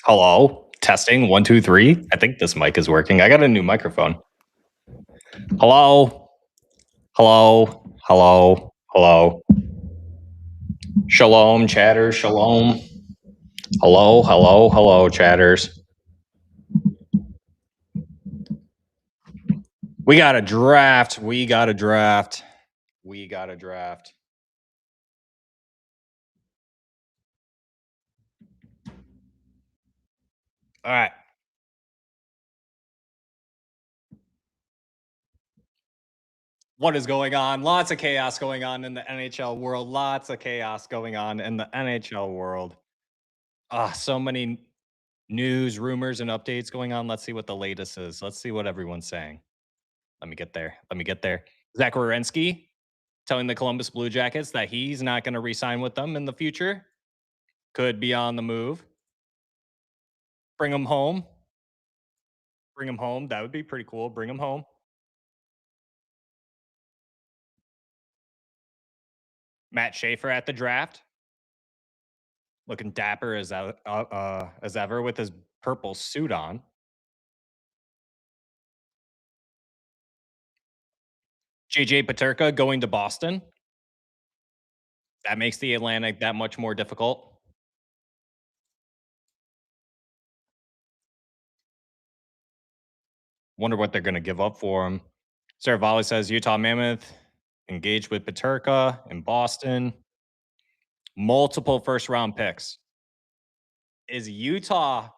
Hello, testing 1, 2, 3. I think this mic is working. I got a new microphone. Hello, hello. Shalom, chatters. Shalom. Hello, chatters. We got a draft. All right. What is going on? Lots of chaos going on in the NHL world. So many news, rumors, and updates going on. Let's see what the latest is. Let's see what everyone's saying. Let me get there. Zach Werenski telling the Columbus Blue Jackets that he's not going to re-sign with them in the future. Could be on the move. Bring him home. That would be pretty cool. Bring him home. Matt Schaefer at the draft. Looking dapper as ever with his purple suit on. JJ Peterka going to Boston. That makes the Atlantic that much more difficult. Wonder what they're going to give up for him. Saravalli says Utah Mammoth engaged with Peterka in Boston. Multiple first-round picks. Is Utah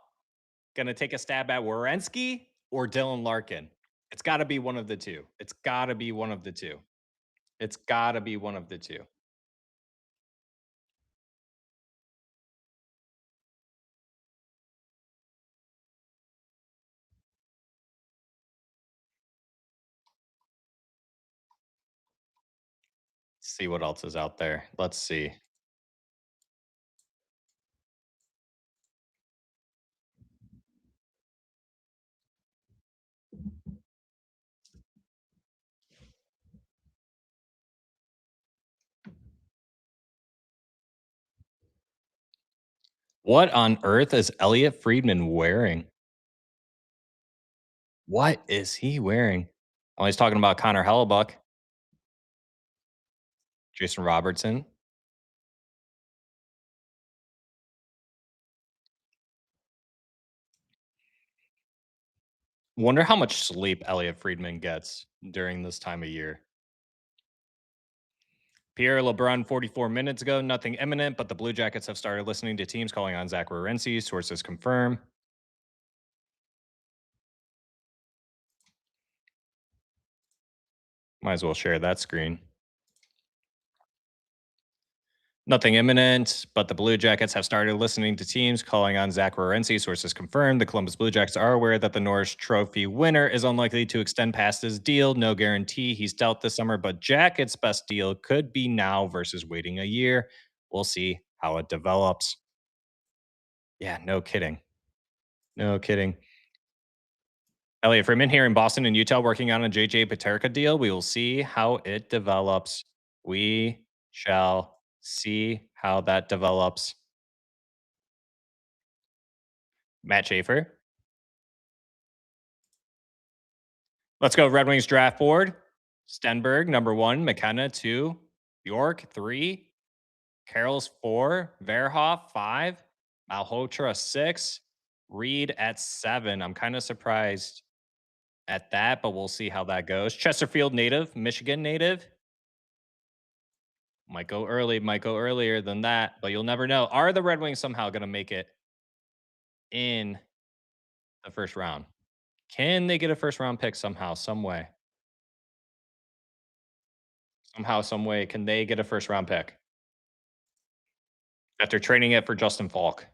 going to take a stab at Werenski or Dylan Larkin? It's got to be one of the two. See what else is out there. Let's see. What on earth is Elliot Friedman wearing? What is he wearing? Oh, he's talking about Connor Hellebuck. Jason Robertson. Wonder how much sleep Elliot Friedman gets during this time of year. Pierre LeBrun 44 minutes ago, nothing imminent, but the Blue Jackets have started listening to teams calling on Zach Werenski. Sources confirm. Might as well share that screen. Nothing imminent, but the Blue Jackets have started listening to teams calling on Zach Werenski. Sources confirmed. The Columbus Blue Jackets are aware that the Norris Trophy winner is unlikely to extend past his deal. No guarantee he's dealt this summer, but Jackets' best deal could be now versus waiting a year. We'll see how it develops. Yeah, no kidding. Elliot Freeman here in Boston and Utah working on a JJ Peterka deal. We will see how it develops. We shall see how that develops. Matt Schaefer. Let's go Red Wings draft board. Stenberg, number 1. McKenna, 2. York, 3. Carroll's 4. Verhoff, 5. Malhotra, 6. Reed at 7. I'm kind of surprised at that, but we'll see how that goes. Chesterfield native, Michigan native. Might go earlier than that, but you'll never know. Are the Red Wings somehow going to make it in the first round? Can they get a first round pick somehow, some way? Somehow, some way, can they get a first round pick after trading it for Justin Falk?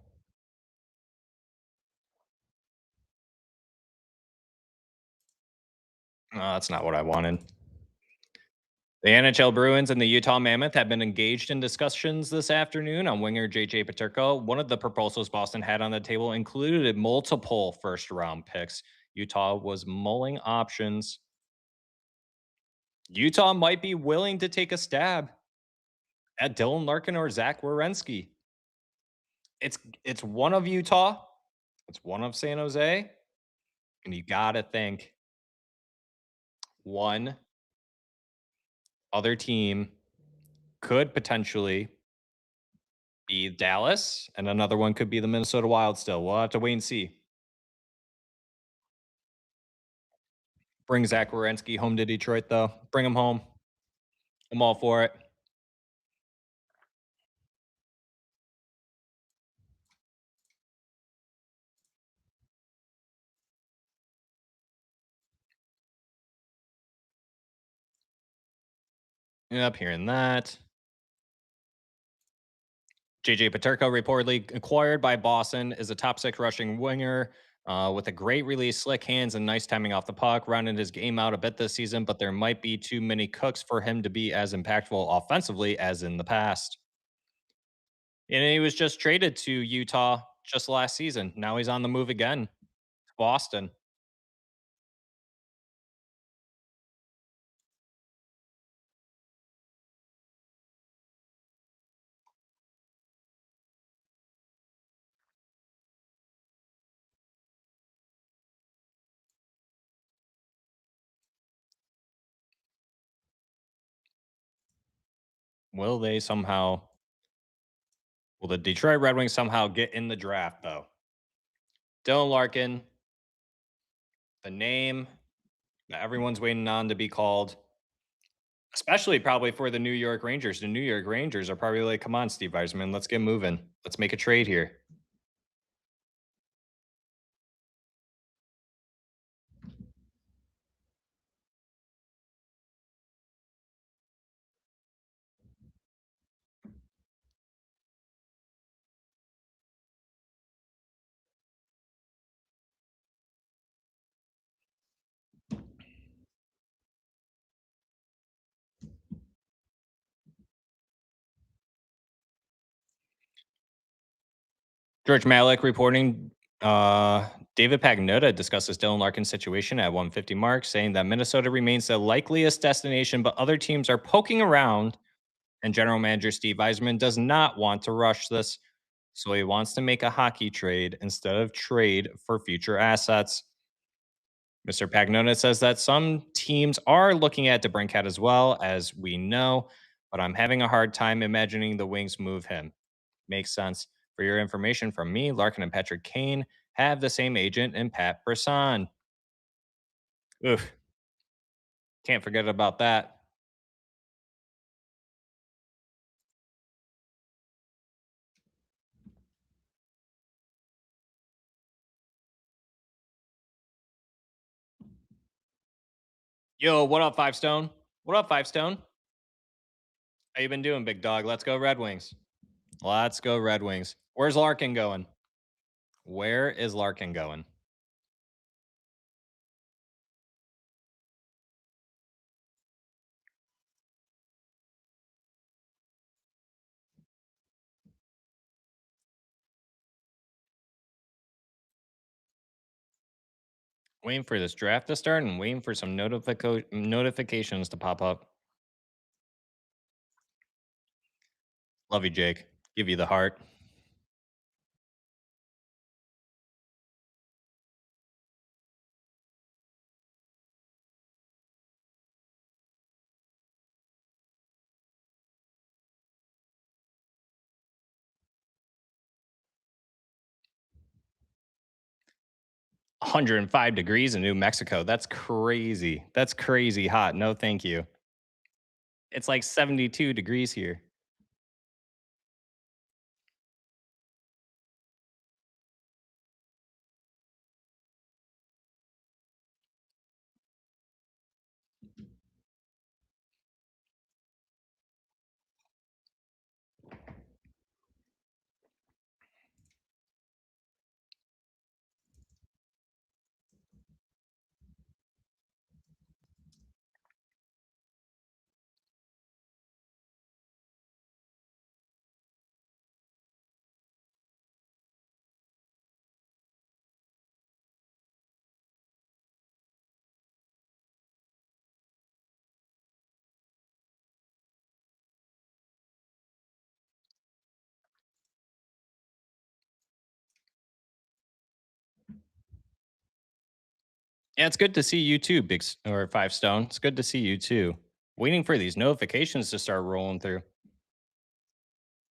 That's not what I wanted. The NHL Bruins and the Utah Mammoth have been engaged in discussions this afternoon on winger JJ Peterka. One of the proposals Boston had on the table included multiple first round picks. Utah was mulling options. Utah might be willing to take a stab at Dylan Larkin or Zach Werenski. It's one of Utah. It's one of San Jose, and you gotta think one other team could potentially be Dallas, and another one could be the Minnesota Wild still. We'll have to wait and see. Bring Zach Werenski home to Detroit, though. Bring him home. I'm all for it. Yep, hearing that. JJ Paterka reportedly acquired by Boston is a top six rushing winger with a great release, slick hands, and nice timing off the puck. Rounded his game out a bit this season, but there might be too many cooks for him to be as impactful offensively as in the past. And he was just traded to Utah just last season. Now he's on the move again to Boston. Will they somehow? Will the Detroit Red Wings somehow get in the draft though? Dylan Larkin, the name that everyone's waiting on to be called. Especially probably for the New York Rangers. The New York Rangers are probably like, "Come on, Steve Yzerman, let's get moving. Let's make a trade here." George Malik reporting, David Pagnotta discusses Dylan Larkin's situation at 150 mark, saying that Minnesota remains the likeliest destination, but other teams are poking around, and general manager Steve Yzerman does not want to rush this, so he wants to make a hockey trade instead of trade for future assets. Mr. Pagnotta says that some teams are looking at DeBrincat as well, as we know, but I'm having a hard time imagining the Wings move him. Makes sense. For your information from me, Larkin and Patrick Kane have the same agent and Pat Brisson. Oof, can't forget about that. Yo, what up, Five Stone? What up, Five Stone? How you been doing, big dog? Let's go Red Wings. Let's go Red Wings. Where's Larkin going? Where is Larkin going? Waiting for this draft to start and waiting for some notifications to pop up. Love you, Jake. Give you the heart. – 105 degrees in New Mexico. That's crazy. That's crazy hot. No, thank you. It's like 72 degrees here. Yeah, it's good to see you too, or Five Stone. It's good to see you too. Waiting for these notifications to start rolling through.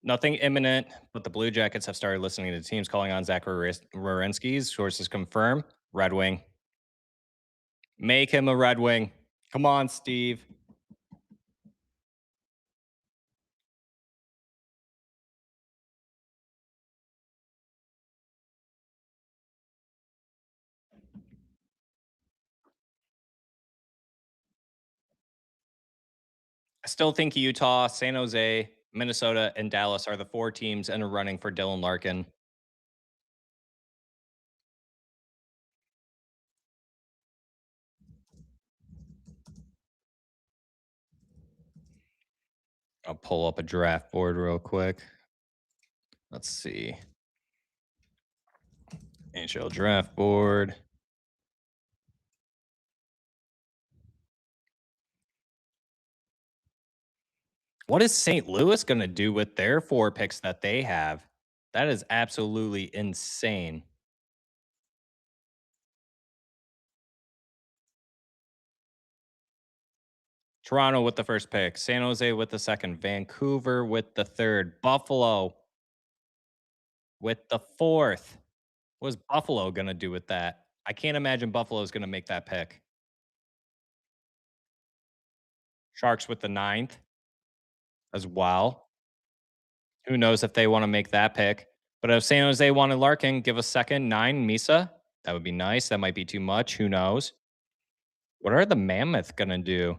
Nothing imminent, but the Blue Jackets have started listening to teams calling on Zach Werenski's. Sources confirm Red Wing. Make him a Red Wing. Come on, Steve. I still think Utah, San Jose, Minnesota, and Dallas are the four teams in a running for Dylan Larkin. I'll pull up a draft board real quick. Let's see. NHL Draft board. What is St. Louis going to do with their four picks that they have? That is absolutely insane. Toronto with the first pick, San Jose with the second, Vancouver with the third, Buffalo with the fourth. What is Buffalo going to do with that? I can't imagine Buffalo is going to make that pick. Sharks with the ninth as well. Who knows if they want to make that pick? But if San Jose wanted Larkin, give a second, nine, Misa. That would be nice. That might be too much. Who knows? What are the Mammoth going to do?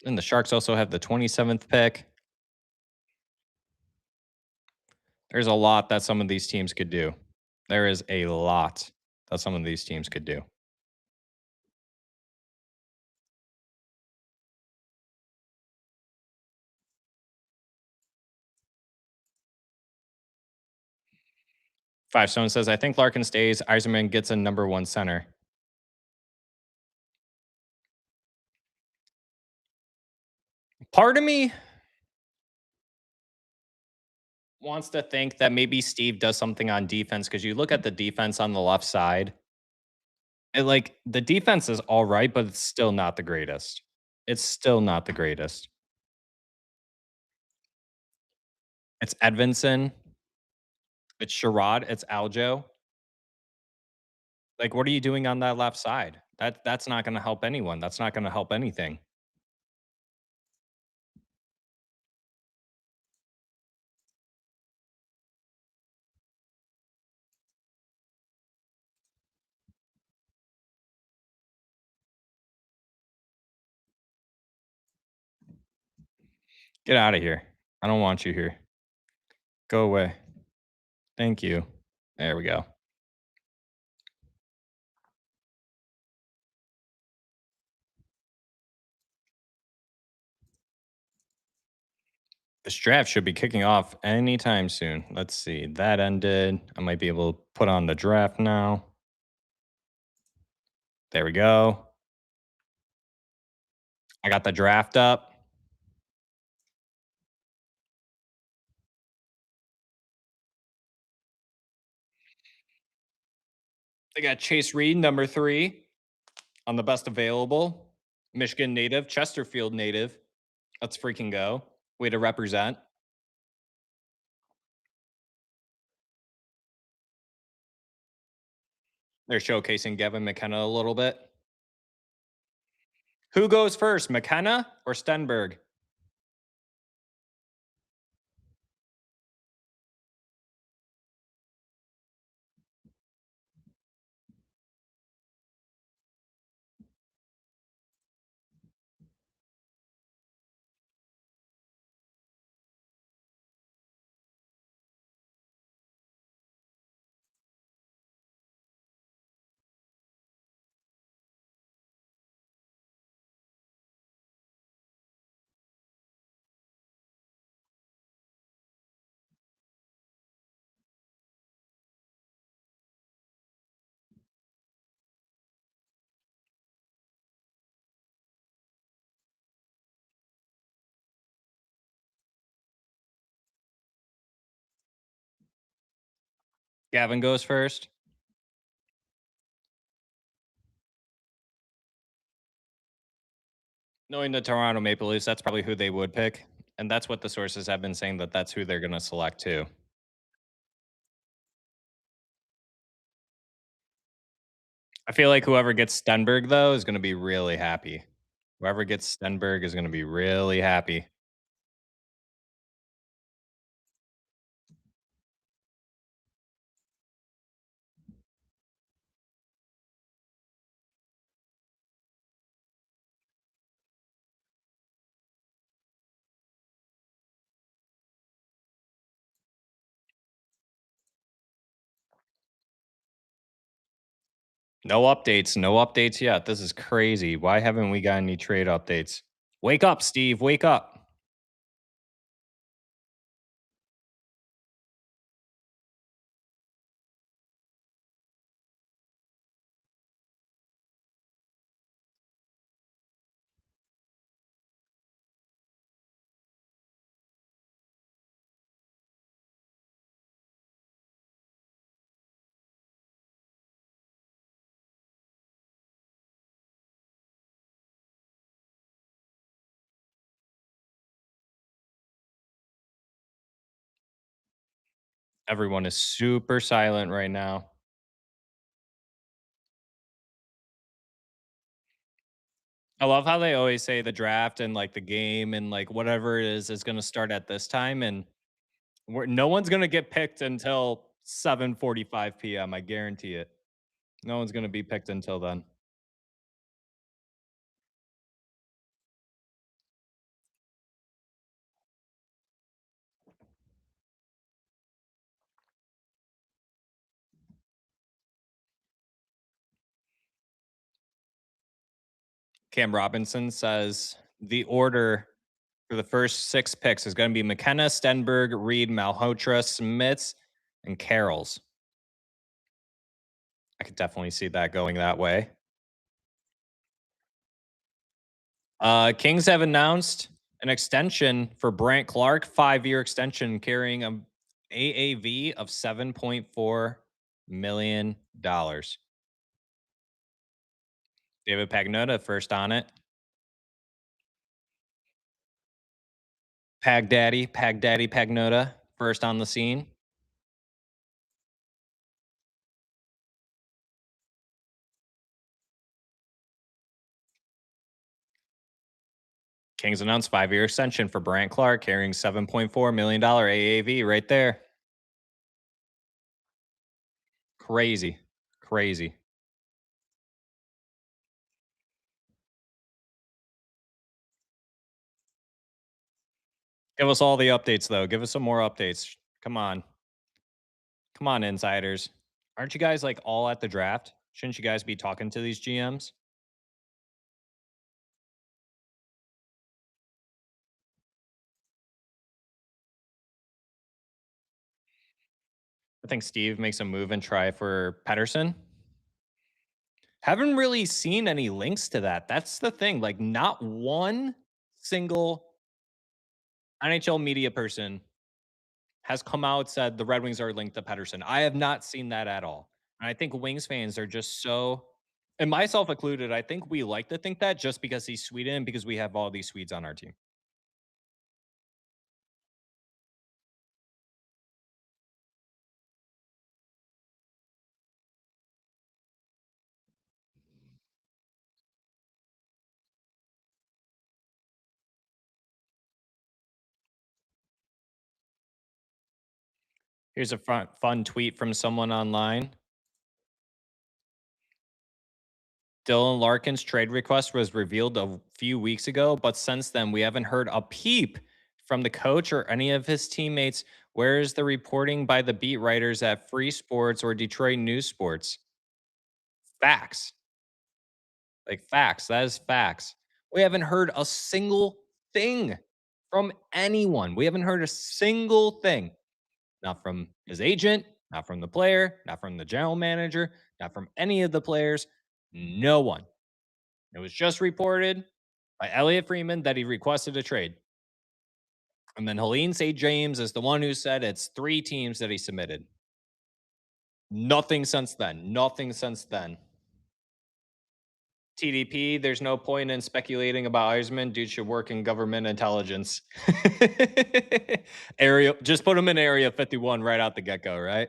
And the Sharks also have the 27th pick. There's a lot that some of these teams could do. There is a lot that some of these teams could do. Five Stone says, I think Larkin stays. Eiserman gets a number one center. Part of me wants to think that maybe Steve does something on defense because you look at the defense on the left side. Like the defense is all right, but it's still not the greatest. It's still not the greatest. It's Edvinson. It's Sherrod. It's Aljo. Like, what are you doing on that left side? That's not going to help anyone. That's not going to help anything. Get out of here. I don't want you here. Go away. Thank you. There we go. This draft should be kicking off anytime soon. Let's see. That ended. I might be able to put on the draft now. There we go. I got the draft up. They got Chase Reed, number 3, on the best available. Michigan native, Chesterfield native. Let's freaking go. Way to represent. They're showcasing Gavin McKenna a little bit. Who goes first, McKenna or Stenberg? Gavin goes first. Knowing the Toronto Maple Leafs, that's probably who they would pick, and that's what the sources have been saying that that's who they're gonna select too. I feel like whoever gets Stenberg though is gonna be really happy. Whoever gets Stenberg is gonna be really happy. No updates yet. This is crazy. Why haven't we got any trade updates? Wake up, Steve. Wake up. Everyone is super silent right now. I love how they always say the draft and like the game and like whatever it is going to start at this time, and no one's going to get picked until 7:45 p.m. I guarantee it. No one's going to be picked until then. Cam Robinson says the order for the first 6 picks is going to be McKenna, Stenberg, Reed, Malhotra, Smits, and Carroll's. I could definitely see that going that way. Kings have announced an extension for Brant Clark, 5-year extension carrying a AAV of $7.4 million. David Pagnotta first on it. Pag Daddy Pagnotta first on the scene. Kings announced 5-year extension for Brant Clark, carrying $7.4 million AAV right there. Crazy. Crazy. Give us all the updates, though. Give us some more updates. Come on. Come on, insiders. Aren't you guys like all at the draft? Shouldn't you guys be talking to these GMs? I think Steve makes a move and try for Pedersen. Haven't really seen any links to that. That's the thing. Like, not one single NHL media person has come out said the Red Wings are linked to Pedersen. I have not seen that at all. And I think Wings fans are just so, and myself included, I think we like to think that just because he's Sweden, because we have all these Swedes on our team. Here's a fun tweet from someone online. Dylan Larkin's trade request was revealed a few weeks ago, but since then we haven't heard a peep from the coach or any of his teammates. Where is the reporting by the beat writers at Free Sports or Detroit News Sports? Facts. Like facts. That is facts. We haven't heard a single thing from anyone. We haven't heard a single thing. Not from his agent, not from the player, not from the general manager, not from any of the players. No one. It was just reported by Elliot Freeman that he requested a trade. And then Helene St. James is the one who said it's 3 teams that he submitted. Nothing since then. Nothing since then. TDP, there's no point in speculating about Eisman. Dude should work in government intelligence. Area, just put him in Area 51 right out the get go, right?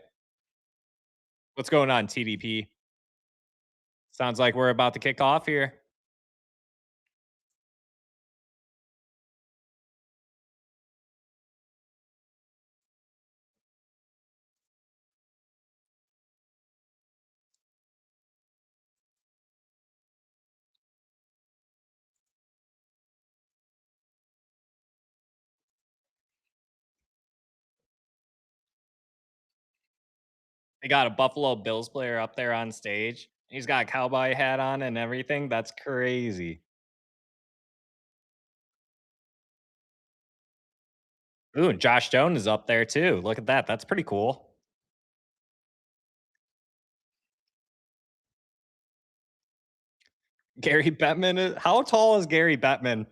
What's going on, TDP? Sounds like we're about to kick off here. They got a Buffalo Bills player up there on stage. He's got a cowboy hat on and everything. That's crazy. Ooh, and Josh Jones is up there too. Look at that. That's pretty cool. Gary Bettman is how tall is Gary Bettman?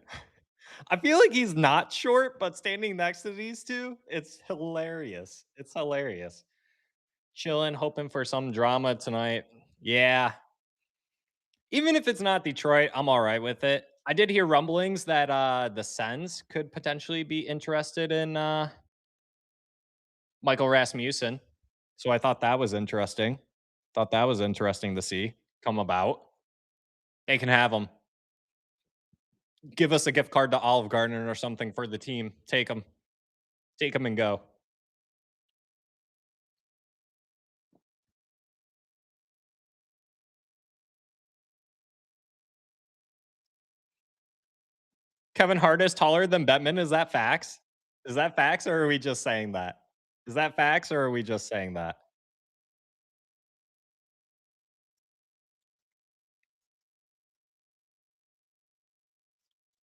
I feel like he's not short, but standing next to these two, it's hilarious. It's hilarious. Chilling, hoping for some drama tonight. Yeah. Even if it's not Detroit, I'm all right with it. I did hear rumblings that the Sens could potentially be interested in Michael Rasmussen. So I thought that was interesting. Thought that was interesting to see come about. They can have him. Give us a gift card to Olive Garden or something for the team. Take them. Take them and go. Kevin Hart is taller than Bettman. Is that facts? Is that facts or are we just saying that? Is that facts or are we just saying that?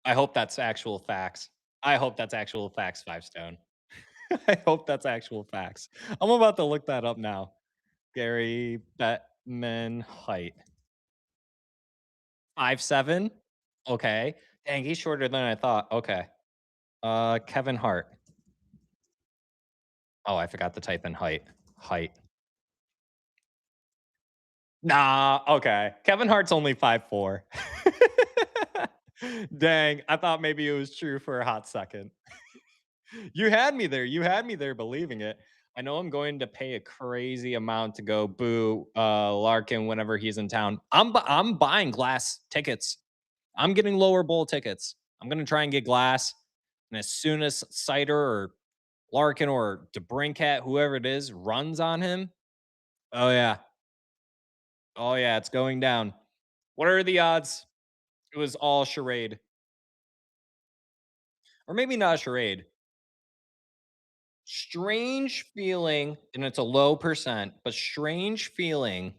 I hope that's actual facts. I hope that's actual facts, Five Stone. I hope that's actual facts. I'm about to look that up now. Gary Bettman height. 5'7". Okay. Dang, he's shorter than I thought. Okay. Kevin Hart. Oh, I forgot to type in height. Height. Nah, okay. Kevin Hart's only 5'4". Dang, I thought maybe it was true for a hot second. You had me there. You had me there believing it. I know I'm going to pay a crazy amount to go boo Larkin whenever he's in town. I'm buying glass tickets. I'm getting lower bowl tickets. I'm gonna try and get glass. And as soon as Cider or Larkin or DeBrincat, whoever it is, runs on him, oh yeah. Oh yeah, it's going down. What are the odds? It was all charade. Or maybe not a charade. Strange feeling, and it's a low percent, but strange feeling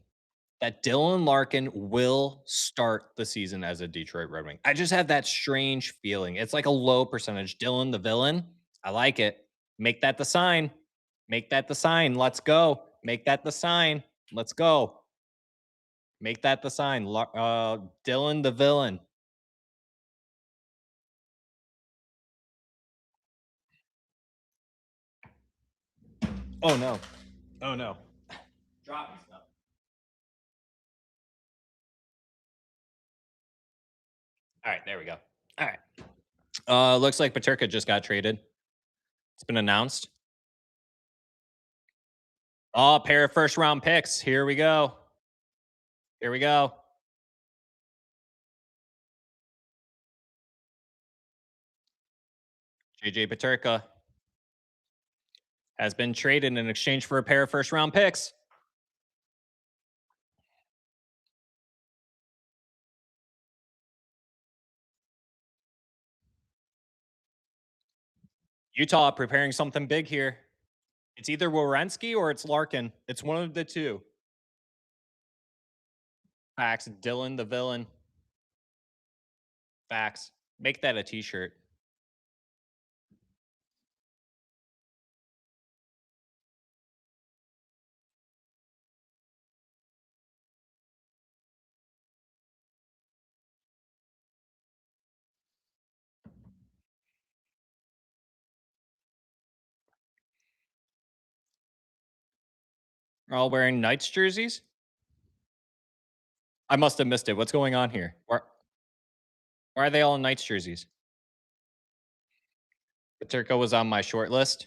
that Dylan Larkin will start the season as a Detroit Red Wing. I just have that strange feeling. It's like a low percentage. Dylan the villain. I like it. Make that the sign. Make that the sign. Let's go. Make that the sign. Let's go. Make that the sign. Dylan the villain. Oh no. Oh no. Dropping stuff. All right, there we go. All right. Looks like Paterka just got traded. It's been announced. Oh, pair of first round picks. Here we go. Here we go. JJ Paterka has been traded in exchange for a pair of first round picks. Utah preparing something big here. It's either Wierenski or it's Larkin. It's one of the two. Facts. Dylan the villain. Facts. Make that a t-shirt. Are all wearing Knights jerseys? I must have missed it. What's going on here? Why are they all in Knights jerseys? Paterka was on my short list.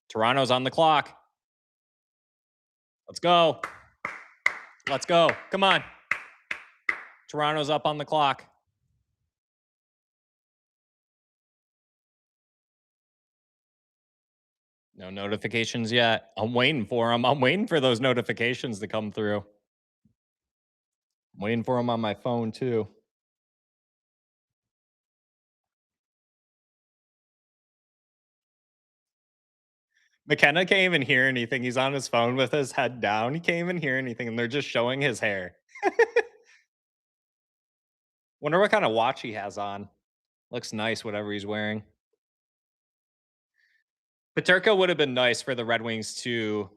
Toronto's on the clock. Let's go. Let's go. Come on. Toronto's up on the clock. No notifications yet. I'm waiting for them. I'm waiting for those notifications to come through. I'm waiting for them on my phone too. McKenna can't even hear anything. He's on his phone with his head down. He can't even hear anything, and they're just showing his hair. Wonder what kind of watch he has on. Looks nice, whatever he's wearing. Paterka would have been nice for the Red Wings to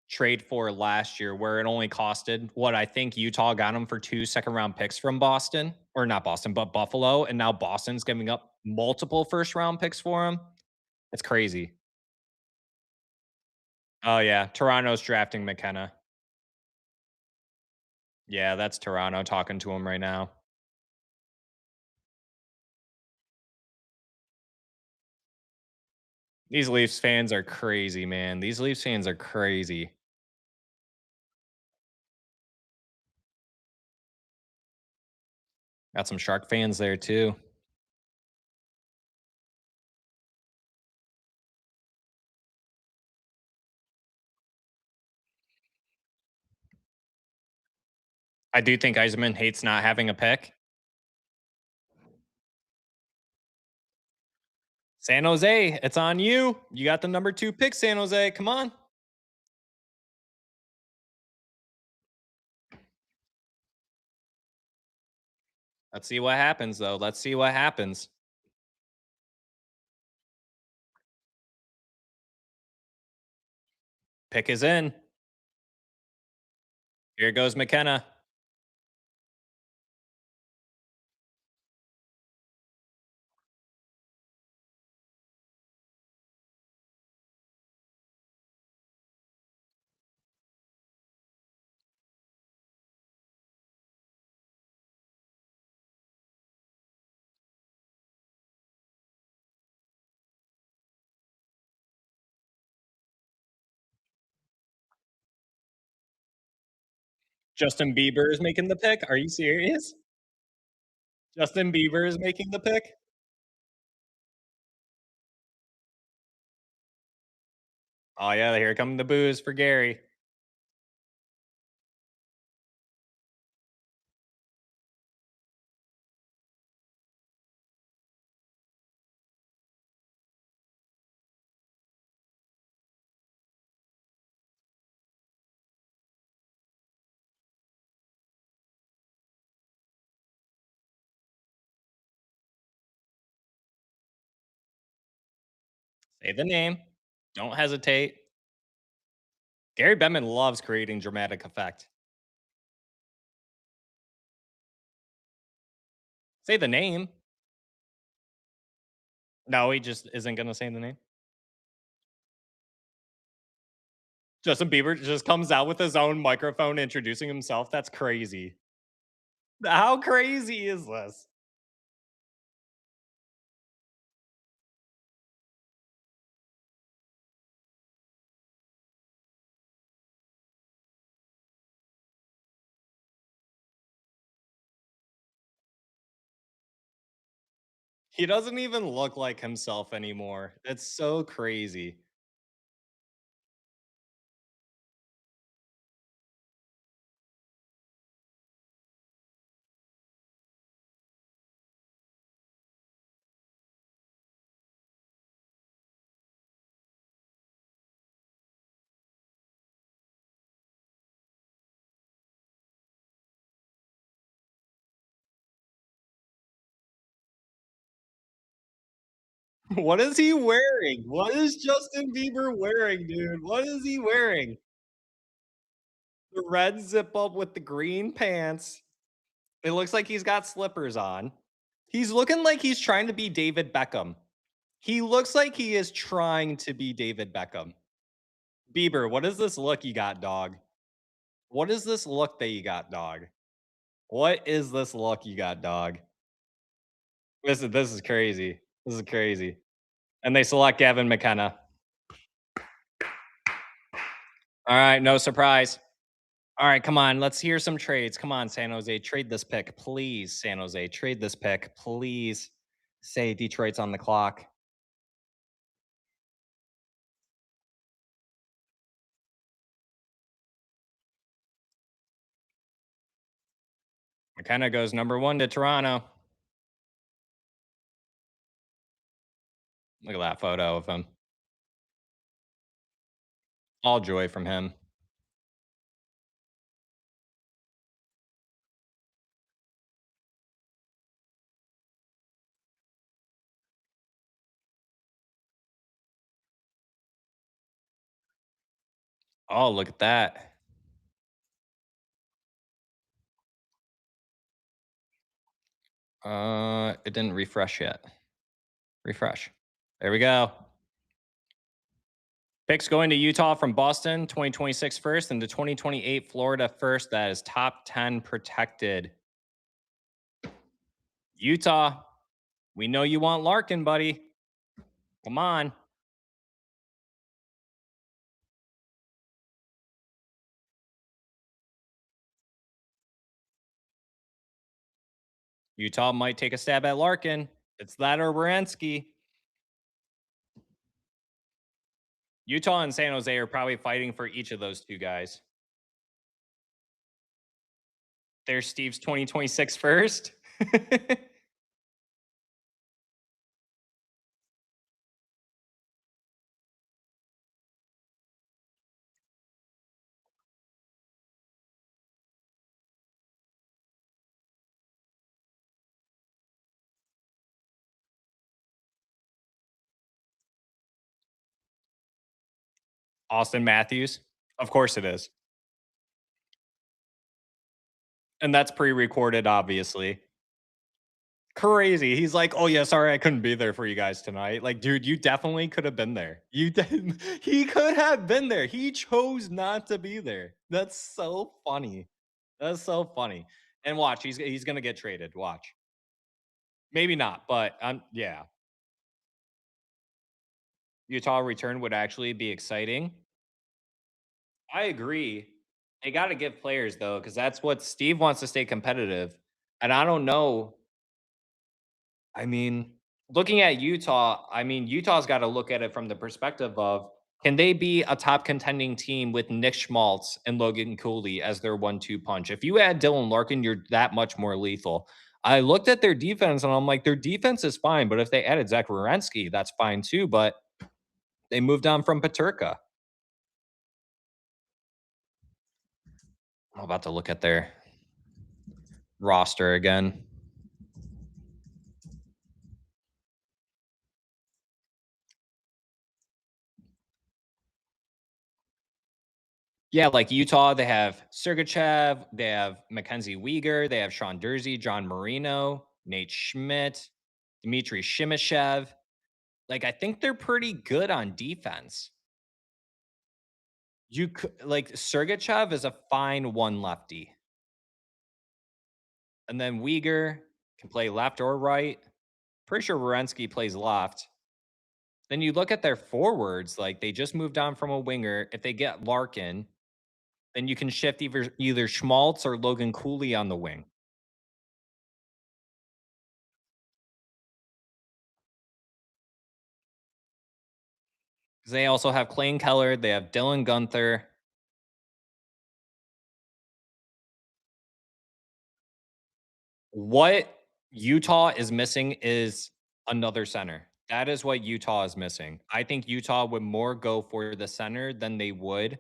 trade for last year, where it only costed what I think Utah got him for 2 second-round picks from Boston, or not Boston, but Buffalo, and now Boston's giving up multiple first-round picks for him. It's crazy. Oh, yeah. Toronto's drafting McKenna. Yeah, that's Toronto talking to him right now. These Leafs fans are crazy, man. These Leafs fans are crazy. Got some Shark fans there too. I do think Yzerman hates not having a pick. San Jose, it's on you. You got the number 2 pick, San Jose. Come on. Let's see what happens, though. Let's see what happens. Pick is in. Here goes McKenna. Justin Bieber is making the pick. Are you serious? Justin Bieber is making the pick? Oh, yeah. Here come the boos for Gary. Say the name. Don't hesitate. Gary Bettman loves creating dramatic effect. Say the name. No, he just isn't going to say the name. Justin Bieber just comes out with his own microphone introducing himself. That's crazy. How crazy is this? He doesn't even look like himself anymore. It's so crazy. What is he wearing? What is Justin Bieber wearing, dude? What is he wearing? The red zip up with the green pants. It looks like he's got slippers on. He's looking like he's trying to be David Beckham. He looks like he is trying to be David Beckham. Bieber, what is this look you got, dog? What is this look that you got, dog? What is this look you got, dog? This is crazy. This is crazy. And they select Gavin McKenna. All right, no surprise. All right, come on. Let's hear some trades. Come on, San Jose. Trade this pick, please. San Jose, trade this pick, please. Say Detroit's on the clock. McKenna goes number 1 to Toronto. Look at that photo of him. All joy from him. Oh, look at that. It didn't refresh yet. Refresh. There we go. Picks going to Utah from Boston, 2026 first, and the 2028 Florida first. That is top 10 protected. Utah, we know you want Larkin, buddy. Come on. Utah might take a stab at Larkin. It's that or Baranski. Utah and San Jose are probably fighting for each of those two guys. There's Steve's 2026 first. Austin Matthews. Of course it is. And that's pre-recorded, obviously. Crazy. He's like, "Oh yeah, sorry I couldn't be there for you guys tonight." Like, dude, you definitely could have been there. You did he could have been there. He chose not to be there. That's so funny. That's so funny. And watch, he's going to get traded. Watch. Maybe not, but yeah. Utah return would actually be exciting. I agree. They got to give players though cuz that's what Steve wants to stay competitive. And I don't know. I mean, looking at Utah, I mean, Utah's got to look at it from the perspective of can they be a top contending team with Nick Schmaltz and Logan Cooley as their 1-2 punch? If you add Dylan Larkin, you're that much more lethal. I looked at their defense and I'm like, their defense is fine, but if they added Zach Werenski, that's fine too. But they moved on from Paterka. I'm about to look at their roster again. Yeah, like Utah, they have Sergachev, they have Mackenzie Weegar, they have Sean Dursey, John Marino, Nate Schmidt, Dmitry Shimashev. Like, I think they're pretty good on defense. You could like Sergachev is a fine one lefty, and then Weegar can play left or right. Pretty sure Wierenski plays left. Then you look at their forwards, like they just moved on from a winger. If they get Larkin, then you can shift either Schmaltz or Logan Cooley on the wing. Because they also have Clayton Keller, they have Dylan Gunther. What Utah is missing is another center. That is what Utah is missing. I think Utah would more go for the center than they would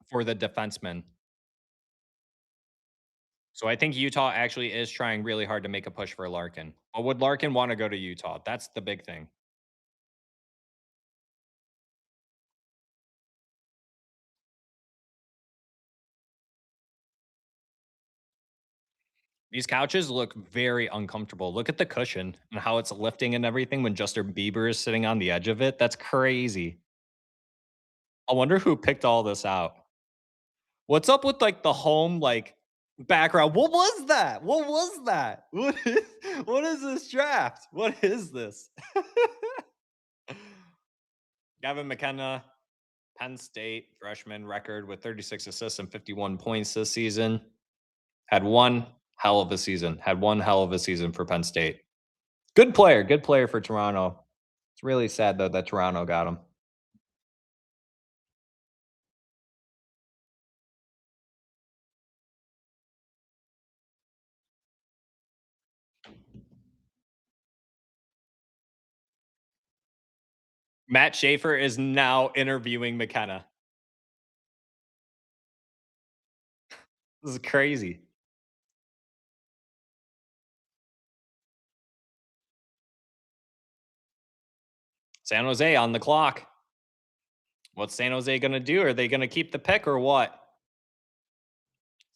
for the defenseman. So I think Utah actually is trying really hard to make a push for Larkin. But would Larkin want to go to Utah? That's the big thing. These couches look very uncomfortable. Look at the cushion and how it's lifting and everything when Justin Bieber is sitting on the edge of it. That's crazy. I wonder who picked all this out. What's up with like the home like background? What was that? What was that? What is this draft? What is this? Gavin McKenna, Penn State freshman record with 36 assists and 51 points this season. Had one hell of a season. Had one hell of a season for Penn State. Good player. Good player for Toronto. It's really sad though that Toronto got him. Matt Schaefer is now interviewing McKenna. This is crazy. San Jose on the clock. What's San Jose going to do? Are they going to keep the pick or what?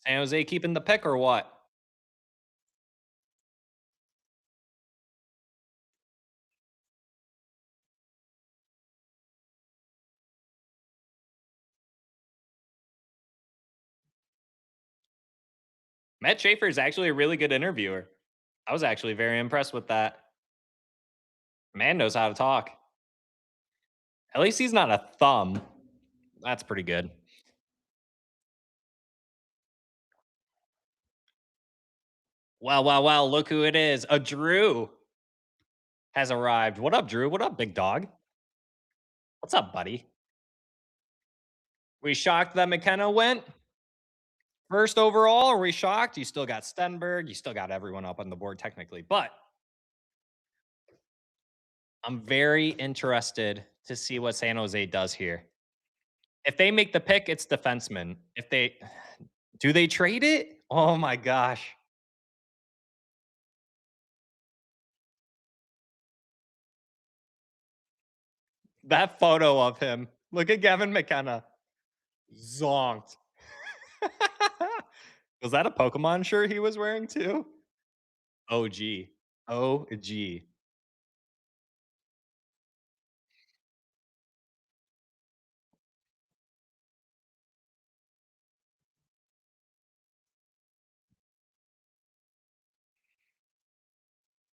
San Jose keeping the pick or what? Matt Schaefer is actually a really good interviewer. I was actually very impressed with that. Man knows how to talk. At least he's not a thumb. That's pretty good. Wow, wow, wow. Look who it is. A Drew has arrived. What up, Drew? What up, big dog? What's up, buddy? We shocked that McKenna went first overall. Are we shocked? You still got Stenberg. You still got everyone up on the board technically. But I'm very interested to see what San Jose does here. If they make the pick, it's defenseman. If they do they trade it? Oh my gosh. That photo of him. Look at Gavin McKenna. Zonked. Was that a Pokemon shirt he was wearing too? OG. OG.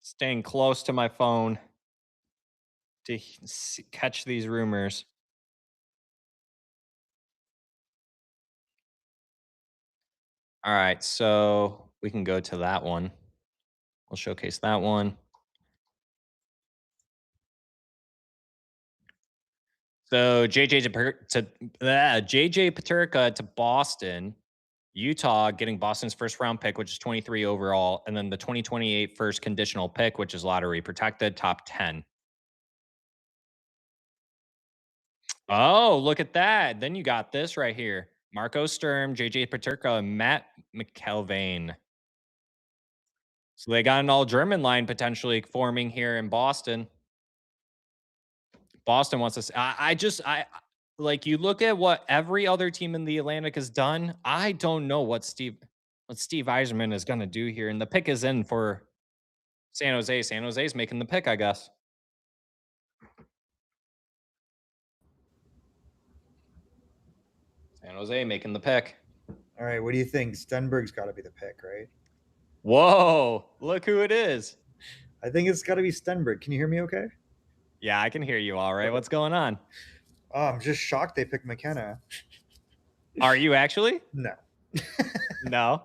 Staying close to my phone to catch these rumors. All right, so we can go to that one. We'll showcase that one. So JJ Paterka to Boston, Utah getting Boston's first round pick, which is 23 overall, and then the 2028 first conditional pick, which is lottery protected, top 10. Oh, look at that. Then you got this right here. Marco Sturm, JJ Paterka, and Matt McKelvane. So they got an all German line potentially forming here in Boston. Boston wants us. I like you look at what every other team in the Atlantic has done. I don't know what Steve Eiserman is going to do here, and the pick is in for San Jose. San Jose's making the pick, I guess. San Jose making the pick. All right, what do you think? Stenberg's got to be the pick, right? Whoa! Look who it is. I think it's got to be Stenberg. Can you hear me? Okay. Yeah, I can hear you all right. What's going on? Oh, I'm just shocked they picked McKenna. Are you actually? No. No.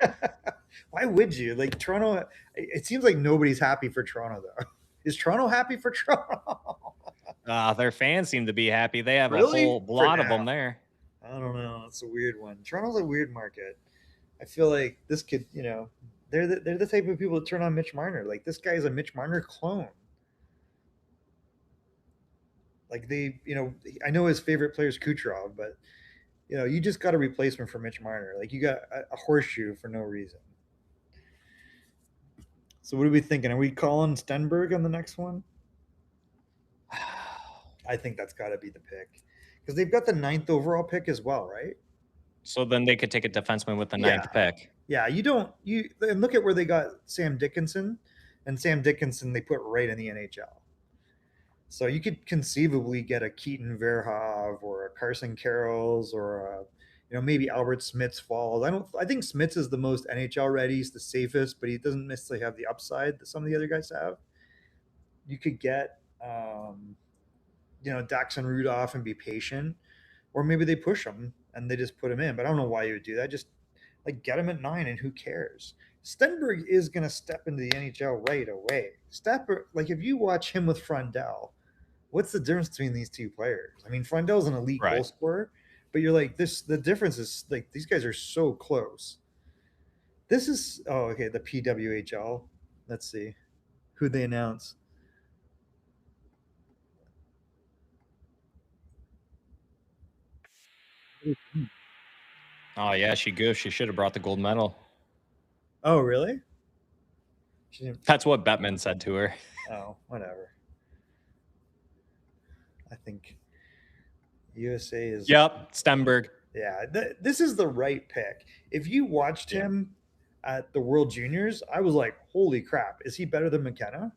Why would you? Like Toronto, it seems like nobody's happy for Toronto though. Is Toronto happy for Toronto? Their fans seem to be happy. They have Really? a whole lot of them there. I don't know. It's a weird one. Toronto's a weird market. I feel like this could, they're the type of people that turn on Mitch Marner. Like this guy is a Mitch Marner clone. Like I know his favorite player is Kucherov, but you just got a replacement for Mitch Marner. Like you got a horseshoe for no reason. So what are we thinking? Are we calling Stenberg on the next one? I think that's got to be the pick because they've got the 9th overall pick as well, right? So then they could take a defenseman with the 9th pick. Yeah, and look at where they got Sam Dickinson, and Sam Dickinson they put right in the NHL. So you could conceivably get a Keaton Verhove or a Carson Carrolls or a, maybe Albert Smith's falls. I think Smith's is the most NHL ready. He's the safest, but he doesn't necessarily have the upside that some of the other guys have. You could get Daxon Rudolph and be patient, or maybe they push him and they just put him in. But I don't know why you would do that. Just like get him at 9 and who cares? Stenberg is going to step into the NHL right away. Like if you watch him with Frundell, what's the difference between these two players? I mean, Frundell's an elite goal Right. scorer, but you're like this. The difference is like these guys are so close. This is okay. The PWHL. Let's see who they announce. Oh yeah, she goofed. She should have brought the gold medal. Oh, really? She didn't. That's what Bettman said to her. Oh, whatever. I think USA is. Yep, Stenberg. Yeah, this is the right pick. If you watched Yeah. him at the World Juniors, I was like, "Holy crap! Is he better than McKenna?"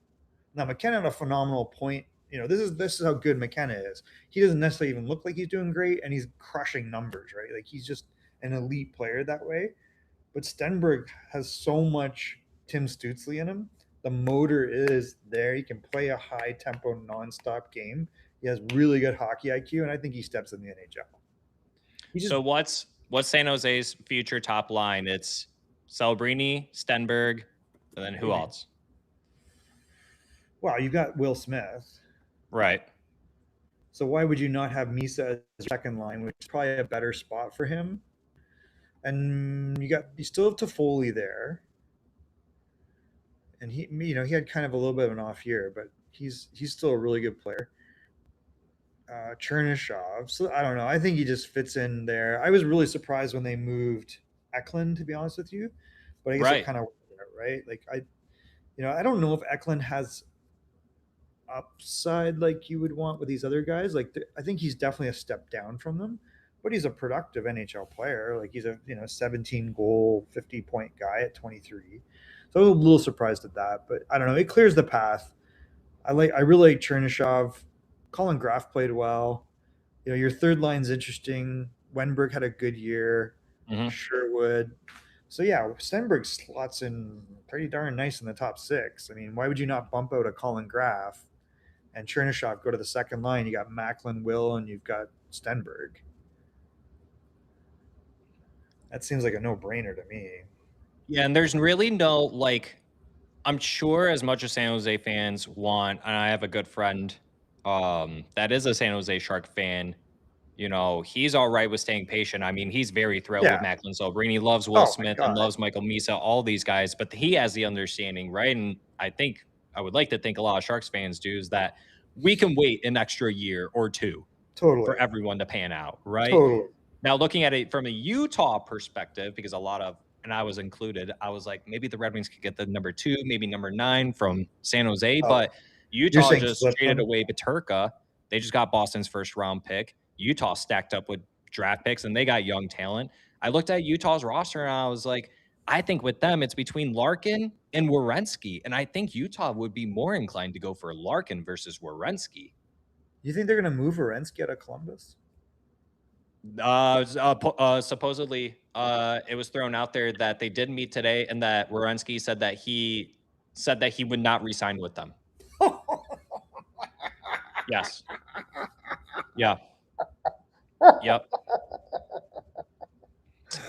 Now McKenna had a phenomenal point. This is how good McKenna is. He doesn't necessarily even look like he's doing great, and he's crushing numbers, right? Like he's just an elite player that way. But Stenberg has so much Tim Stützle in him. The motor is there. He can play a high tempo, nonstop game. He has really good hockey IQ, and I think he steps in the NHL. So what's San Jose's future top line? It's Celebrini, Stenberg, and then who else? Wow, you got Will Smith. Right. So why would you not have Misa as second line, which is probably a better spot for him? And you still have Toffoli there, and he had kind of a little bit of an off year, but he's still a really good player. Chernyshov. So I don't know. I think he just fits in there. I was really surprised when they moved Eklund, to be honest with you, but I guess it kind of right. Like I don't know if Eklund has upside like you would want with these other guys. Like I think he's definitely a step down from them, but he's a productive NHL player. Like he's a 17 goal, 50-point guy at 23. So I was a little surprised at that, but I don't know. It clears the path. I really like Chernyshov. Colin Graff played well. Your third line's interesting. Wenberg had a good year. Mm-hmm. Sherwood. So yeah, Stenberg slots in pretty darn nice in the top 6. I mean, why would you not bump out a Colin Graff and Chernyshov go to the second line? You got Macklin, Will, and you've got Stenberg. That seems like a no-brainer to me. Yeah, and there's really no I'm sure as much as San Jose fans want, and I have a good friend that is a San Jose Shark fan. He's all right with staying patient. I mean, he's very thrilled with Macklin Celebrini, loves Will Smith and loves Michael Misa, all these guys, but he has the understanding, right? And I would like to think a lot of Sharks fans do, is that we can wait an extra year or two for everyone to pan out, right? Totally. Now, looking at it from a Utah perspective, because and I was included, I was like, maybe the Red Wings could get the number 2, maybe number 9 from San Jose, but Utah just traded away Peterka. They just got Boston's first round pick. Utah stacked up with draft picks, and they got young talent. I looked at Utah's roster, and I was like, I think with them, it's between Larkin and Werenski, and I think Utah would be more inclined to go for Larkin versus Werenski. You think they're going to move Werenski out of Columbus? Supposedly, it was thrown out there that they did meet today, and that Werenski said that he would not re-sign with them. Yes. Yeah. Yep.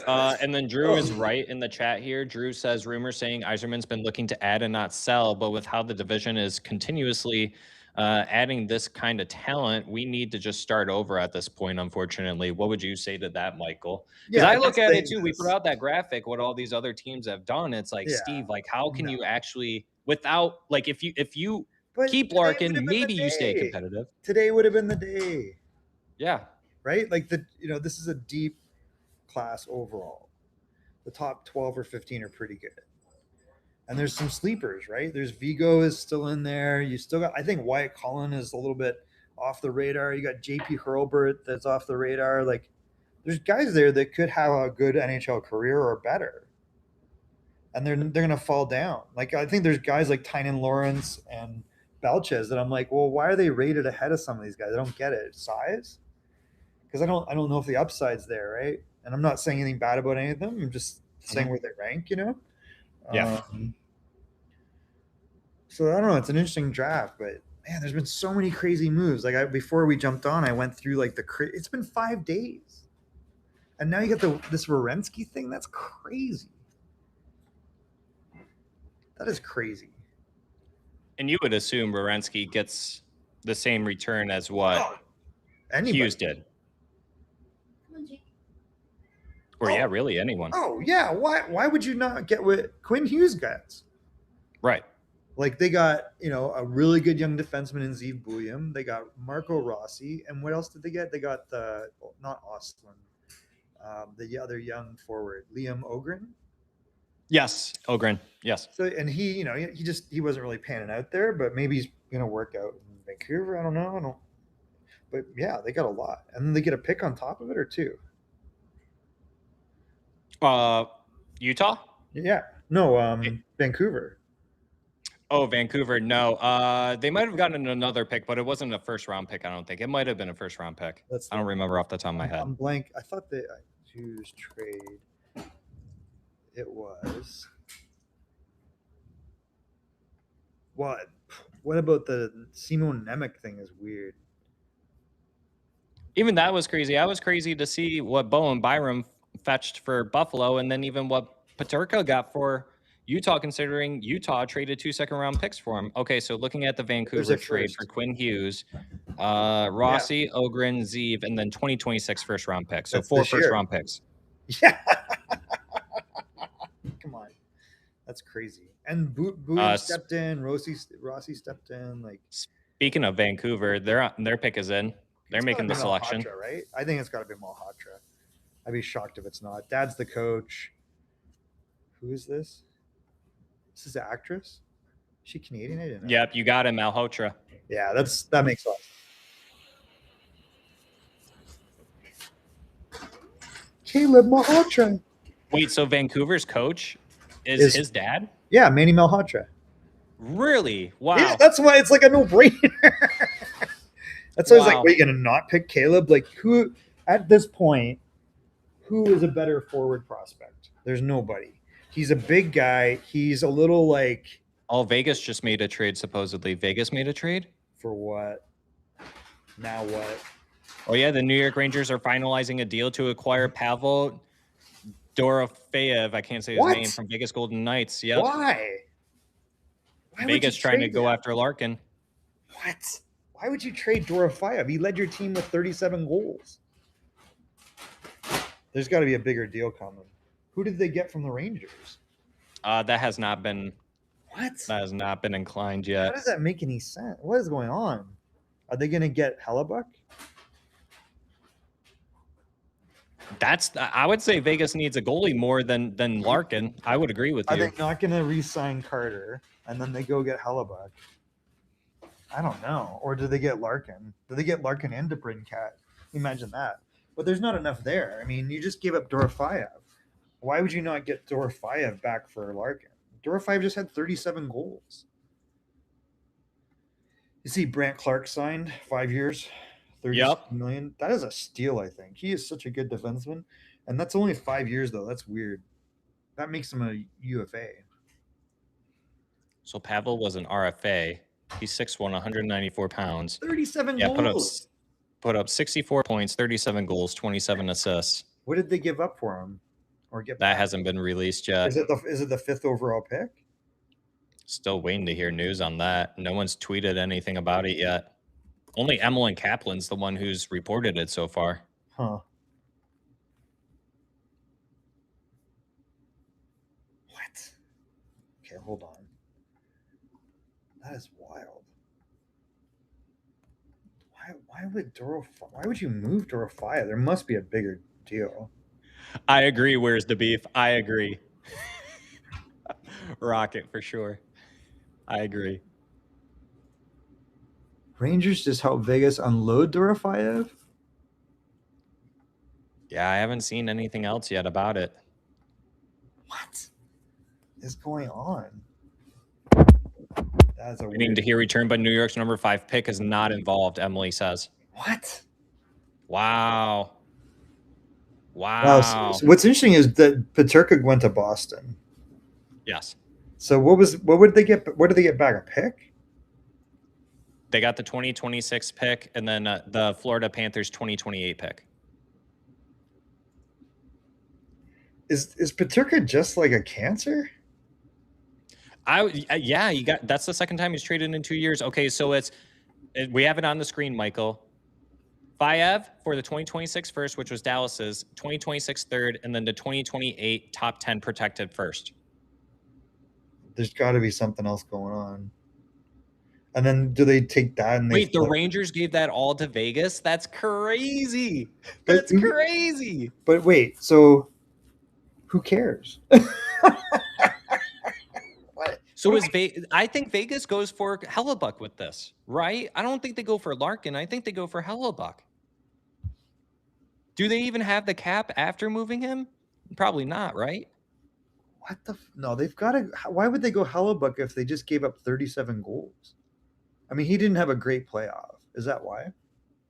And then Drew is right in the chat here. Drew says, rumors saying Yzerman's been looking to add and not sell, but with how the division is continuously adding this kind of talent, we need to just start over at this point, unfortunately. What would you say to that, Michael? Because I look at it too. We put out that graphic, what all these other teams have done. It's like, Steve, like, how can you actually, without, like, if you keep Larkin, maybe you stay competitive. Today would have been the day. Yeah. Right? Like, this is a deep class overall. The top 12 or 15 are pretty good. And there's some sleepers, right? There's Vigo is still in there. You still got, I think Wyatt Cullen is a little bit off the radar. You got JP Hurlbert that's off the radar. Like, there's guys there that could have a good NHL career or better. And they're going to fall down. Like, I think there's guys like Tynan Lawrence and Belches that I'm like, well, why are they rated ahead of some of these guys? I don't get it. Size? Because I don't know if the upside's there, right? And I'm not saying anything bad about any of them. I'm just saying Mhm. where they rank, you know. Yeah. So I don't know. It's an interesting draft, but man, there's been so many crazy moves. Like before we jumped on, I went through like it's been 5 days, and now you got this Wierenski thing. That's crazy. That is crazy. And you would assume Werenski gets the same return as what Oh, anybody. Hughes did. Or yeah, really anyone. Oh yeah. Why would you not get what Quinn Hughes gets? Right. Like they got, a really good young defenseman in Zeev Buium. They got Marco Rossi, and what else did they get? They got not Ostlund, the other young forward, Liam Ogren. Yes, Ogren. Yes. So and he wasn't really panning out there, but maybe he's gonna work out in Vancouver. I don't know. But yeah, they got a lot, and then they get a pick on top of it or two. Utah? Yeah, no, Vancouver. Oh, Vancouver. No. They might have gotten another pick, but it wasn't a first round pick, I don't think. It might have been a first round pick. I don't remember off the top of my head. I'm blank. I thought the Hughes trade. It was what? What about the Simon Nemec thing? Is weird. Even that was crazy. I was crazy to see what Bowen Byram fetched for Buffalo, and then even what Peterka got for Utah, considering Utah traded 2 second-round picks for him. Okay, so looking at the Vancouver trade for Quinn Hughes, Rossi, Ogren, Zeev, and then 2026 first-round picks. So 4 first-round picks. Yeah. Come on. That's crazy. And Buium stepped in. Rossi stepped in. Like, speaking of Vancouver, their pick is in. They're making the selection. Malhotra, right? I think it's got to be Malhotra. I'd be shocked if it's not. Dad's the coach. Who is this? This is the actress? Is she Canadian? I didn't know. Yep, you got it, Malhotra. Yeah, that makes sense. Caleb Malhotra. Wait, so Vancouver's coach is his dad? Yeah, Manny Malhotra. Really? Wow. Yeah, that's why it's like a no-brainer. That's why I was like, are you going to not pick Caleb? Like, who, at this point, who is a better forward prospect? There's nobody. He's a big guy. He's a little like... Oh, Vegas just made a trade, supposedly. Vegas made a trade? For what? Now what? Oh, yeah, the New York Rangers are finalizing a deal to acquire Pavel Dorofeyev. I can't say his name, from Vegas Golden Knights. Yep. Why Vegas trying to go after Larkin. What? Why would you trade Dorofeyev? He led your team with 37 goals. There's got to be a bigger deal coming. Who did they get from the Rangers? That has not been. What? That has not been inclined yet. How does that make any sense? What is going on? Are they going to get Hellebuck? I would say Vegas needs a goalie more than Larkin. I would agree with you. Are they not going to re-sign Carter and then they go get Hellebuck? I don't know. Or do they get Larkin? Do they get Larkin and DeBrincat? Imagine that. But there's not enough there. I mean, you just gave up Dorofeyev. Why would you not get Dorofeyev back for Larkin? Dorofeyev just had 37 goals. You see Brant Clark signed 5 years, $30 million. That is a steal, I think. He is such a good defenseman. And that's only 5 years, though. That's weird. That makes him a UFA. So Pavel was an RFA. He's 6'1", 194 pounds. 37 goals. Put up 64 points, 37 goals, 27 assists. What did they give up for him? Or get that hasn't been released yet. Is it the 5th overall pick? Still waiting to hear news on that. No one's tweeted anything about it yet. Only Emmeline Kaplan's the one who's reported it so far. Huh. What? Okay, hold on. That is wild. Why would you move Dorofeyev? There must be a bigger deal. I agree. Where's the beef? I agree. Rocket for sure. I agree. Rangers just helped Vegas unload Dorofeyev? Yeah, I haven't seen anything else yet about it. What is going on? That's a Waiting weird. to hear return, but New York's number 5 pick is not involved, Emily says. What? Wow. Wow. Wow. So what's interesting is that Peterka went to Boston. Yes. So what would they get? What did they get back? A pick? They got the 2026 pick and then the Florida Panthers 2028 pick. Is Peterka just like a cancer? Yeah, you got that's the second time he's traded in 2 years. Okay, so we have it on the screen, Michael. Fayev for the 2026 first, which was Dallas's, 2026 third, and then the 2028 top 10 protected first. There's got to be something else going on. And then do they take that and they Wait, the Rangers gave that all to Vegas? That's crazy. But That's crazy. But wait, so who cares? What? So I think Vegas goes for Hellebuck with this, right? I don't think they go for Larkin. I think they go for Hellebuck. Do they even have the cap after moving him? Probably not, right? What the? No, they've got to. Why would they go Hellebuck if they just gave up 37 goals? I mean, he didn't have a great playoff. Is that why?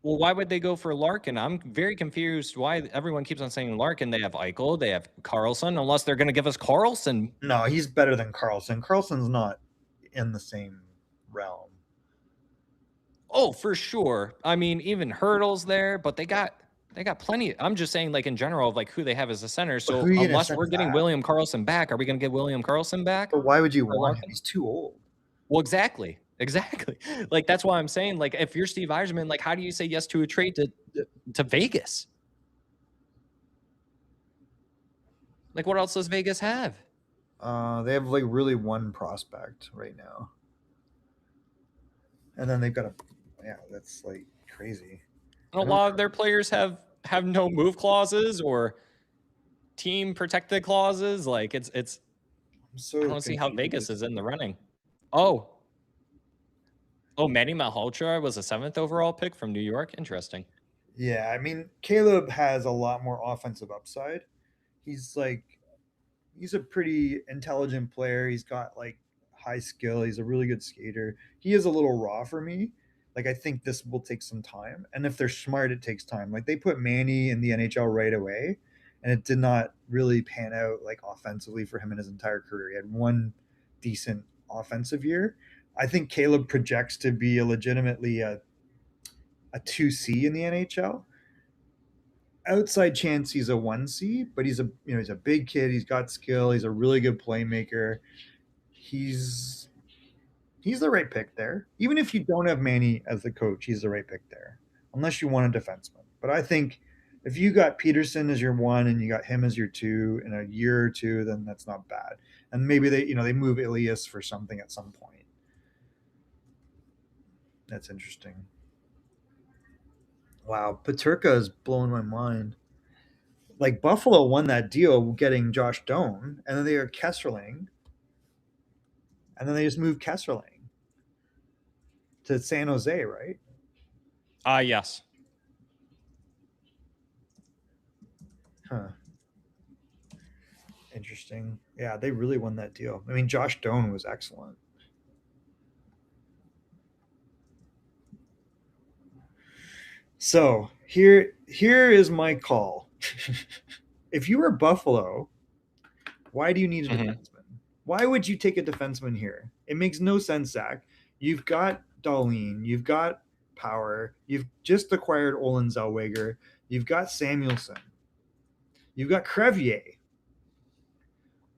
Well, why would they go for Larkin? I'm very confused why everyone keeps on saying Larkin. They have Eichel, they have Carlson, unless they're going to give us Carlson. No, he's better than Carlson. Carlson's not in the same realm. Oh, for sure. I mean, even Hurdle's there, but they got plenty. I'm just saying, like in general, of like who they have as a center. So unless we're getting William Karlsson back, are we going to get William Karlsson back? But why would you want him? He's too old. Well, exactly. Like that's why I'm saying, like, if you're Steve Yzerman, like, how do you say yes to a trade to Vegas? Like, what else does Vegas have? They have like really one prospect right now, and then they've got that's like crazy. And a lot of their players have no move clauses or team protected clauses. Like it's. I don't see how Vegas is in the running. Oh, Manny Malhotra was a 7th overall pick from New York. Interesting. Yeah, I mean, Caleb has a lot more offensive upside. He's a pretty intelligent player. He's got like high skill. He's a really good skater. He is a little raw for me. Like I think this will take some time, and if they're smart, it takes time. Like they put Manny in the NHL right away, and it did not really pan out like offensively for him in his entire career. He had one decent offensive year. I think Caleb projects to be legitimately a 2C in the NHL. Outside chance he's a 1C, but he's a big kid. He's got skill. He's a really good playmaker. He's the right pick there. Even if you don't have Manny as the coach, he's the right pick there, unless you want a defenseman. But I think if you got Peterson as your 1 and you got him as your 2 in a year or two, then that's not bad. And maybe they move Elias for something at some point. That's interesting. Wow, Peterka is blowing my mind. Like Buffalo won that deal getting Josh Doan, and then they are Kesserling, and then they just moved Kesserling to San Jose, right? Yes. Huh. Interesting. Yeah, they really won that deal. I mean, Josh Doan was excellent. So here is my call. If you were Buffalo, why do you need a defenseman? Why would you take a defenseman here? It makes no sense, Zach. You've got Dahlin, you've got Power, you've just acquired Olin Zellweger, you've got Samuelson, you've got Crevier.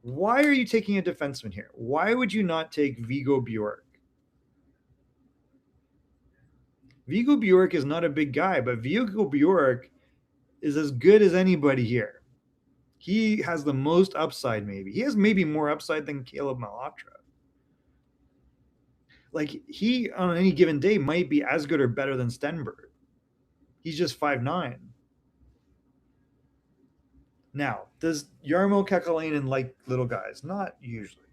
Why are you taking a defenseman here? Why would you not take Vigo Bjork? Vigo Bjork is not a big guy, but Vigo Bjork is as good as anybody here. He has the most upside, maybe. He has maybe more upside than Caleb Malhotra. Like, he, on any given day, might be as good or better than Stenberg. He's just 5'9". Now, does Jarmo Kekalainen like little guys? Not usually.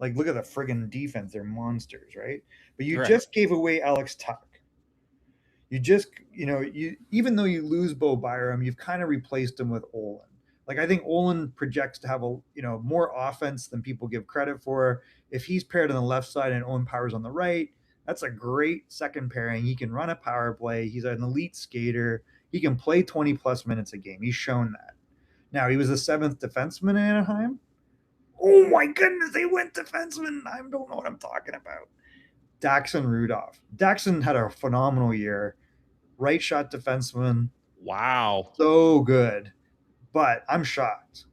Like, look at the friggin' defense. They're monsters, right? But you just gave away Alex Tuck. You just, even though you lose Bo Byram, you've kind of replaced him with Olin. Like I think Olin projects to have more offense than people give credit for. If he's paired on the left side and Owen Power's on the right, that's a great second pairing. He can run a power play. He's an elite skater. He can play 20 plus minutes a game. He's shown that. Now he was the seventh defenseman in Anaheim. Oh my goodness, they went defenseman. I don't know what I'm talking about. Daxon Rudolph. Daxon had a phenomenal year. Right shot defenseman. Wow. So good. But I'm shocked.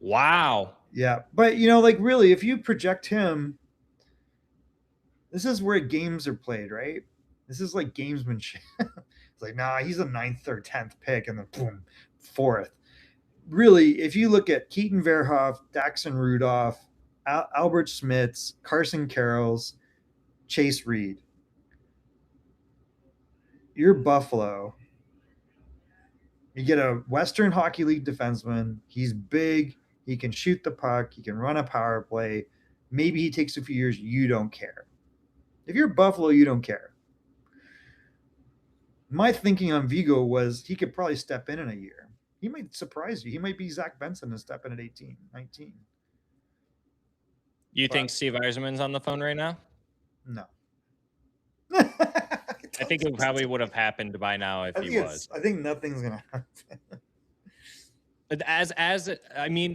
Wow. Yeah. But, like really, if you project him, this is where games are played, right? This is like gamesmanship. It's like, nah, he's a 9th or 10th pick and then boom, 4th. Really, if you look at Keaton Verhoff, Daxon Rudolph, Albert Smits, Carson Carrolls, Chase Reed, you're Buffalo. You get a Western Hockey League defenseman. He's big. He can shoot the puck. He can run a power play. Maybe he takes a few years. You don't care. If you're Buffalo, you don't care. My thinking on Vigo was he could probably step in a year. He might surprise you. He might be Zach Benson and step in at 18, 19. You think Steve Eiserman's on the phone right now? No. I think it probably would have happened by now if he was. I think nothing's going to happen.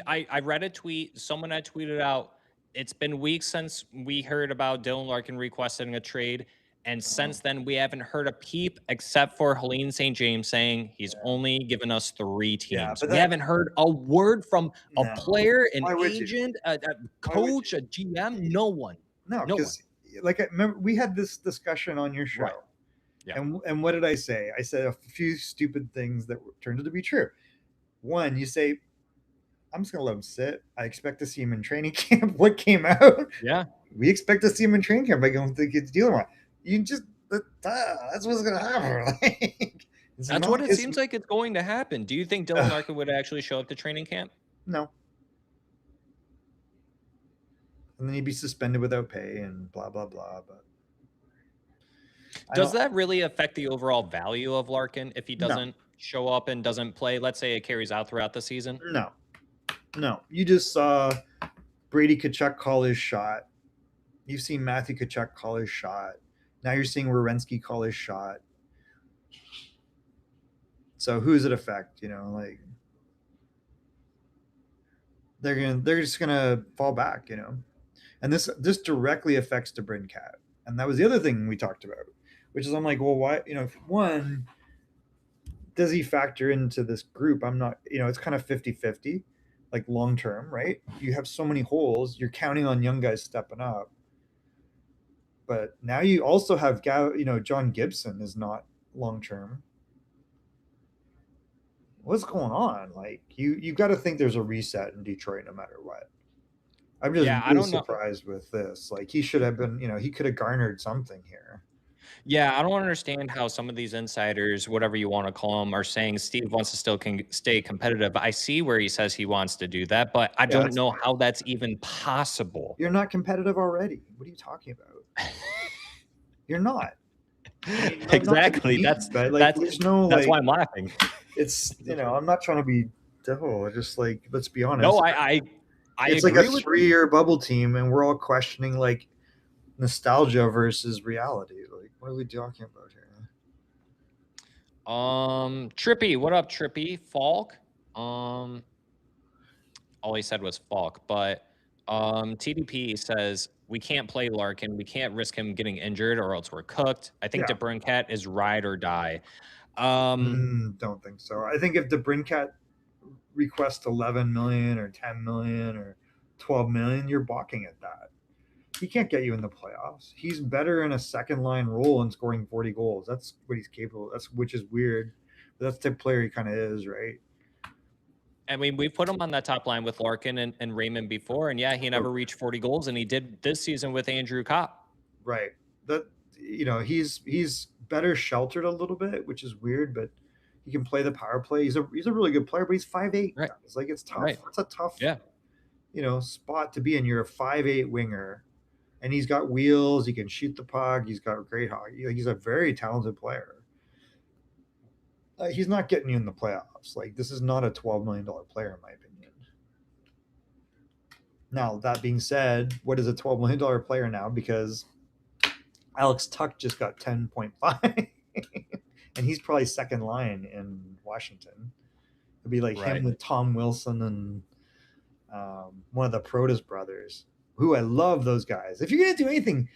I read a tweet. Someone had tweeted out, it's been weeks since we heard about Dylan Larkin requesting a trade. And since then, we haven't heard a peep except for Helene St. James saying he's only given us 3 teams. We haven't heard a word from a player, an agent, a coach, a GM, no one. No, because like I remember we had this discussion on your show. Right. Yeah. And what did I say? I said a few stupid things that turned out to be true. One, you say, I'm just going to let him sit. I expect to see him in training camp. What came out? Yeah. We expect to see him in training camp. I don't think it's dealing with. You just, that's what's going to happen. That's what it seems like it's going to happen. Do you think Dylan Larkin would actually show up to training camp? No. And then he'd be suspended without pay and blah, blah, blah. But does that really affect the overall value of Larkin if he doesn't show up and doesn't play? Let's say it carries out throughout the season. No. You just saw Brady Tkachuk call his shot. You've seen Matthew Tkachuk call his shot. Now you're seeing Werenski call his shot. So who does it affect? Like they're just gonna fall back. And this directly affects DeBrincat. And that was the other thing we talked about, which is I'm like, well, why? One, does he factor into this group? I'm not. It's kind of 50-50, like long term, right? You have so many holes. You're counting on young guys stepping up. But now you also have, John Gibson is not long term. What's going on? Like you got to think there's a reset in Detroit no matter what. I'm just really surprised with this. Like he should have been, he could have garnered something here. Yeah, I don't understand how some of these insiders, whatever you want to call them, are saying Steve wants to still stay competitive. I see where he says he wants to do that, but I don't know how that's even possible. You're not competitive already. What are you talking about? You're not. Exactly. That's why I'm laughing. It's I'm not trying to be devil. Just like, let's be honest. No, I it's like a 3-year bubble team, and we're all questioning like nostalgia versus reality. Like, what are we talking about here? Trippy, what up, Trippy? Falk. All he said was Falk, but TDP says we can't play Larkin. We can't risk him getting injured or else we're cooked. I think DeBrincat is ride or die. Don't think so. I think if DeBrincat requests 11 million or 10 million or 12 million, you're balking at that. He can't get you in the playoffs. He's better in a second line role and scoring 40 goals. That's what he's capable of. Which is weird. But that's the type of player he kind of is, right? I mean, we put him on that top line with Larkin and Raymond before, and he never reached 40 goals, and he did this season with Andrew Kopp. Right. That he's better sheltered a little bit, which is weird, but he can play the power play. He's a really good player, but he's 5'8". Right. It's like it's tough. Right. It's a tough spot to be in. You're a 5'8" winger, and he's got wheels. He can shoot the puck. He's got great hockey. He's a very talented player. He's not getting you in the playoffs. Like, this is not a $12 million player, in my opinion. Now, that being said, what is a $12 million player now? Because Alex Tuck just got 10.5, and he's probably second line in Washington. It'd be like him Right. with Tom Wilson and one of the Protas brothers, who I love those guys. If you're going to do anything,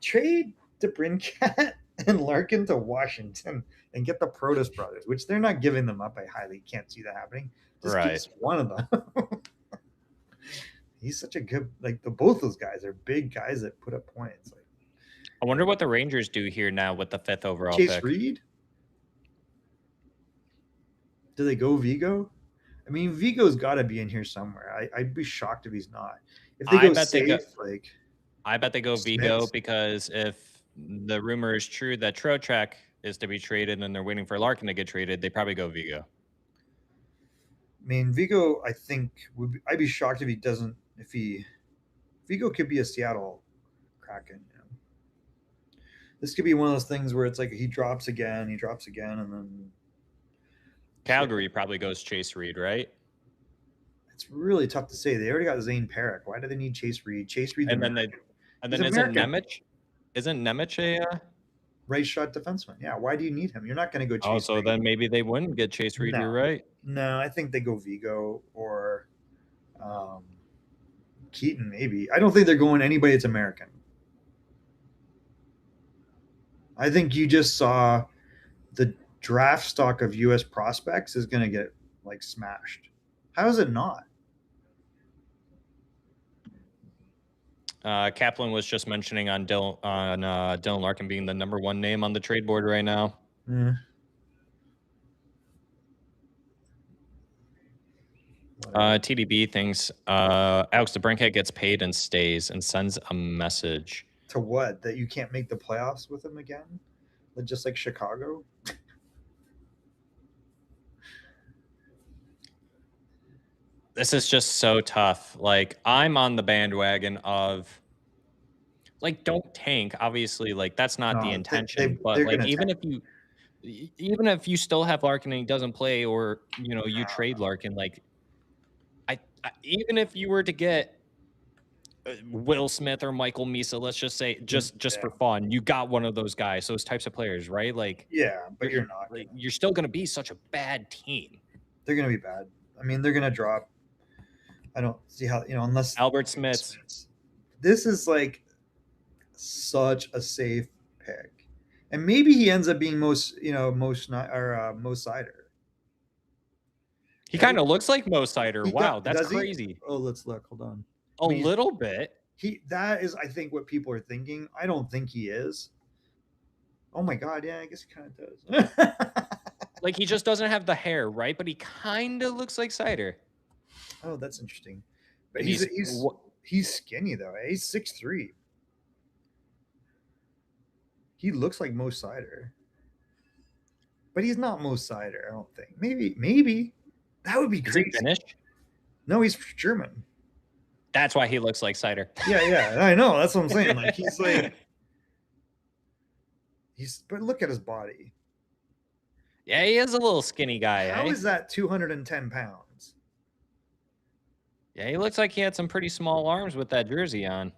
trade DeBrincat and Larkin to Washington and get the Protas brothers, which they're not giving them up. I highly can't see that happening. Just Right. keep one of them. He's such a good, like, both those guys are big guys that put up points. Like, I wonder what the Rangers do here now with the 5th overall Chase pick. Reed? Do they go Vigo? I mean, Vigo's got to be in here somewhere. I'd be shocked if he's not. If they go safe, I bet they go Vigo, because if the rumor is true that Trocheck is to be traded and they're waiting for Larkin to get traded, they probably go Vigo. I mean, Vigo, I think I'd be shocked if he doesn't. Vigo could be a Seattle Kraken. You know? This could be one of those things where it's like he drops again, and then Calgary probably goes Chase Reed, right? It's really tough to say. They already got Zane Parik. Why do they need Chase Reed? Chase Reed, and then isn't Nemec a right shot defenseman? Yeah. Why do you need him? You're not going to go Chase. Oh, so Reed. then maybe they wouldn't get Chase Reed. No. You're right. No, I think they go Vigo or Keaton. Maybe. I don't think they're going anybody that's American. I think you just saw the draft stock of U.S. prospects is going to get like smashed. How is it not? Kaplan was just mentioning on Dylan Larkin being the number 1 name on the trade board right now. TDB thinks Alex DeBrincat gets paid and stays and sends a message. To what? That you can't make the playoffs with him again? Just like Chicago? This is just so tough. Like, I'm on the bandwagon of, like, don't tank. Obviously, like, that's not the intention. But like, even if you still have Larkin and he doesn't play, or you trade Larkin, like, I even if you were to get Will Smith or Michael Misa, let's just say, just for fun, you got one of those guys, those types of players, right? Like, yeah, but you're not. Like, you're still going to be such a bad team. They're going to be bad. I mean, they're going to drop. I don't see how, unless Albert Smith. This is like such a safe pick, and maybe he ends up being Mo Seider. He kind of looks like Mo Seider. Wow, that's crazy. Oh, let's look. Hold on. A little bit. That is, I think, what people are thinking. I don't think he is. Oh my God, yeah, I guess he kind of does. Like, he just doesn't have the hair, right? But he kind of looks like Seider. Oh, that's interesting. But he's skinny though. He's 6'3". He looks like Mo Seider, but he's not Mo Seider. I don't think. Maybe that would be crazy. Is he Finnish? No, he's German. That's why he looks like Seider. Yeah, I know. That's what I'm saying. Like, but look at his body. Yeah, he is a little skinny guy. How is that 210 pounds? Yeah, he looks like he had some pretty small arms with that jersey on.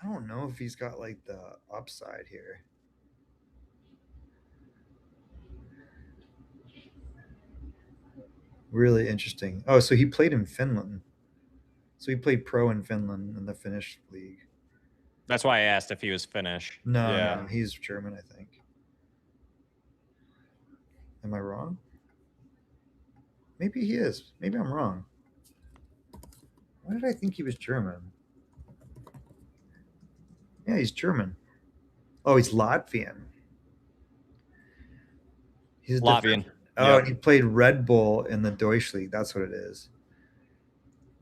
I don't know if he's got like the upside here. Really interesting. Oh, so he played in Finland. So he played pro in Finland in the Finnish league. That's why I asked if he was Finnish. No, he's German, I think. Am I wrong? Maybe he is. Maybe I'm wrong. Why did I think he was German? Yeah, he's German. Oh, he's Latvian. He's Latvian. Oh, he played Red Bull in the Deutsch League. That's what it is.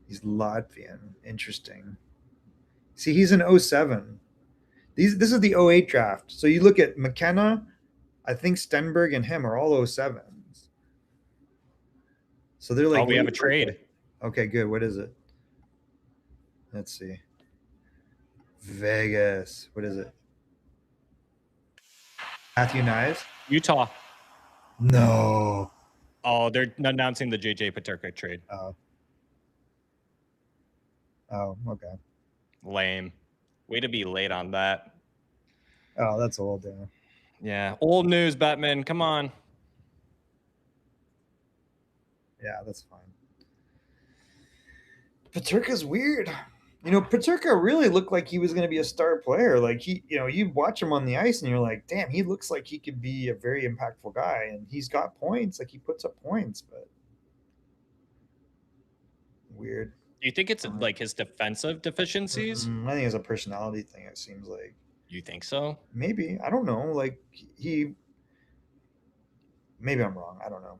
He's Latvian. Interesting. See, he's an 07. This is the 08 draft. So you look at McKenna, I think Stenberg and him are all 07s. So they're like, we have a trade. Okay, good. What is it? Let's see. Vegas. What is it? Matthew Nyes. Utah. No. Oh, they're announcing the JJ Peterka trade. Oh. Oh, okay. Lame. Way to be late on that. Oh, that's old, yeah. Yeah. Old news, Batman. Come on. Yeah, that's fine. Paterka's weird. You know, Paterka really looked like he was going to be a star player. Like you watch him on the ice and you're like, damn, he looks like he could be a very impactful guy, and he's got points. Like he puts up points, but weird. Do you think it's like his defensive deficiencies? I think it's a personality thing. It seems like. You think so? Maybe, I don't know. Like he, maybe I'm wrong. I don't know.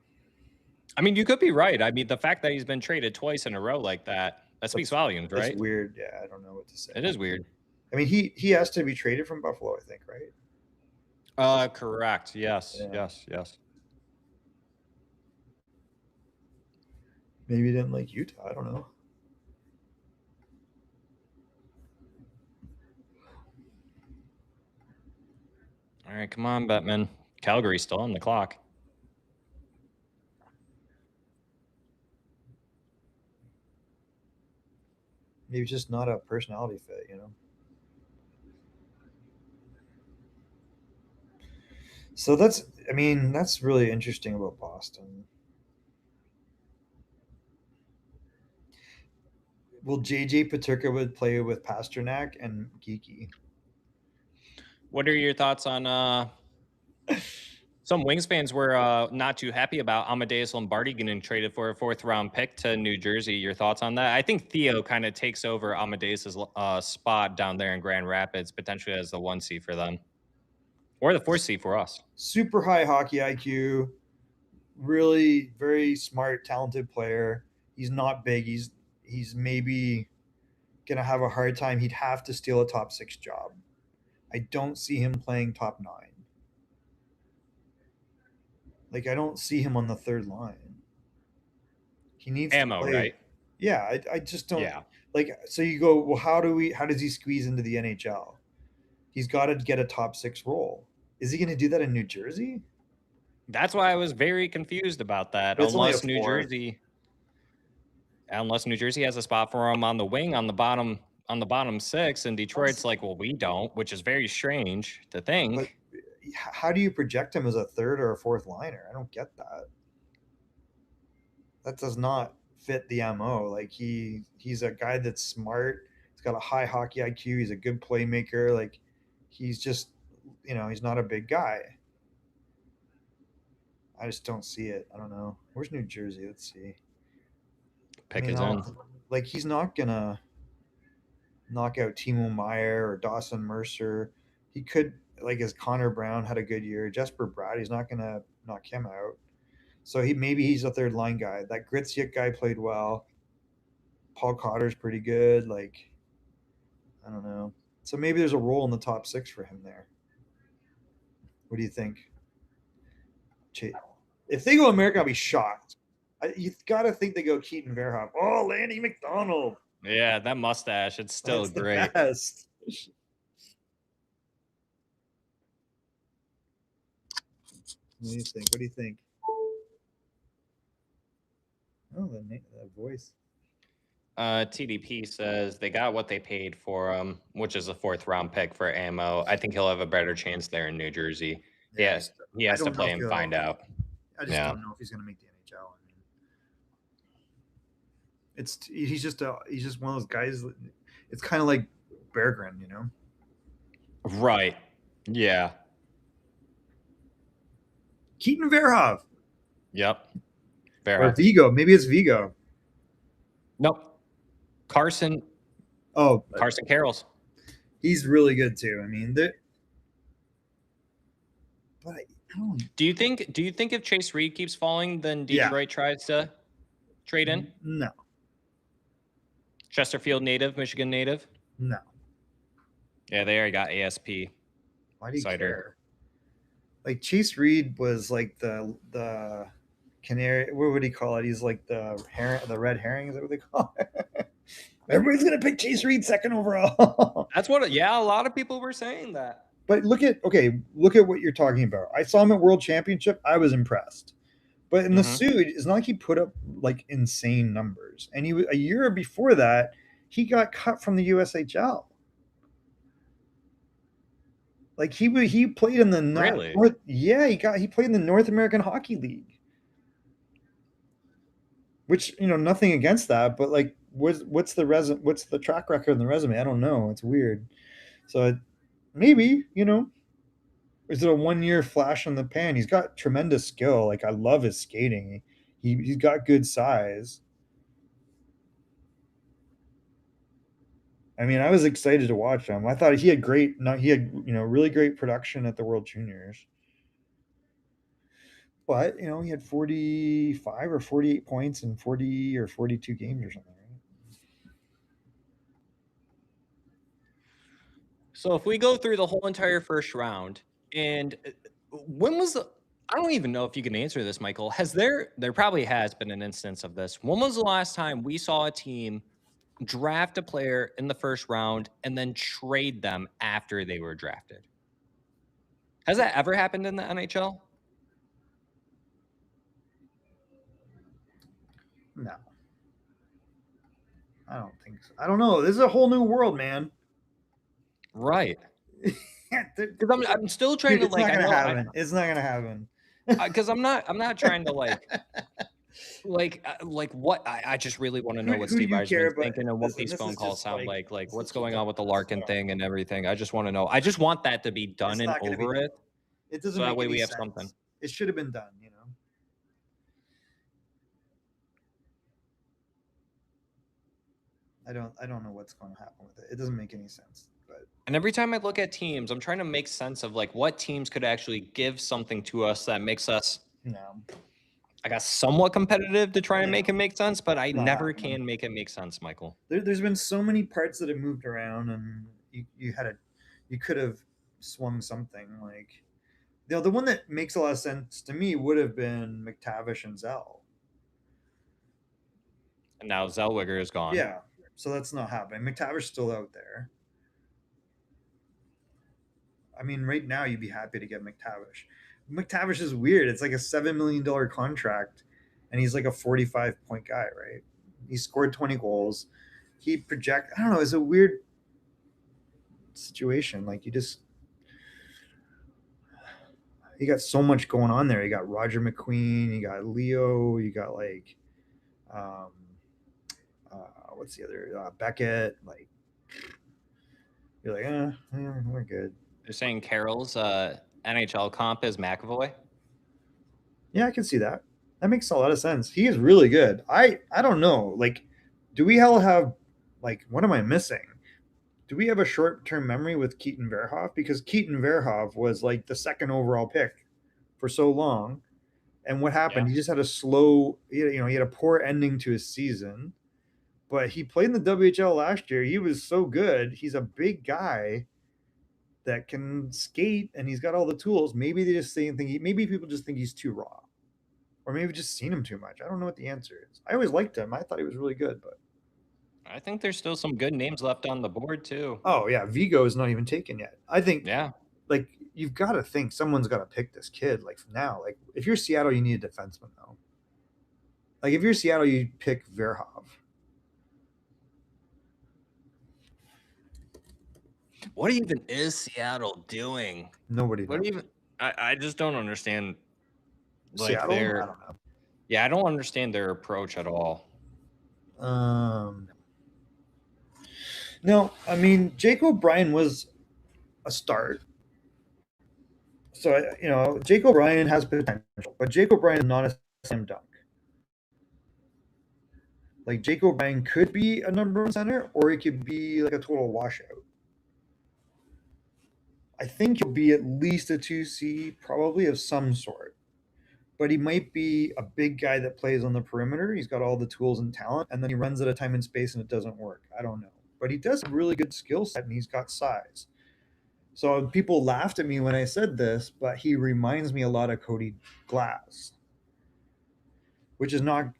I mean, you could be right. I mean, the fact that he's been traded twice in a row like that speaks volumes, right? That's weird. Yeah, I don't know what to say. It is weird. I mean, he has to be traded from Buffalo, I think, right? Correct. Yes. Yeah. Yes. Maybe he didn't like Utah. I don't know. All right, come on, Batman. Calgary's still on the clock. Maybe just not a personality fit, you know. So that's really interesting about Boston. Well, JJ Peterka would play with Pasternak and Geeky. What are your thoughts on some Wings fans were not too happy about Amadeus Lombardi getting traded for a 4th-round pick to New Jersey. Your thoughts on that? I think Theo kind of takes over Amadeus's spot down there in Grand Rapids, potentially as the 1 seed for them. Or the 4th seed for us. Super high hockey IQ, really very smart, talented player. He's not big. He's maybe gonna have a hard time. He'd have to steal a top 6 job. I don't see him playing top 9. Like I don't see him on the 3rd line. He needs ammo, to play. right? Yeah, I just don't. Yeah. Like so you go, well, how does he squeeze into the NHL? He's got to get a top 6 role. Is he going to do that in New Jersey? That's why I was very confused about that. Unless New Jersey has a spot for him on the wing on the bottom 6, and Detroit's like, well, we don't, which is very strange to think. But how do you project him as a 3rd or a 4th liner? I don't get that. That does not fit the MO. Like he's a guy that's smart. He's got a high hockey IQ. He's a good playmaker. Like he's just, he's not a big guy. I just don't see it. I don't know. Where's New Jersey? Let's see. Pick his own. Like he's not gonna knock out Timo Meyer or Dawson Mercer. He could, like, as Connor Brown had a good year. Jesper Bratt, he's not gonna knock him out. So he's a 3rd line guy. That Gritsyuk guy played well. Paul Cotter's pretty good. Like, I don't know. So maybe there's a role in the top 6 for him there. What do you think? If they go America, I'll be shocked. You've got to think they go Keaton Verhoff. Oh, Landy McDonald. Yeah, that mustache. It's still great. Best. What do you think? Oh, the voice. TDP says they got what they paid for him, which is a 4th-round pick for ammo. I think he'll have a better chance there in New Jersey. Yes, he has to play and find out. I just don't know if he's going to make the NHL. I mean, he's just one of those guys. It's kind of like Berggren, Right. Yeah. Keaton Verhoff. Yep. Verhoff. Or Vigo. Maybe it's Vigo. Nope. Carson. Oh, Carson Carroll's. He's really good too. I mean, do you think if Chase Reed keeps falling, then Detroit tries to trade in? No. Chesterfield native, Michigan native? No. Yeah, they already got ASP. Why do you care? Like Chase Reed was like the canary. What would he call it? He's like the red herring. Is that what they call it? Everybody's gonna pick Chase Reed 2nd overall. That's what. Yeah, a lot of people were saying that. But look at what you're talking about. I saw him at World Championship. I was impressed. But in the Mm-hmm. suit, it's not like he put up like insane numbers. And a year before that, he got cut from the USHL. Like he played in the Really? North. Yeah, he played in the North American Hockey League. Which nothing against that, but like, what's the track record in the resume? I don't know. It's weird. So maybe is it a 1 year flash in the pan? He's got tremendous skill. Like I love his skating. He's got good size. I mean, I was excited to watch him. I thought he had great. No, he had really great production at the World Juniors. But he had 45 or 48 points in 40 or 42 games or something. Right? So if we go through the whole entire first round, and when was the? I don't even know if you can answer this, Michael. There probably has been an instance of this. When was the last time we saw a team draft a player in the first round and then trade them after they were drafted? Has that ever happened in the NHL? No, I don't think so. I don't know. This is a whole new world, man. Right. Dude, Because I'm still trying to it's not I gonna know I happen. It's not gonna happen. because I'm not trying to like what I just really want to know what Who do Steve you care Eiserman's about? thinking and what Listen, these this phone is calls just sound like like this is what's just going on with the this is Larkin what thing and everything. I just want to know. I just want that to be done it's and not gonna be over done. it, It so doesn't that make way any we have something. sense. It should have been done. I don't know what's going to happen with it. It doesn't make any sense. But And every time I look at teams, I'm trying to make sense of like what teams could actually give something to us that makes us, no, I guess, somewhat competitive to try and make it no, make sense. But I it's not never happening. can make it make sense, Michael. There's been so many parts that have moved around, and you could have swung something like the one that makes a lot of sense to me would have been McTavish and Zell. And now Zellweger is gone. Yeah, so that's not happening. McTavish's still out there. I mean, right now you'd be happy to get McTavish. McTavish is weird. It's like a $7 million contract, and he's like a 45-point guy, right? He scored 20 goals. I don't know. It's a weird situation. Like you got so much going on there. You got Roger McQueen. You got Leo. You got like, um, what's the other Beckett? Like you're like, yeah, we're good. They're saying Carroll's NHL comp is McAvoy. Yeah, I can see that. That makes a lot of sense. He is really good. I don't know. Like, do we all have like what am I missing? Do we have a short term memory with Keaton Verhoff? Because Keaton Verhoff was like the second overall pick for so long. And what Yeah. happened? He just had a slow, he had a poor ending to his season. But he played in the WHL last year. He was so good. He's a big guy that can skate and he's got all the tools. Maybe they just think maybe people just think he's too raw. Or maybe just seen him too much. I don't know what the answer is. I always liked him. I thought he was really good, but I think there's still some good names left on the board too. oh yeah, Vigo is not even taken yet. I think Yeah. like you've got to think someone's got to pick this kid like now. Like if you're Seattle, you need a defenseman though. Like if you're Seattle, you pick Verhoff. What even is Seattle doing? Nobody What knows. even I just don't understand like Seattle? I don't know. yeah, I don't understand their approach at all. No, I mean Jake O'Brien was a start. So Jake O'Brien has potential, but Jake O'Brien is not a slam dunk. Like Jake O'Brien could be a number one center, or he could be like a total washout. I think he'll be at least a 2C, probably of some sort. But he might be a big guy that plays on the perimeter. He's got all the tools and talent, and then he runs out of time and space and it doesn't work. I don't know. But he does have a really good skill set and he's got size. So people laughed at me when I said this, but he reminds me a lot of Cody Glass, which is not,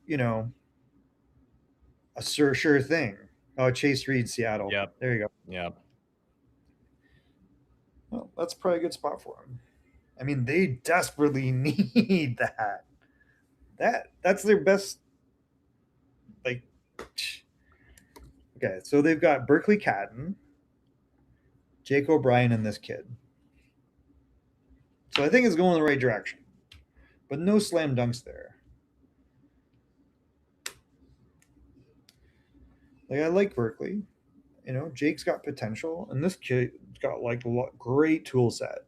a sure thing. Oh, Chase Reed, Seattle. Yep. There you go. Yep. Well, that's probably a good spot for him. I mean, they desperately need that. That's their best. Like, okay, so they've got Berkeley Catton, Jake O'Brien, and this kid. So I think it's going in the right direction, but no slam dunks there. Like, I like Berkeley. You know, Jake's got potential, and this kid's got like a great tool set.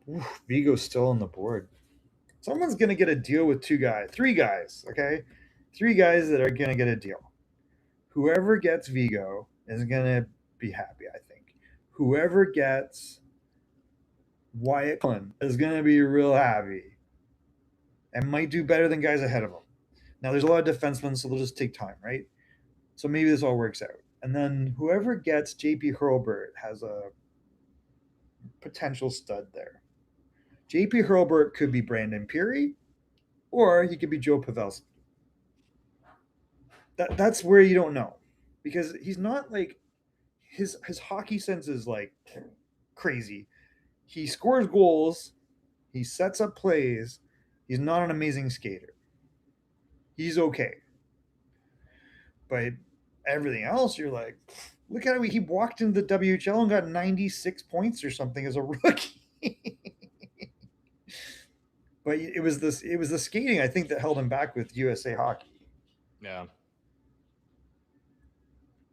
Oof, Vigo's still on the board. Someone's gonna get a deal with three guys. Okay, three guys that are gonna get a deal. Whoever gets Vigo is gonna be happy. I think. Whoever gets Wyatt Cullen is gonna be real happy, and might do better than guys ahead of him. Now, there's a lot of defensemen, so they'll just take time, right? So maybe this all works out. And then whoever gets JP Hurlburt has a potential stud there. JP Hurlburt could be Brandon Peary, or he could be Joe Pavelski. That's where you don't know, because he's not like his hockey sense is like crazy. He scores goals, he sets up plays. He's not an amazing skater. He's okay, but everything else, you're like, look at how he walked into the WHL and got 96 points or something as a rookie. But it was the skating, I think, that held him back with USA Hockey. Yeah.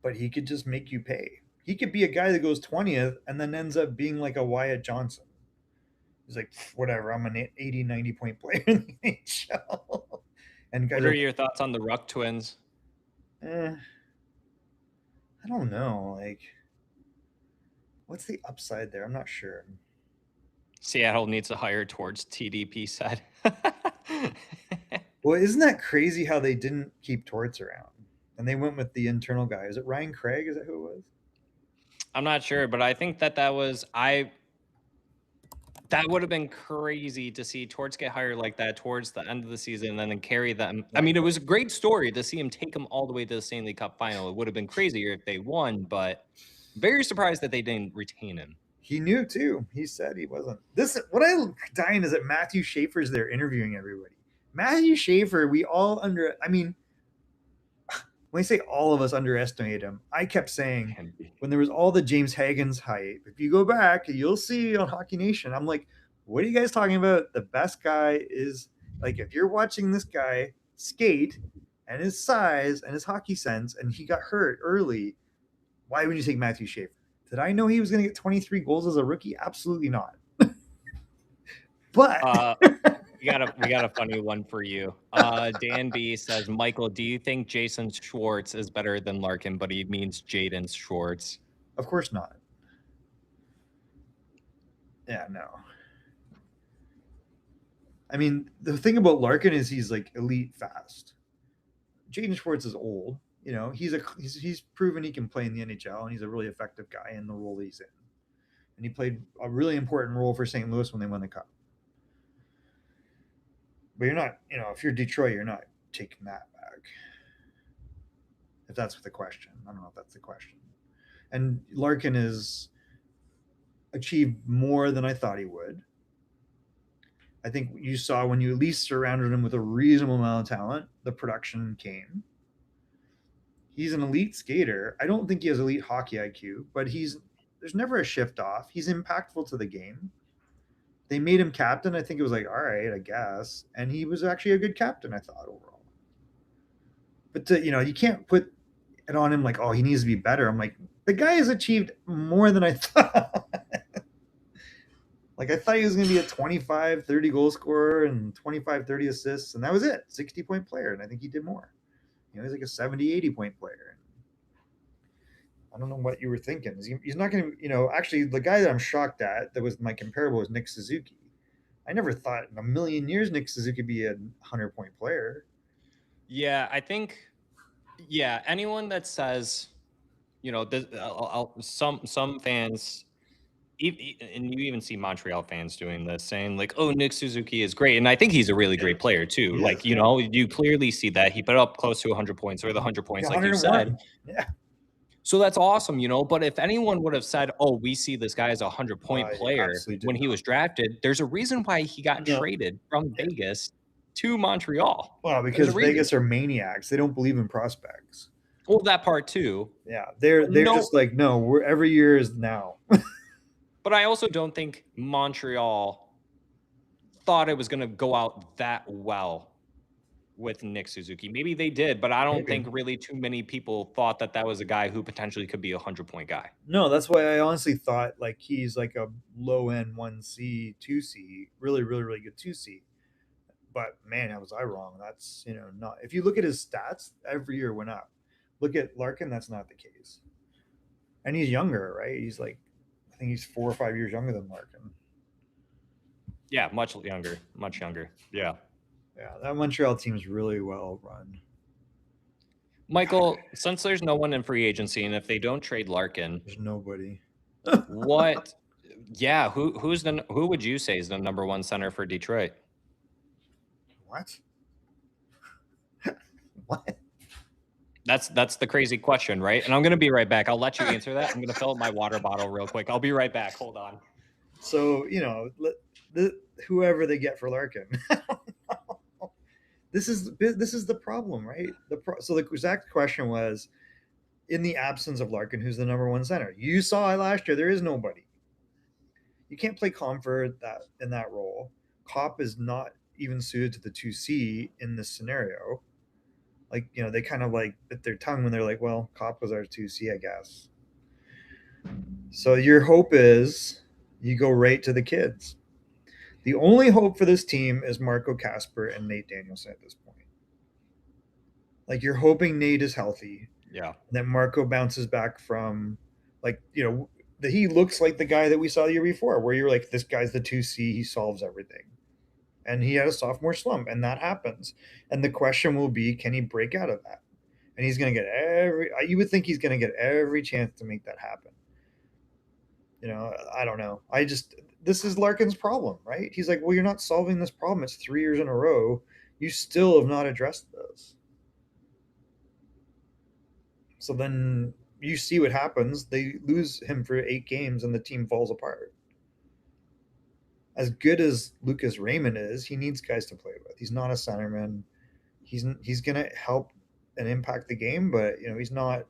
But he could just make you pay. He could be a guy that goes 20th and then ends up being like a Wyatt Johnson. He's like, whatever, I'm an 80, 90 point player in the NHL. And guys, what are your thoughts on the Ruck twins? I don't know. Like, what's the upside there? I'm not sure. Seattle needs to hire towards TDP side. Well, isn't that crazy how they didn't keep Torts around? And they went with the internal guy. Is it Ryan Craig? Is that who it was? I'm not sure, but I think that was that would have been crazy to see Torts get hired like that towards the end of the season and then carry them. I mean, it was a great story to see him take them all the way to the Stanley Cup final. It would have been crazier if they won, but very surprised that they didn't retain him. He knew too. He said he wasn't. What I'm dying is that Matthew Schaefer's there interviewing everybody. Matthew Schaefer, when I say all of us underestimate him, I kept saying when there was all the James Hagen's hype, if you go back, you'll see on Hockey Nation. I'm like, what are you guys talking about? The best guy is like, if you're watching this guy skate and his size and his hockey sense, and he got hurt early, why would you take Matthew Schaefer? Did I know he was going to get 23 goals as a rookie? Absolutely not. But we got a funny one for you. Dan B says, Michael, do you think Jason Schwartz is better than Larkin, but he means Jaden Schwartz? Of course not. Yeah, no. I mean, the thing about Larkin is he's like elite fast. Jaden Schwartz is old. You know, he's proven he can play in the NHL, and he's a really effective guy in the role he's in. And he played a really important role for St. Louis when they won the Cup. But you're not, if you're Detroit, you're not taking that back. If that's the question. I don't know if that's the question. And Larkin has achieved more than I thought he would. I think you saw when you at least surrounded him with a reasonable amount of talent, the production came. He's an elite skater. I don't think he has elite hockey IQ, but there's never a shift off. He's impactful to the game. They made him captain. I think it was like, all right, I guess. And he was actually a good captain, I thought, overall. But, you can't put it on him like, oh, he needs to be better. I'm like, the guy has achieved more than I thought. Like, I thought he was going to be a 25, 30 goal scorer and 25, 30 assists. And that was it. 60-point player. And I think he did more. He's like a 70, 80-point player. I don't know what you were thinking. He's not going to, actually, the guy that I'm shocked at that was my comparable was Nick Suzuki. I never thought in a million years Nick Suzuki would be a 100-point player. Yeah, I think, anyone that says, some fans, and you even see Montreal fans doing this, saying like, oh, Nick Suzuki is great. And I think he's a really great player too. Yes. Like, you clearly see that he put up close to 100 points or the 100 points, like you said. Yeah. So that's awesome, but if anyone would have said, "Oh, we see this guy as a 100-point I player," absolutely when did he not. was drafted, there's a reason why he got No, traded from yeah. Vegas to Montreal. Well, There's a because reason. Vegas are maniacs. They don't believe in prospects. Well, that part too. Yeah, they're No, just like, no, we're every year is now. but I also don't think Montreal thought it was gonna go out that well with Nick Suzuki. Maybe they did, but I don't Maybe. think really too many people thought that that was a guy who potentially could be a 100-point guy. No, that's why I honestly thought like he's like a low end 1C, 2C, really, really, really good 2C. But man, how was I wrong? That's not. If you look at his stats, every year went up. Look at Larkin, that's not the case. And he's younger, right? He's like, I think he's 4 or 5 years younger than Larkin. Yeah, much younger, much younger. Yeah. Yeah, that Montreal team's really well run. Michael, since there's no one in free agency, and if they don't trade Larkin, There's nobody. what? Yeah, who would you say is the number one center for Detroit? What? What? That's the crazy question, right? And I'm gonna be right back. I'll let you answer that. I'm gonna fill up my water bottle real quick. I'll be right back. Hold on. So whoever they get for Larkin. This is the problem, right? So the exact question was, in the absence of Larkin, who's the number one center? You saw it last year. There is nobody. You can't play Comfort in that role. Kopp is not even suited to the 2C in this scenario. Like, they kind of like bit their tongue when they're like, well, Kopp was our 2C, I guess. So your hope is you go right to the kids. The only hope for this team is Marco Casper and Nate Danielson at this point. Like, you're hoping Nate is healthy. Yeah. That Marco bounces back from, like, that he looks like the guy that we saw the year before, where you're like, this guy's the 2C, he solves everything. And he had a sophomore slump, and that happens. And the question will be, can he break out of that? And he's going to get you would think he's going to get every chance to make that happen. I don't know. This is Larkin's problem, right? He's like, well, you're not solving this problem. It's 3 years in a row. You still have not addressed this. So then you see what happens. They lose him for 8 games and the team falls apart. As good as Lucas Raymond is, he needs guys to play with. He's not a centerman. He's going to help and impact the game, but he's not.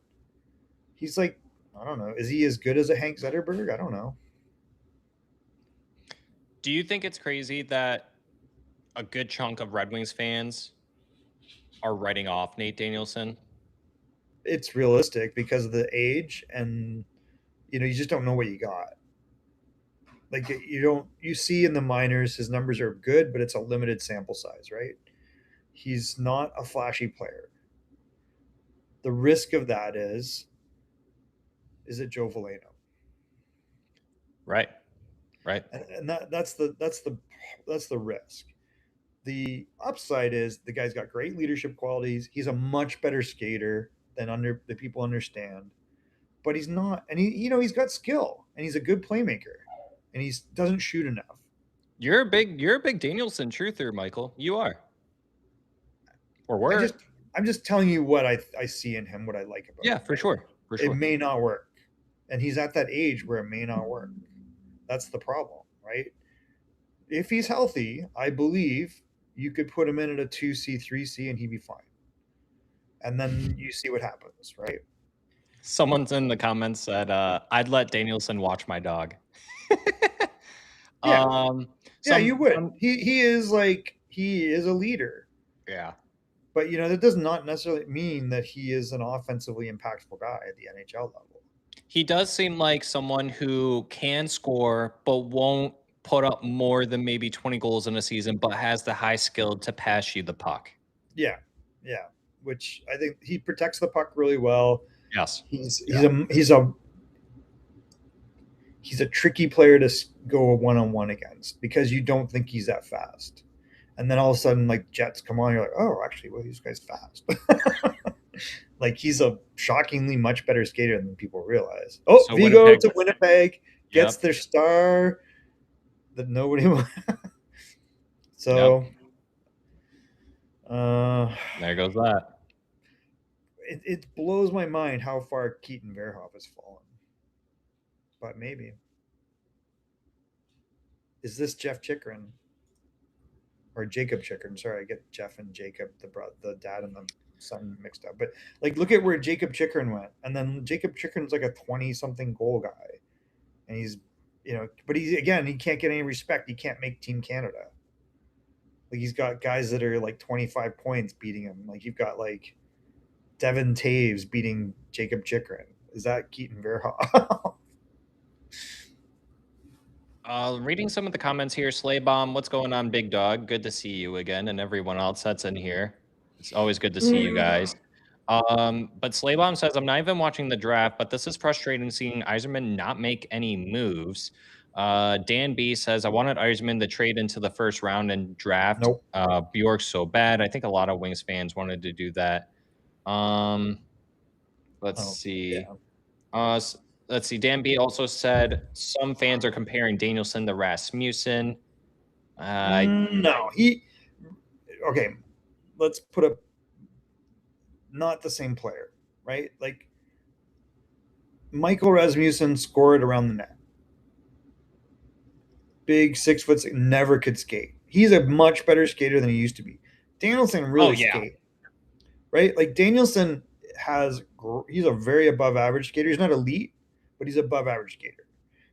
He's like, I don't know. Is he as good as a Hank Zetterberg? I don't know. Do you think it's crazy that a good chunk of Red Wings fans are writing off Nate Danielson? It's realistic because of the age, and you just don't know what you got. Like, you see in the minors his numbers are good, but it's a limited sample size, right? He's not a flashy player. The risk of that is it Joe Veleno? Right. And that's the risk. The upside is the guy's got great leadership qualities. He's a much better skater than the people understand. But he's not, and he's got skill, and he's a good playmaker, and he doesn't shoot enough. You're a big Danielson truther, Michael. You are. Or were. I'm just telling you what I see in him, what I like about him. Yeah, for sure. It may not work. And he's at that age where it may not work. That's the problem, right? If he's healthy, I believe you could put him in at a 2C, 3C, and he'd be fine. And then you see what happens, right? Someone's in the comments said, I'd let Danielson watch my dog. Yeah. You would. He is a leader. Yeah. But that does not necessarily mean that he is an offensively impactful guy at the NHL level. He does seem like someone who can score, but won't put up more than maybe 20 goals in a season, but has the high skill to pass you the puck. Yeah. Which I think he protects the puck really well. Yes. He's a tricky player to go one-on-one against because you don't think he's that fast. And then all of a sudden, like, Jets come on, you're like, oh, actually, well, this guy's fast. Like, he's a shockingly much better skater than people realize. Oh, so Vigo to Winnipeg gets their star that nobody wants. So, there goes that. it blows my mind how far Keaton Verhoff has fallen. But maybe. Is this Jeff Chikrin? Or Jacob Chikrin? Sorry, I get Jeff and Jacob, the dad and the son mixed up. But like, look at where Jacob Chikrin went, and then Jacob Chikrin's like a 20-something goal guy, and he's, but he can't get any respect. He can't make Team Canada. Like he's got guys that are like 25 points beating him. Like you've got like Devin Taves beating Jacob Chikrin. Is that Keaton Verhoff? Reading some of the comments here, Slay Bomb, what's going on, big dog? Good to see you again, and everyone else that's in here. It's always good to see you guys. But Slay Bomb says, I'm not even watching the draft, but this is frustrating seeing Yzerman not make any moves. Dan B says, I wanted Yzerman to trade into the first round and draft Nope. Bjork so bad. I think a lot of Wings fans wanted to do that. Let's see. Yeah. Let's see. Dan B also said some fans are comparing Danielson to Rasmussen. No, okay. Let's put a not the same player, right? Like Michael Rasmussen scored around the net. Big 6 foot, never could skate. He's a much better skater than he used to be. Danielson really skate, right? Like Danielson he's a very above average skater. He's not elite, but he's above average skater,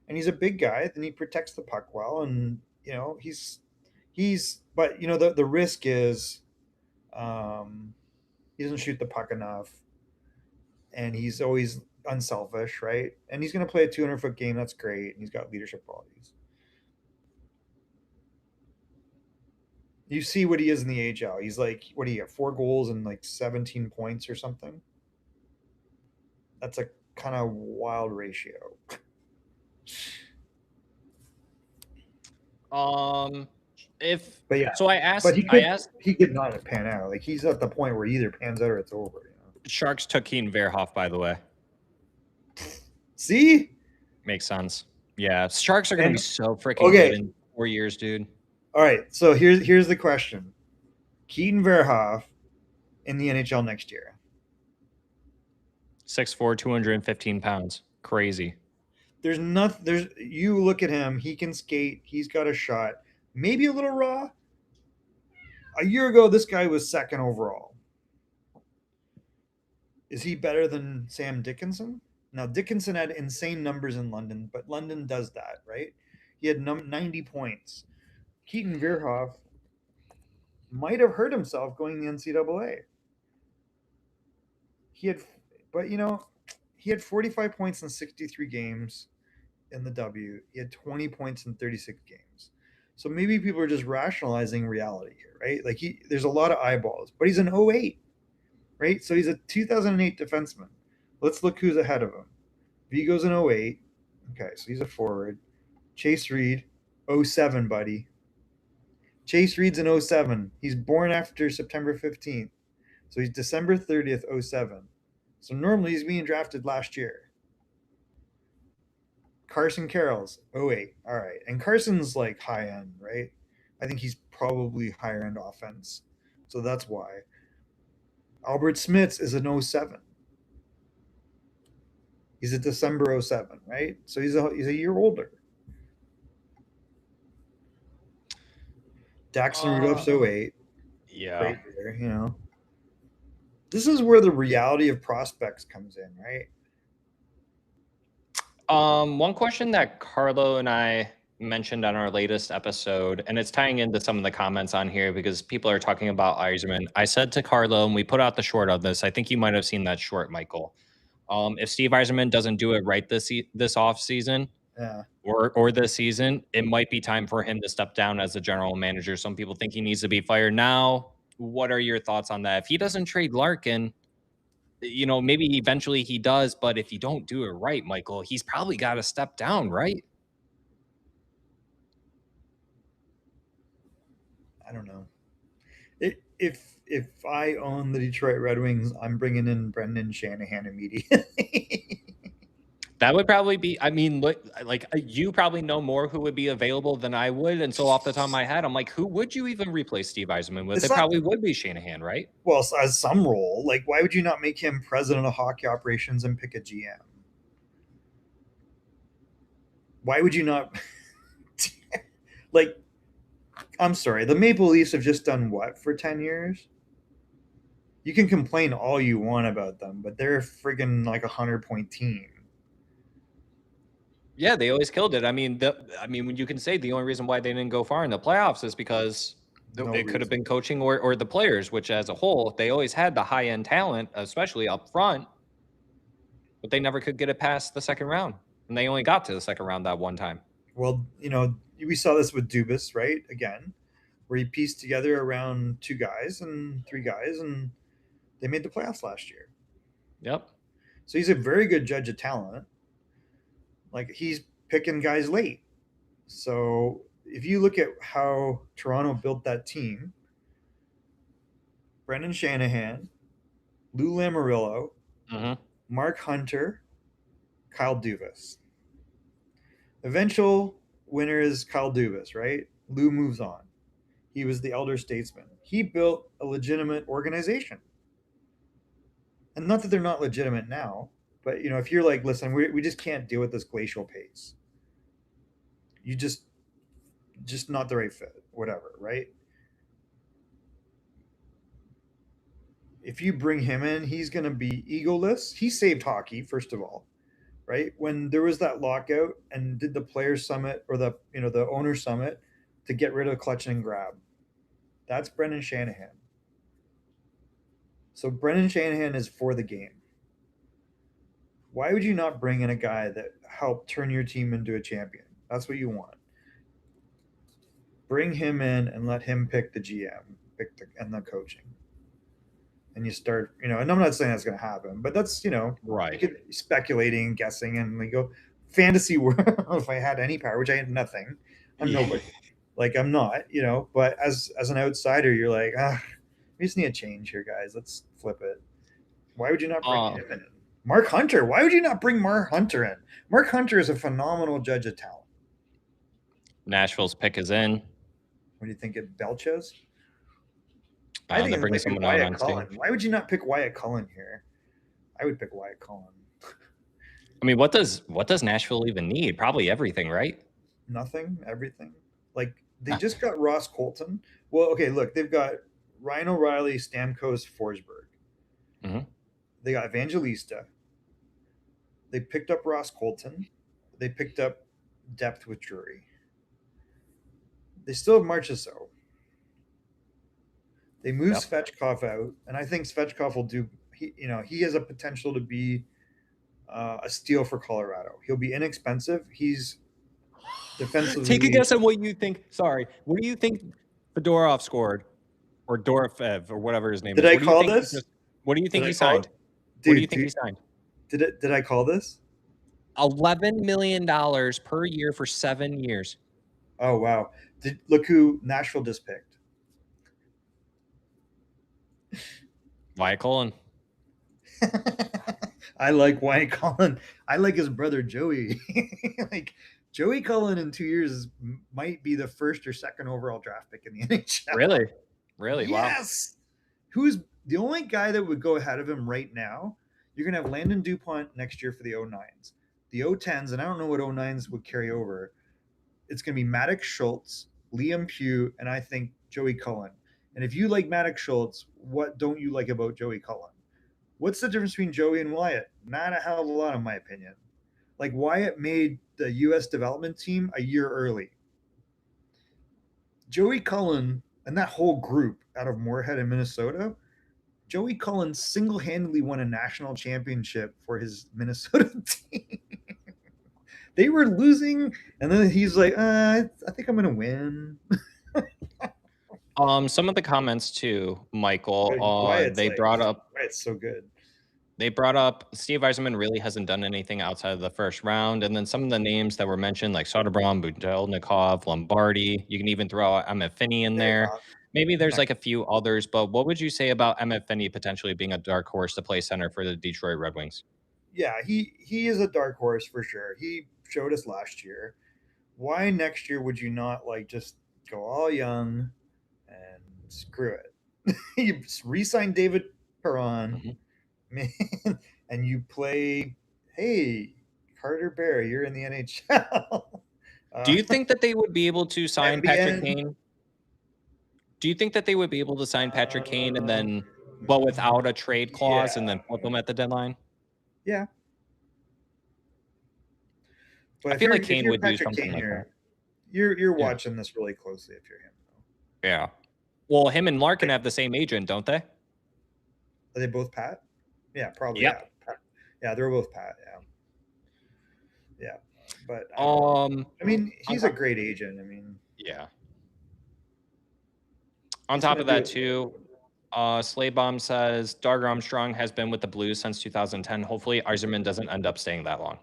and he's a big guy. Then he protects the puck well, and But the risk is, he doesn't shoot the puck enough, and he's always unselfish, right? And he's going to play a 200-foot game. That's great, and he's got leadership qualities. You see what he is in the AHL. He's like, what do you have? 4 goals and like 17 points or something. That's a kind of wild ratio. But yeah. So I asked. But he could not pan out. Like he's at the point where he either pans out or it's over. Sharks took Keaton Verhoff, by the way. See, makes sense. Yeah, Sharks are going to be so freaking good in 4 years, dude. All right, so here's the question: Keaton Verhoff in the NHL next year. 6'4", 215 pounds. Crazy. You look at him, he can skate, he's got a shot, maybe a little raw. A year ago, this guy was second overall. Is he better than Sam Dickinson? Now, Dickinson had insane numbers in London, but London does that, right? He had 90 points. Keaton Verhoff might have hurt himself going to the NCAA. He had 45 points in 63 games in the W. He had 20 points in 36 games. So maybe people are just rationalizing reality here, right? Like there's a lot of eyeballs, but he's an 08, right? So he's a 2008 defenseman. Let's look who's ahead of him. Vigo's an 08. Okay, so he's a forward. Chase Reed, 07, buddy. Chase Reed's an 07. He's born after September 15th. So he's December 30th, 07. So normally he's being drafted last year. Carson Carroll's 08. All right. And Carson's like high end, right? I think he's probably higher end offense. So that's why. Albert Smith's is an 07. He's a December 07, right? So he's a year older. Daxton Rudolph's 08. Yeah. Great year, This is where the reality of prospects comes in, right? One question that Carlo and I mentioned on our latest episode, and it's tying into some of the comments on here because people are talking about Yzerman. I said to Carlo, and we put out the short on this. I think you might have seen that short, Michael. If Steve Yzerman doesn't do it right this off season, or this season, it might be time for him to step down as a general manager. Some people think he needs to be fired now. What are your thoughts on that? If he doesn't trade Larkin, maybe eventually he does, but if you don't do it right, Michael, he's probably got to step down, right? I don't know. If I own the Detroit Red Wings, I'm bringing in Brendan Shanahan immediately. That would probably be I mean, you probably know more who would be available than I would, and so off the top of my head, I'm like, who would you even replace Steve Yzerman with? It's It not probably would be Shanahan, right? well as some role. Like, why would you not make him president of hockey operations and pick a GM? Why would you not? Like, I'm sorry, the Maple Leafs have just done what for 10 years? You can complain all you want about them, but they're a friggin' like 100-point team. Yeah, they always killed it. I mean, when you can say the only reason why they didn't go far in the playoffs is because No it could have reason. been coaching or the players, which as a whole, they always had the high end talent, especially up front, but they never could get it past the second round. And they only got to the second round that one time. Well, we saw this with Dubas, right? Again, where he pieced together around two guys and three guys, and they made the playoffs last year. Yep. So he's a very good judge of talent. Like, he's picking guys late. So if you look at how Toronto built that team, Brendan Shanahan, Lou Lamoriello, Mm-hmm. Mark Hunter, Kyle Dubas. Eventual winner is Kyle Dubas, right? Lou moves on. He was the elder statesman. He built a legitimate organization. And not that they're not legitimate now, but if you're like, listen, we just can't deal with this glacial pace. You just not the right fit, whatever, right? If you bring him in, he's going to be egoless. He saved hockey, first of all, right? When there was that lockout and did the players summit or the owner summit to get rid of clutch and grab. That's Brendan Shanahan. So Brendan Shanahan is for the game. Why would you not bring in a guy that helped turn your team into a champion? That's what you want. Bring him in and let him pick the GM, and the coaching. And you start, and I'm not saying that's going to happen, but that's, Right. you could speculating, guessing, and we go fantasy world. If I had any power, which I had nothing, I'm Yeah. nobody. Like, I'm not, but as an outsider, you're like, we just need a change here, guys. Let's flip it. Why would you not bring him in? Mark Hunter. Why would you not bring Mark Hunter in? Mark Hunter is a phenomenal judge of talent. Nashville's pick is in. What do you think it belches? I They're think it bringing might be someone out Wyatt on Cullen. stage. Why would you not pick Wyatt Cullen here? I would pick Wyatt Cullen. I mean, what does Nashville even need? Probably everything, right? Nothing, everything. Like, they just got Ross Colton. Well, okay, look, they've got Ryan O'Reilly, Stamkos, Forsberg. Mm-hmm. They got Evangelista. They picked up Ross Colton. They picked up depth with Drury. They still have Marchessault. They moved Svechkov out, and I think Svechkov will do. He has a potential to be a steal for Colorado. He'll be inexpensive. He's defensively. Take a guess on what you think. Sorry, what do you think Fedorov scored, or Dorofev, or whatever his name is? Did I What do you call think this? What do you think Did I he call signed? it? What do you Dude, think he signed? Did I call this? $11 million per year for 7 years. Oh wow! Look who Nashville just picked. Wyatt Cullen. I like Wyatt Cullen. I like his brother Joey. Like, Joey Cullen in 2 years might be the first or second overall draft pick in the NHL. Really? Yes. Wow. Who's the only guy that would go ahead of him right now? You're gonna have Landon DuPont next year for the 09s. The 010s, and I don't know what 09s would carry over. It's gonna be Maddox Schultz, Liam Pugh, and I think Joey Cullen. And if you like Maddox Schultz, what don't you like about Joey Cullen? What's the difference between Joey and Wyatt? Not a hell of a lot, in my opinion. Like, Wyatt made the U.S. development team a year early. Joey Cullen and that whole group out of Moorhead in Minnesota, Joey Cullen single-handedly won a national championship for his Minnesota team. They were losing, and then he's like, I think I'm going to win. Some of the comments too, Michael. Wyatt's Wyatt's so good. They brought up Steve Yzerman really hasn't done anything outside of the first round, and then some of the names that were mentioned, like Soderblom, Budelnikov, Lombardi. You can even throw Emmett Finney in there. Maybe there's like a few others, but what would you say about Emmett Finney potentially being a dark horse to play center for the Detroit Red Wings? yeah, he is a dark horse for sure. He showed us last year. Why next year would you not like just go all young and screw it? You re-sign David Perron, Mhm. man, and you play. Hey, Carter Bear, you're in the NHL. Do uh, you think that they would be able to sign Patrick MBN. Kane? Do you think that they would be able to sign Patrick Kane and Uh, then, well, without a trade clause and yeah, then flip him at the deadline? yeah. But I feel like if Kane you're would do Patrick something Kane, like that. you're Yeah. watching this really closely if you're him. Yeah. Well, him and Larkin Though. have the same agent, don't they? Are they both Pat? Yeah, probably. Yeah, Yep. Pat. Yeah, they're both Pat. Yeah, yeah. But I don't know. Um, I mean, on he's a top, great agent. I mean, yeah. On he's top gonna of do that, it. too, Slaybaum says Doug Armstrong has been with the Blues since 2010. Hopefully, Yzerman doesn't end up staying that long.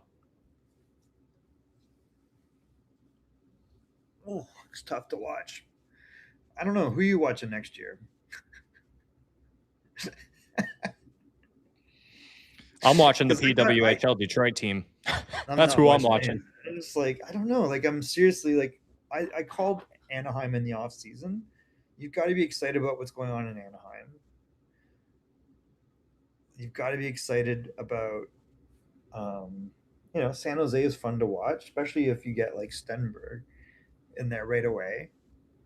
Oh, it's tough to watch. I don't know who you watching next year. I'm watching the Because PWHL Detroit team. I'm That's not who I'm watching any. watching. I'm just like I don't know. Like I'm seriously like I called Anaheim in the off season. You've got to be excited about what's going on in Anaheim. You've got to be excited about San Jose is fun to watch, especially if you get like Stenberg in there right away.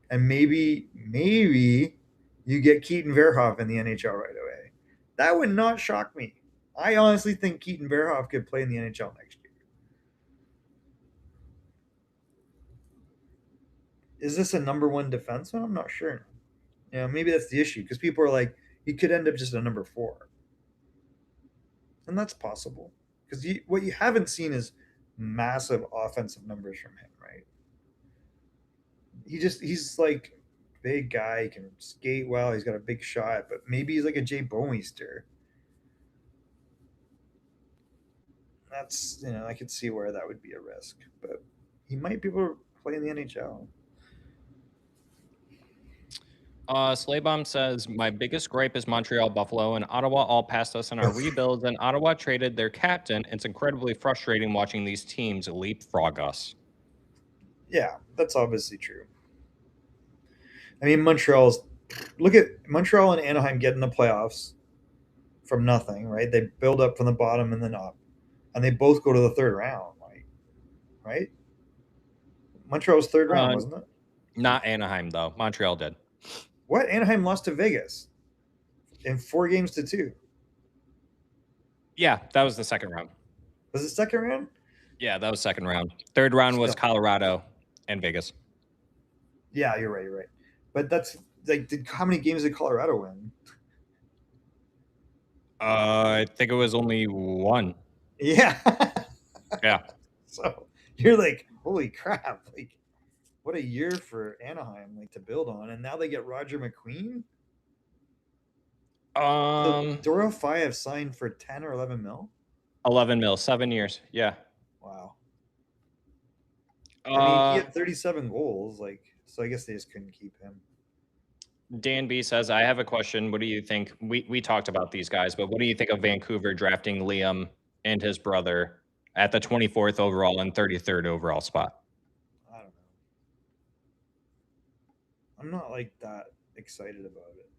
And maybe you get Keaton Verhoff in the NHL right away. That would not shock me. I honestly think Keaton Verhoff could play in the NHL next year. Is this a number one defenseman? I'm not sure. Maybe that's the issue because people are like, he could end up just a number four, and that's possible because what you haven't seen is massive offensive numbers from him, right? He's like big guy, he can skate well, he's got a big shot, but maybe he's like a Jay Bowmeister. That's I could see where that would be a risk, but he might be able to play in the NHL. Slaybaum says, my biggest gripe is Montreal, Buffalo, and Ottawa all passed us in our rebuilds, and Ottawa traded their captain. It's incredibly frustrating watching these teams leapfrog us. Yeah, that's obviously true. I mean, look at Montreal and Anaheim getting the playoffs from nothing, right? They build up from the bottom and then up, and they both go to the third round, like right? Montreal's third round, Uh, wasn't it? Not Anaheim, though. Montreal did. What? Anaheim lost to Vegas in 4 games to 2. Yeah, that was the second round. Was it second round? Yeah, that was second round. Third round was Still, Colorado and Vegas. yeah, you're right. You're right. But that's like, how many games did Colorado win? I think it was only one. Yeah. Yeah. So you're like, holy crap! Like, what a year for Anaheim, like to build on, and now they get Roger McQueen. So Um, Doro Fiev signed for 10 or 11 mil. 11 mil, 7 years. Yeah. Wow. I mean, he Uh, had 37 goals, like, so I guess they just couldn't keep him. Dan B says, I have a question. What do you think? We talked about these guys, but what do you think of Vancouver drafting Liam and his brother at the 24th overall and 33rd overall spot? I don't know. I'm not like that excited about it.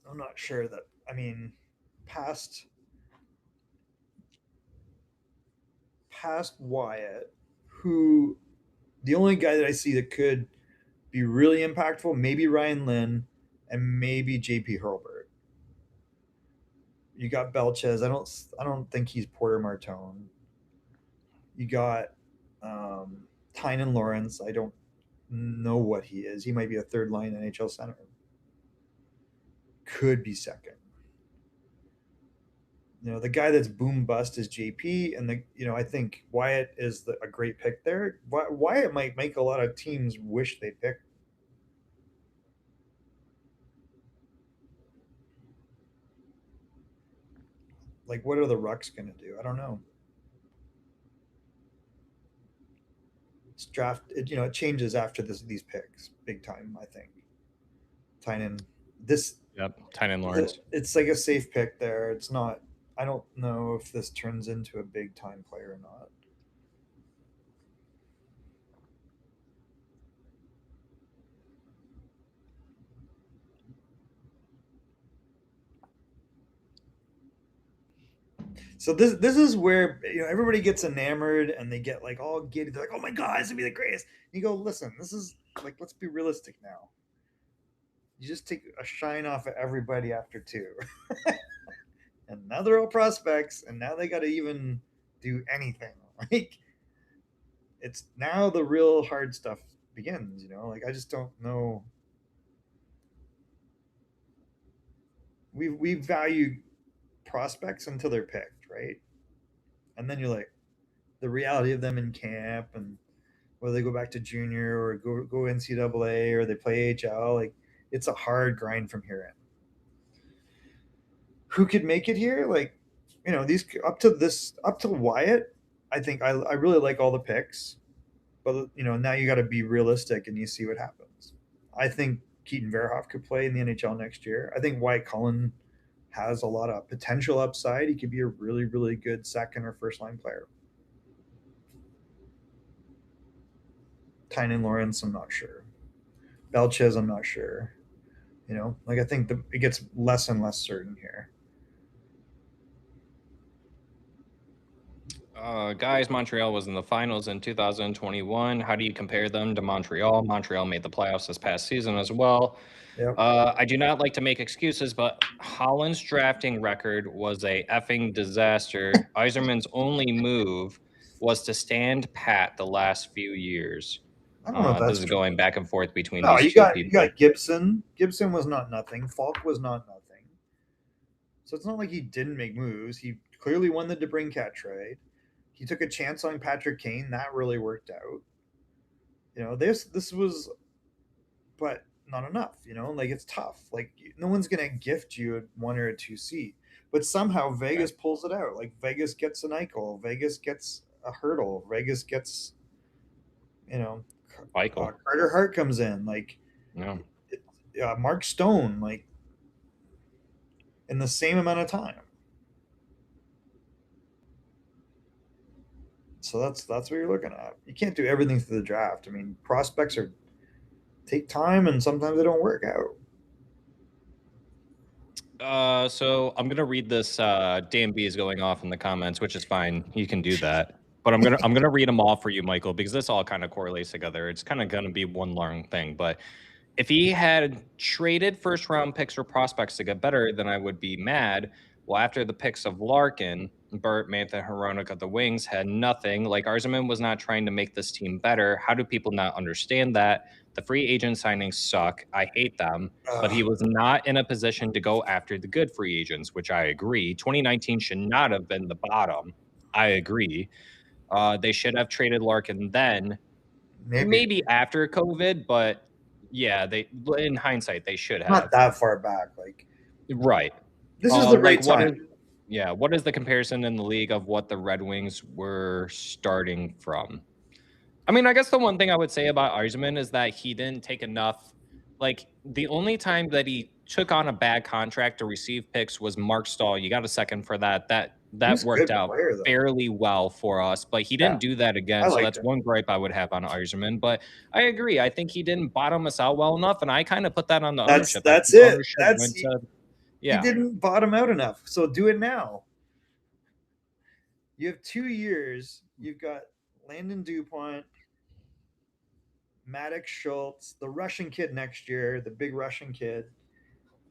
I'm not sure that. I mean, past past Wyatt, who the only guy that I see that could be really impactful, maybe Ryan Lynn, and maybe JP Hurlbert. You got Belchez. I don't think he's Porter Martone. You got Tynan Lawrence. I don't know what he is. He might be a third line NHL center. Could be second. The guy that's boom bust is JP, and I think Wyatt is a great pick there. Wyatt might make a lot of teams wish they picked. Like, what are the Rucks going to do? I don't know. It's draft. It changes after these picks, big time. I think Tynan. This Yep, Tynan Lawrence. it's like a safe pick there. It's not. I don't know if this turns into a big time player or not. So this is where everybody gets enamored and they get like all giddy. They're like, "Oh my god, it's gonna be the greatest!" And you go, "Listen, this is like let's be realistic now. You just take a shine off of everybody after two, and now they're all prospects, and now they got to even do anything. Like it's now the real hard stuff begins. Like I just don't know. We value prospects until they're picked, right? And then you're like the reality of them in camp and whether they go back to junior or go NCAA or they play AHL, like it's a hard grind from here in. Who could make it here? Like, these up to Wyatt, I think I really like all the picks, but now you got to be realistic and you see what happens. I think Keaton Verhoff could play in the NHL next year. I think Wyatt Cullen has a lot of potential upside. He could be a really, really good second or first line player. Tynan Lawrence, I'm not sure. Belches, I'm not sure. Like I think it gets less and less certain here. Guys, Montreal was in the finals in 2021. How do you compare them to Montreal? Montreal made the playoffs this past season as well. Yep. I do not like to make excuses, but Holland's drafting record was a effing disaster. Eiserman's only move was to stand pat the last few years. I don't know if This that's is true. going back and forth between No, these you two got you people. got Gibson. Gibson was not nothing. Falk was not nothing. So it's not like he didn't make moves. He clearly won the DeBrincat trade. He took a chance on Patrick Kane. That really worked out. This was, but not enough. Like it's tough. Like no one's gonna gift you a 1 or a 2 seed, but somehow Vegas pulls it out. Like Vegas gets an Eichel. Vegas gets a Hurdle. Vegas gets you know Michael. Carter Hart comes in. Like No. Mark Stone. Like in the same amount of time. So that's what you're looking at. You can't do everything through the draft. I mean, prospects are take time, and sometimes they don't work out. So I'm gonna read this. DMB is going off in the comments, which is fine. You can do that. But I'm gonna read them all for you, Michael, because this all kind of correlates together. It's kind of gonna be one long thing. But if he had traded first round picks for prospects to get better, then I would be mad. Well, after the picks of Larkin, Burt, Mantha, Hronek at the wings had nothing. Like Arzeman was not trying to make this team better. How do people not understand that? The free agent signings suck. I hate them. But he was not in a position to go after the good free agents, which I agree. 2019 should not have been the bottom. I agree. They should have traded Larkin then, Maybe maybe after COVID, but yeah, they in hindsight they should not have. that far back. Like Right. this is the Like right time. what is the comparison in the league of what the Red Wings were starting from? I mean, I guess the one thing I would say about Yzerman is that he didn't take enough. Like the only time that he took on a bad contract to receive picks was Mark Stahl. You got a second for that. He That was a worked good out player though. fairly well for us, but he Yeah, didn't do that I again. So liked that's him. one gripe I would have on Yzerman. But I agree. I think he didn't bottom us out well enough, and I kind of put that on the That's ownership. I that's think it. ownership That's went to he yeah. didn't bottom out enough. So do it now. You have 2 years. You've got Landon Dupont, Maddox Schultz, the Russian kid next year, the big Russian kid.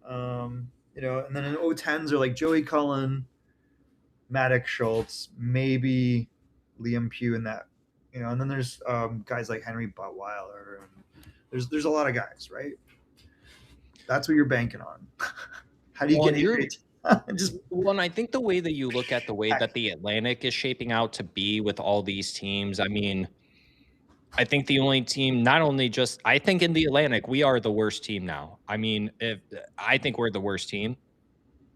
And then in O10s are like Joey Cullen, Maddox Schultz, maybe Liam Pugh in that. And then there's guys like Henry Buttweiler. And there's a lot of guys, right? That's what you're banking on. How do you Well, get and you're Adrian? Just Well, and I think the way that you look at the way that the Atlantic is shaping out to be with all these teams, I mean, I think the only team, not only just, I think in the Atlantic, we are the worst team now. I mean, if I think we're the worst team.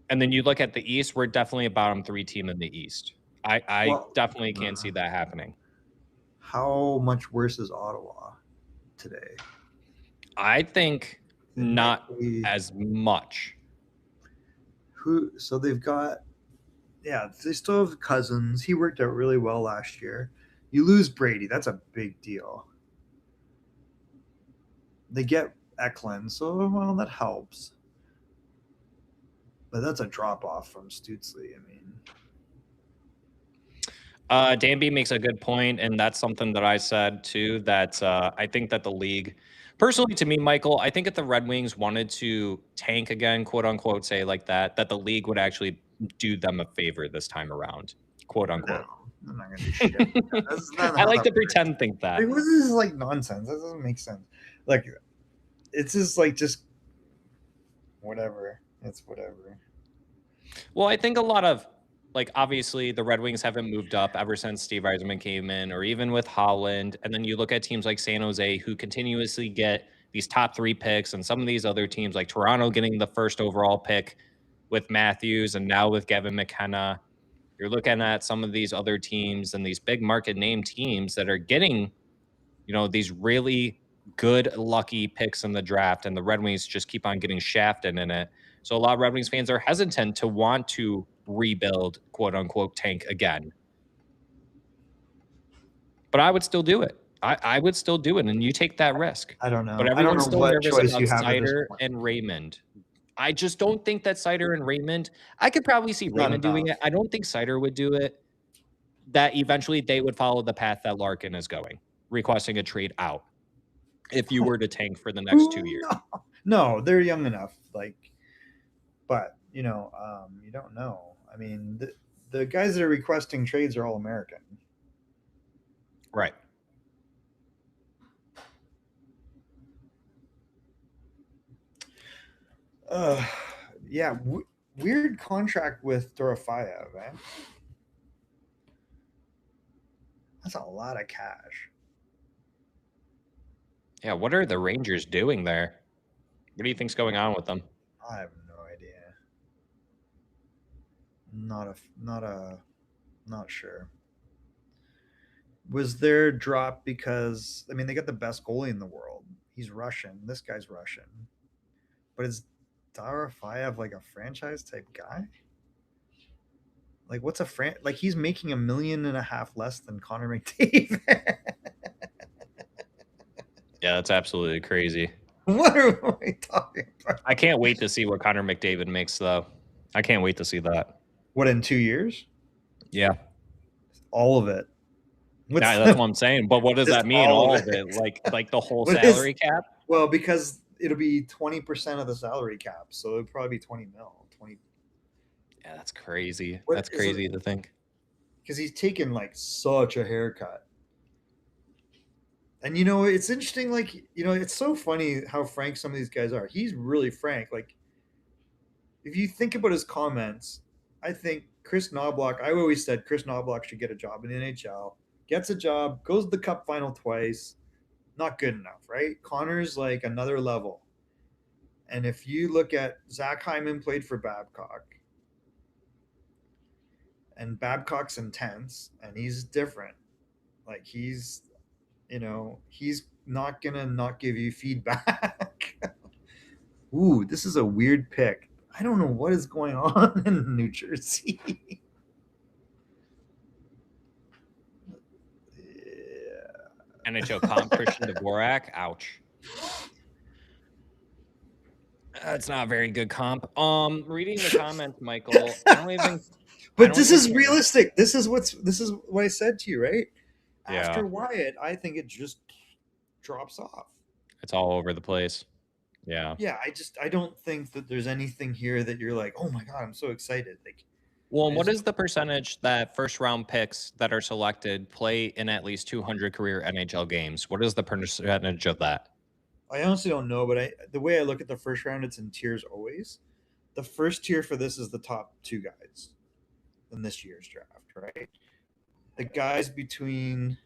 And then you look at the East, we're definitely a bottom three team in the East. I well, definitely can't see that happening. how much worse is Ottawa today? I think Not as much. So they've got, yeah, they still have Cousins. He worked out really well last year. You lose Brady, that's a big deal. They get Eklund, so well that helps. But that's a drop off from Stützle. I mean, Danby makes a good point, and that's something that I said too. That I think that the league, personally, to me, Michael, I think if the Red Wings wanted to tank again, quote unquote, say like that the league would actually do them a favor this time around, quote unquote. no, I'm not gonna do shit. That's not I how like that to pretend think that. Like, this is like nonsense. That doesn't make sense. Like, it's just like whatever. It's whatever. Well, I think a lot of, like, obviously the Red Wings haven't moved up ever since Steve Yzerman came in, or even with Holland. And then you look at teams like San Jose, who continuously get these top 3 picks, and some of these other teams like Toronto getting the first overall pick with Matthews, and now with Gavin McKenna. You're looking at some of these other teams and these big market name teams that are getting, these really good, lucky picks in the draft, and the Red Wings just keep on getting shafted in it. So a lot of Red Wings fans are hesitant to want to rebuild, quote unquote, tank again. But I would still do it. I would still do it, and you take that risk. I don't know. But I don't everyone's know still what nervous choice about you have at this Seider point. and Raymond. I just don't think that Seider and Raymond. I could probably see Raymond doing it. I don't think Seider would do it. That eventually they would follow the path that Larkin is going, requesting a trade out. If you were to tank for the next 2 years. No, they're young enough. But you don't know. I mean, the guys that are requesting trades are all American. Right. Yeah, weird contract with Dorofayev, man. That's a lot of cash. Yeah, what are the Rangers doing there? What do you think's going on with them? I have no idea. Not sure. Was their drop because they got the best goalie in the world. He's Russian. This guy's Russian. But is Dorofayev like a franchise type guy? Like, what's like he's making $1.5 million less than Connor McDavid. Yeah, that's absolutely crazy. What are we talking about? I can't wait to see what Connor McDavid makes, though. I can't wait to see that. What, in 2 years? Yeah. All of it. That's what I'm saying. But what does that mean? All of it? Like the whole salary cap? Well, because it'll be 20% of the salary cap, so it'll probably be 20 mil. 20. Yeah, that's crazy. What that's crazy to think. Because he's taken like such a haircut. And it's interesting, it's so funny how frank some of these guys are. He's really frank. Like, if you think about his comments, I think I always said Chris Knobloch should get a job in the NHL. Gets a job, goes to the Cup final twice. Not good enough, right? Connor's like another level. And if you look at Zach Hyman played for Babcock, and Babcock's intense, and he's different. Like, he's not gonna not give you feedback. Ooh, this is a weird pick. I don't know what is going on in New Jersey. Yeah. NHL comp Christian Dvorak. Ouch. That's not a very good comp. Reading the comments, Michael. I don't even. But this is realistic. This is what I said to you, right? Yeah. After Wyatt, I think it just drops off. It's all over the place. Yeah. Yeah, I don't think that there's anything here that you're like, oh my god, I'm so excited. Like, well, what is the percentage that first round picks that are selected play in at least 200 career NHL games? What is the percentage of that? I honestly don't know, but the way I look at the first round, it's in tiers always. The first tier for this is the top 2 guys in this year's draft, right? The guys between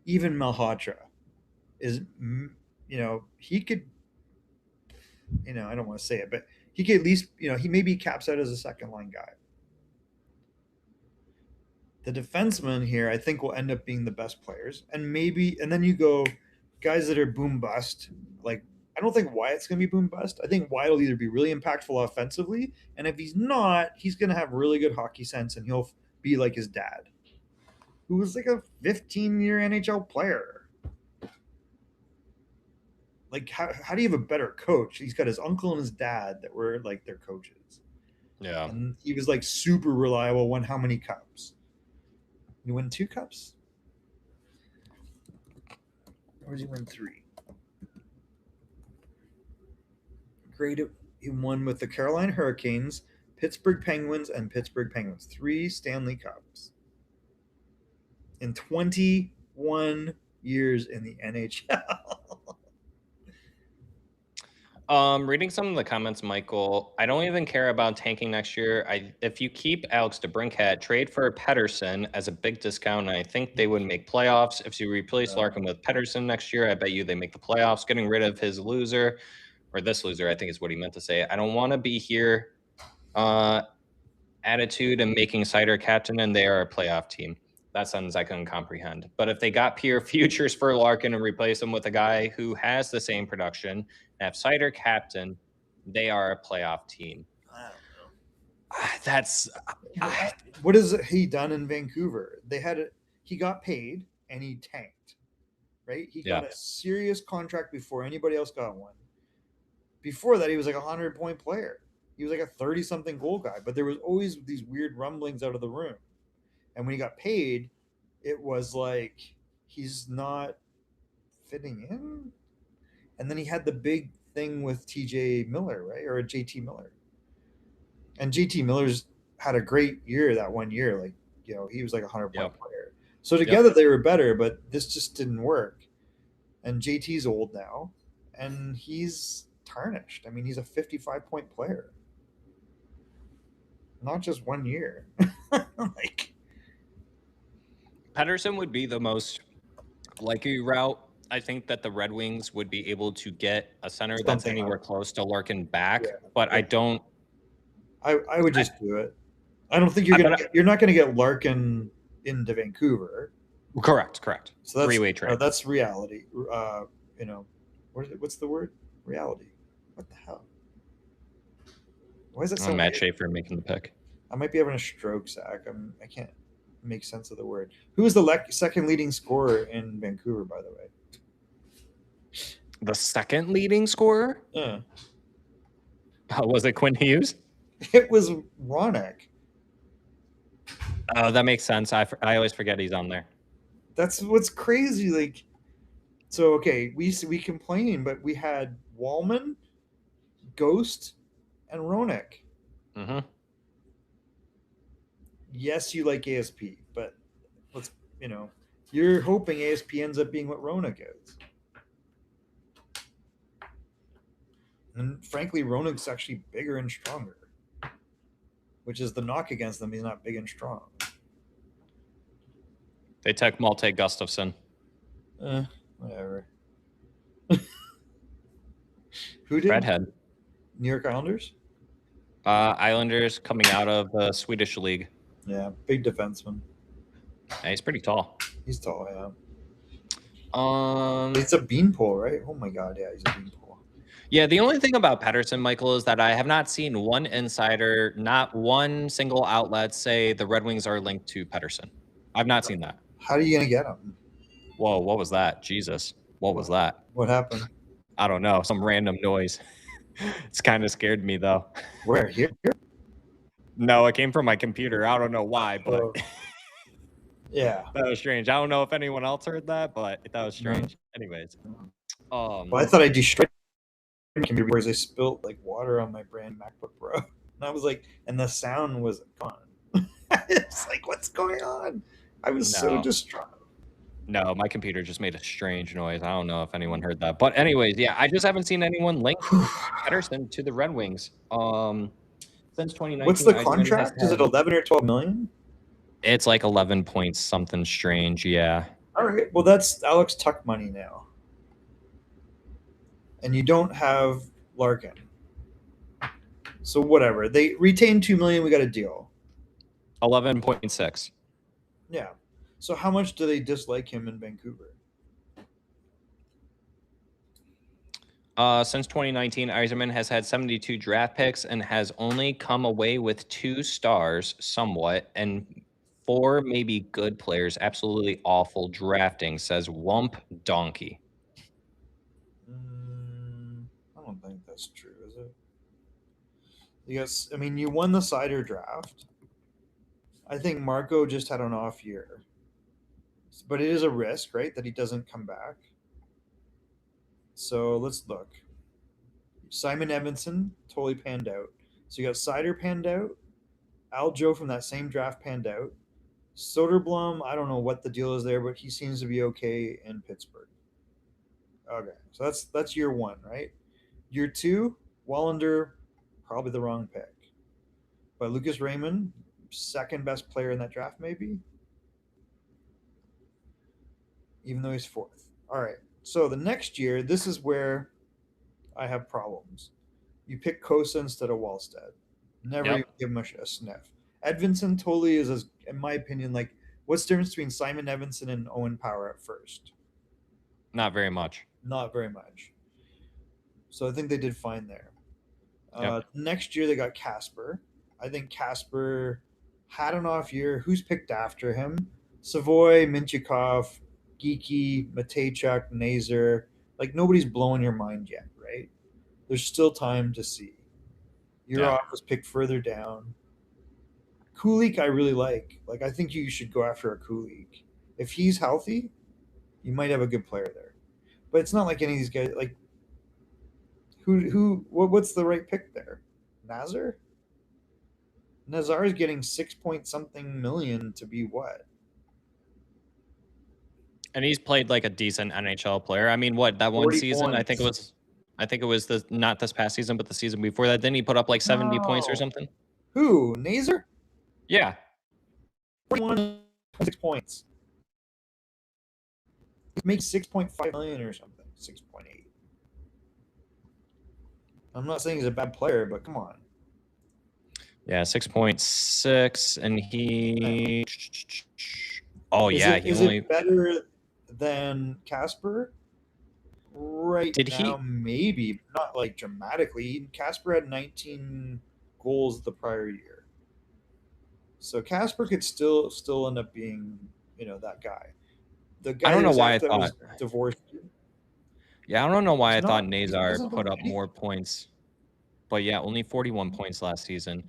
even Malhotra is, he could, I don't want to say it, but he could at least, he maybe caps out as a second line guy. The defensemen here, I think, will end up being the best players. And then you go guys that are boom bust, like I don't think Wyatt's going to be boom bust. I think Wyatt will either be really impactful offensively, and if he's not, he's going to have really good hockey sense, and he'll be like his dad, who was like a 15-year NHL player. Like, how do you have a better coach? He's got his uncle and his dad that were like their coaches. Yeah. And he was like super reliable, won how many cups? You win 2 cups? Or did he win 3? Great. He won with the Carolina Hurricanes, Pittsburgh Penguins, and Pittsburgh Penguins. 3 Stanley Cups in 21 years in the NHL. Reading some of the comments, Michael, I don't even care about tanking next year. If you keep Alex DeBrincat, trade for Pedersen as a big discount, and I think they would make playoffs. If you replace Larkin with Pedersen next year, I bet you they make the playoffs. Getting rid of his loser, or this loser, I think is what he meant to say. I don't want to be here. Attitude and making Sider captain, and they are a playoff team. That sentence I couldn't comprehend. But if they got pure futures for Larkin and replace him with a guy who has the same production and have Sider captain, they are a playoff team. I don't know. That's what has he done in Vancouver? He got paid and he tanked, right? He got a serious contract before anybody else got one. Before that, he was like a 100-point player. He was like a 30-something goal guy, but there was always these weird rumblings out of the room. And when he got paid, it was like he's not fitting in. And then he had the big thing with TJ Miller, right? Or JT Miller. And JT Miller's had a great year that one year. Like, he was like a 100-point player. So together they were better, but this just didn't work. And JT's old now, and he's tarnished. I mean, he's a 55-point player. Not just 1 year. Like, Pedersen would be the most likely route. I think that the Red Wings would be able to get a center that's anywhere close to Larkin back, but I don't. I would just do it. I don't think you're not going to get Larkin into Vancouver. Correct. So that's three-way trade. That's reality. What's the word? Reality. What the hell? Why is that so? Matt Schaefer making the pick. I might be having a stroke, Zach. I can't make sense of the word. Who is the second leading scorer in Vancouver, by the way? The second leading scorer? Was it Quinn Hughes? It was Ronak. Oh, that makes sense. I always forget he's on there. That's what's crazy. Like, so okay, we complain, but we had Wallman, Ghost, and Ronak. Mm-hmm. Yes, you like ASP, but you're hoping ASP ends up being what Ronak is. And frankly, Ronak's actually bigger and stronger, which is the knock against them. He's not big and strong. They took Malte Gustafsson. Whatever. Who did? Redhead. New York Islanders? Islanders coming out of the Swedish league. Yeah, big defenseman. Yeah, he's pretty tall. He's tall, yeah. It's a beanpole, right? Oh my god, yeah, he's a beanpole. Yeah, the only thing about Pedersen, Michael, is that I have not seen one insider, not one single outlet say the Red Wings are linked to Pedersen. I've not seen that. How are you going to get him? Whoa, what was that? Jesus. What was that? What happened? I don't know. Some random noise. It's kind of scared me, though. Where? Here? No, it came from my computer. I don't know why, but yeah, that was strange. I don't know if anyone else heard that, but that was strange. Anyways, well, I thought I destroyed my computer because I spilled like water on my brand MacBook Pro, and I was like, and the sound was gone. It's like, what's going on? I was so distraught. No, my computer just made a strange noise. I don't know if anyone heard that, but anyways, yeah, I just haven't seen anyone link Pedersen to the Red Wings. Since 2019. What's the contract? Is it 11 or 12 million? It's like 11 points something strange, yeah. All right. Well, that's Alex Tuck money now. And you don't have Larkin. So whatever. They retained $2 million, we got a deal. 11.6. Yeah. So how much do they dislike him in Vancouver? Since 2019, Eiserman has had 72 draft picks and has only come away with 2 stars somewhat, and 4 maybe good players. Absolutely awful drafting, says Wump Donkey. I don't think that's true, is it? Yes, I mean, you won the Cider draft. I think Marco just had an off year. But it is a risk, right, that he doesn't come back. So let's look. Simon Evanson totally panned out. So you got Cider panned out. Aljo from that same draft panned out. Soderblom, I don't know what the deal is there, but he seems to be okay in Pittsburgh. Okay, so that's year one, right? Year two, Wallander, probably the wrong pick. But Lucas Raymond, second best player in that draft, maybe, even though he's fourth. All right. So the next year, this is where I have problems. You pick Kosa instead of Wallstead. Never even Yep, give him a sniff. Edvinson totally is, in my opinion, like what's the difference between Simon Evanson and Owen Power at first? not very much. Not very much. So I think they did fine there. Yep. Next year they got Casper. I think Casper had an off year. Who's picked after him? Savoy, Minchikov, Geeky, Matejchuk, Nazer. Like nobody's blowing your mind yet, right? There's still time to see. Yeah. Urov was picked further down. Kulik I really like. Like I think you should go after a Kulik. If he's healthy, you might have a good player there. But it's not like any of these guys like what's the right pick there? Nazar? Nazar is getting 6 point something million to be what? And he's played like a decent NHL player. I mean, what, that one 40 season, points. I think it was the not this past season, but the season before that, didn't he put up like 70 points or No. something? Who? Nazar? Yeah. 41 6 points. He makes 6.5 million or something. 6.8. I'm not saying he's a bad player, but come on. Yeah, 6.6, and he. Oh Is yeah, it he is only it better than Casper? Right did now, he. maybe not like dramatically. Casper had 19 goals the prior year, so Casper could still end up being that guy. The I guy don't that know was why I after that was thought. divorced. Yeah, I don't know why He's I thought not. He Nazar hasn't put done up more anything. points, but yeah, only 41 points last season.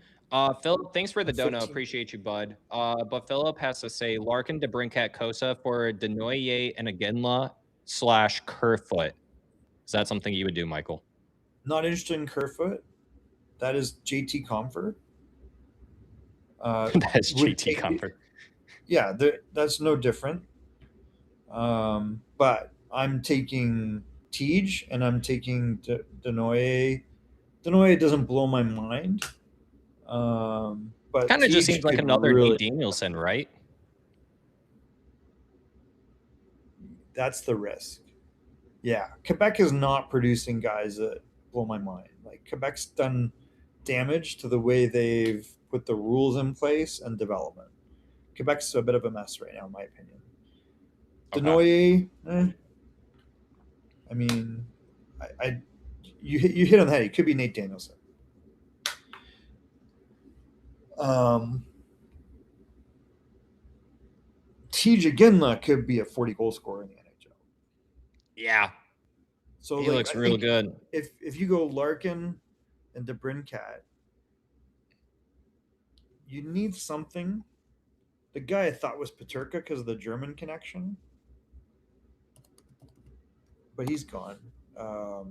Philip, thanks for the And dono. 15. Appreciate you, bud. But Philip has to say Larkin, DeBrincat, Kosa for Denoye and Aginla / Kerfoot. Is that something you would do, Michael? Not interested in Kerfoot. That is JT Comfort. Uh, That's would GT take it. Comfort. Yeah, that's no different. But I'm taking Tej and I'm taking Denoye. Denoye doesn't blow my mind, but Kind of just Tej seems like could another Nate really. Danielson, right? That's the risk. Yeah, Quebec is not producing guys that blow my mind. Like Quebec's done damage to the way they've put the rules in place and development. Quebec's a bit of a mess right now, in my opinion. Okay. Denoye, I mean, I you hit on the head. It could be Nate Danielson. Um, TJ Ginla could be a 40 goal scorer in the NHL. Yeah, So he like looks I real think good. if you go Larkin and DeBrincat, you need something. The guy I thought was Paterka because of the German connection, but he's gone.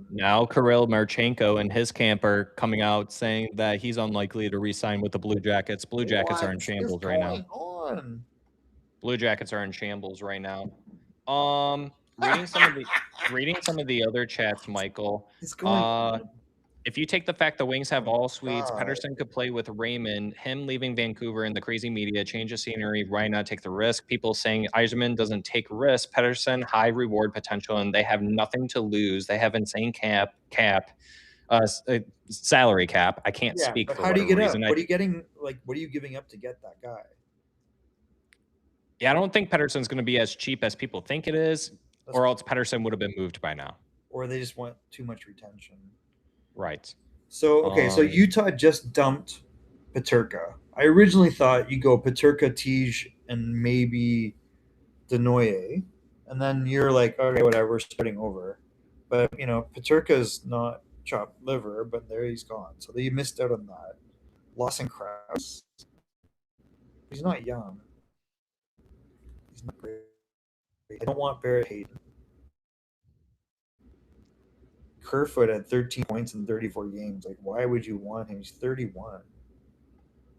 Now Kirill Marchenko and his camp are coming out saying that he's unlikely to re-sign with the Blue Jackets. Blue Jackets are in what is shambles right now. going on? Blue Jackets are in shambles right now. Reading some of the other chats, Michael. It's going Uh, on. if you take the fact the Wings Oh have my all suites, god. Pedersen could play with Raymond, him leaving Vancouver and the crazy media, change of scenery, why not take the risk? People saying Eiserman doesn't take risks. Pedersen, high reward potential, and they have nothing to lose. They have insane salary cap. I can't Yeah, speak but for how do you whatever get up? reason. What are you getting? Like, what are you giving up to get that guy? I don't think Pedersen's going to be as cheap as people think it is, That's or else Pedersen would have been moved by now. or they just want too much retention. Right. So okay, so Utah just dumped Paterka. I originally thought you go Paterka, Tej, and maybe Denoye, and then you're like, okay, whatever, we're starting over. But Paterka's not chopped liver, but there he's gone. So they missed out on that. Lawson Krause, he's not young. He's not great. I don't want Barrett Hayton. Kerfoot had 13 points in 34 games. Like, why would you want him? He's 31.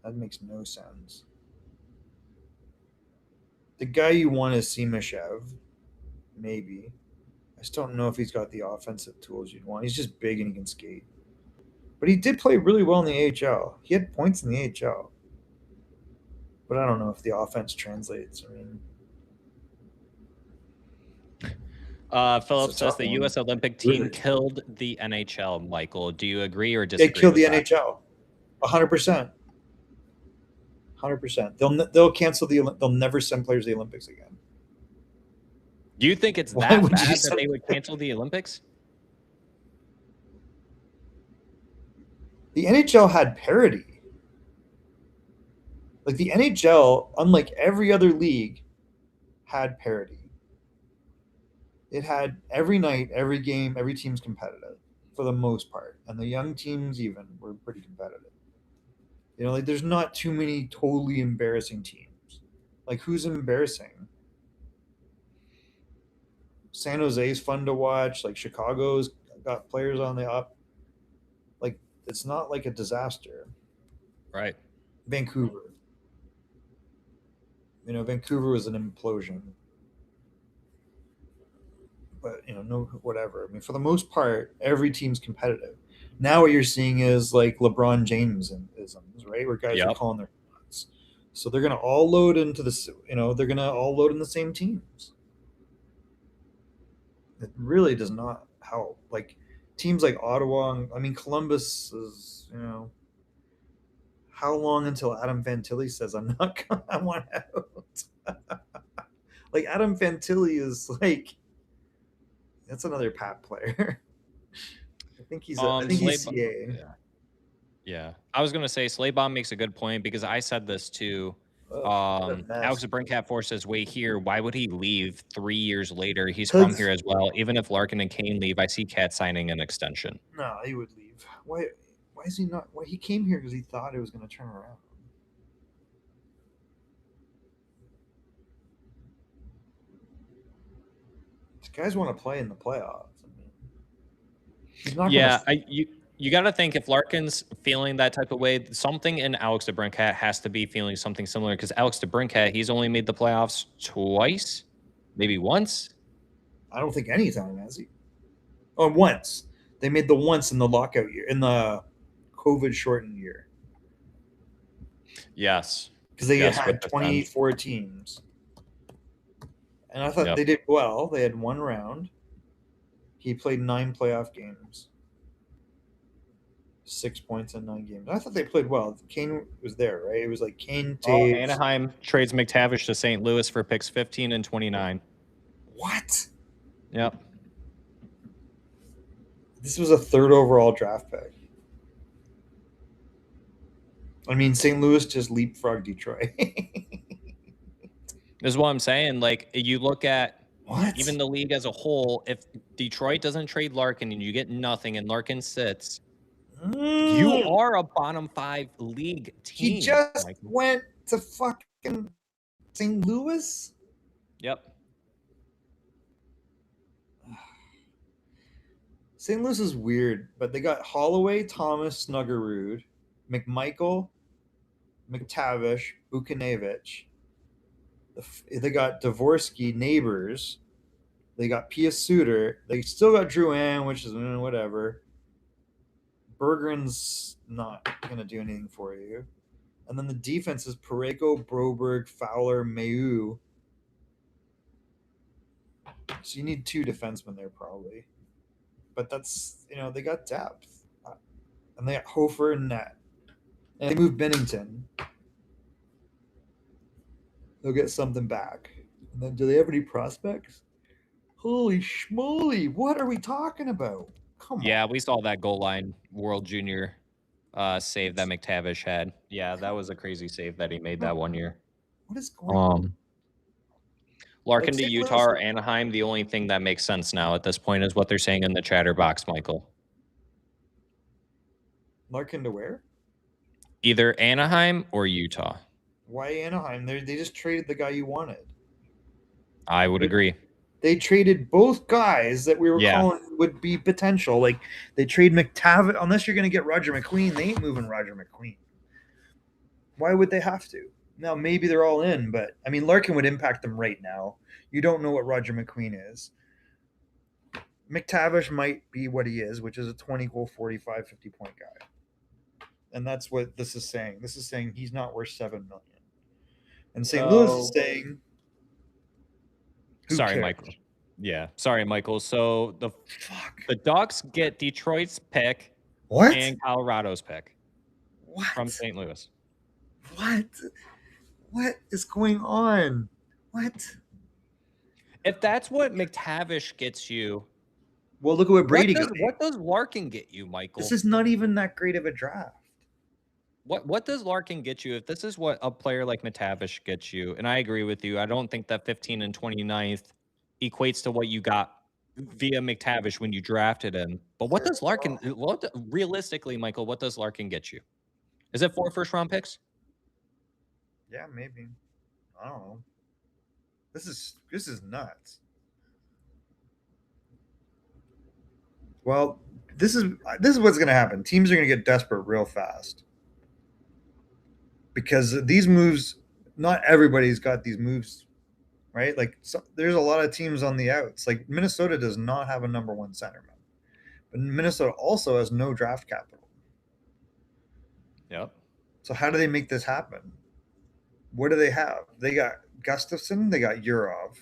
That makes no sense. The guy you want is Simashev, maybe. I just don't know if he's got the offensive tools you'd want. He's just big and he can skate. But he did play really well in the AHL. He had points in the AHL. But I don't know if the offense translates. I mean, Philip it's a says tough the one. U.S. Olympic team Really. killed the NHL. Michael, do you agree or They disagree killed with the that? NHL. 100%. 100%. They'll cancel they'll never send players to the Olympics again. Do you think it's Why that would you bad that send- they would cancel the Olympics? The NHL had parity. Like the NHL, unlike every other league, had parity. It had every night, every game, every team's competitive for the most part, and the young teams even were pretty competitive. Like there's not too many totally embarrassing teams. Like who's embarrassing? San Jose's fun to watch. Like Chicago's got players on the up. Like it's not like a disaster. Right. Vancouver. Vancouver was an implosion. But no, whatever. I mean, for the most part, every team's competitive. Now what you're seeing is like LeBron James isms, right? Where guys are Yep. calling their shots. So they're gonna all load into this. They're gonna all load in the same teams. It really does not help. Like teams like Ottawa. I mean, Columbus is. How long until Adam Fantilli says I'm not? I want out. Like Adam Fantilli is like. That's another Pat player. I think he's CA. Yeah. I was gonna say Slaybomb makes a good point because I said this too. What a mess. Alex Brinkat forced his way here. Why would he leave 3 years later? He's from here as well. Even if Larkin and Kane leave, I see Cat signing an extension. No, he would leave. Why is he not? Why he came here because he thought it was going to turn around. These guys want to play in the playoffs. I mean, he's not. Yeah, you got to think if Larkin's feeling that type of way, something in Alex DeBrincat has to be feeling something similar because Alex DeBrincat, he's only made the playoffs twice, maybe once. I don't think any time has he. Oh, once they made the once in the lockout year, in the COVID shortened year. Yes, because they had 24 teams, and I thought they did well. They had one round. He played 9 playoff games. 6 points in 9 games. I thought they played well. Kane was there, right? It was like Kane, Taves. Anaheim trades McTavish to St. Louis for picks 15 and 29. What? Yep. This was a 3rd overall draft pick. I mean, St. Louis just leapfrogged Detroit. This is what I'm saying. Like, you look at even the league as a whole, if Detroit doesn't trade Larkin and you get nothing and Larkin sits, you are a bottom 5 league team. He just went to fucking St. Louis? Yep. St. Louis is weird, but they got Holloway, Thomas, Snuggerud, McMichael, McTavish, Bukanevich. They got Dvorsky, Neighbors. They got Pia Suter. They still got Drouin, which is whatever. Bergeron's not going to do anything for you. And then the defense is Pareko, Broberg, Fowler, Mayu. So you need 2 defensemen there probably. But that's, they got depth. And they got Hofer and Net. And they moved Bennington. They'll get something back. And then do they have any prospects? Holy schmoly! What are we talking about? Come Yeah, on. we saw that goal line World Junior save that McTavish had. Yeah, that was a crazy save that he made that one year. What is going on? Um, Like Larkin to St. Utah Louis, or Anaheim, the only thing that makes sense now at this point is what they're saying in the chatter box, Michael. Larkin to where? Either Anaheim or Utah. Why Anaheim? They just traded the guy you wanted. I would agree. They traded both guys that we were Yeah. calling would be potential. Like they trade McTavish. Unless you're going to get Roger McQueen, they ain't moving Roger McQueen. Why would they have to? Now maybe they're all in, but I mean Larkin would impact them right now. You don't know what Roger McQueen is. McTavish might be what he is, which is a 20 goal, 45, 50-point guy. And that's what this is saying. This is saying he's not worth 7 million. And St. Louis is saying who Sorry, cares? Michael. Yeah. Sorry, Michael. So Fuck. the Ducks get Detroit's pick What? and Colorado's pick What? from St. Louis. What? What is going on? What? If that's what McTavish gets you, Well, look at what Brady got. what does Larkin get you, Michael? This is not even that great of a draft. What does Larkin get you if this is what a player like McTavish gets you? And I agree with you. I don't think that 15 and 29th equates to what you got via McTavish when you drafted him. But what does Larkin realistically, Michael, what does Larkin get you? Is it 4 first-round picks? Yeah, maybe. I don't know. This is nuts. Well, this is what's going to happen. Teams are going to get desperate real fast because these moves. Not everybody's got these moves, right? Like there's a lot of teams on the outs. Like Minnesota does not have a number one centerman, but Minnesota also has no draft capital. Yep. So how do they make this happen? What do they have? They got Gustafson. They got Urov.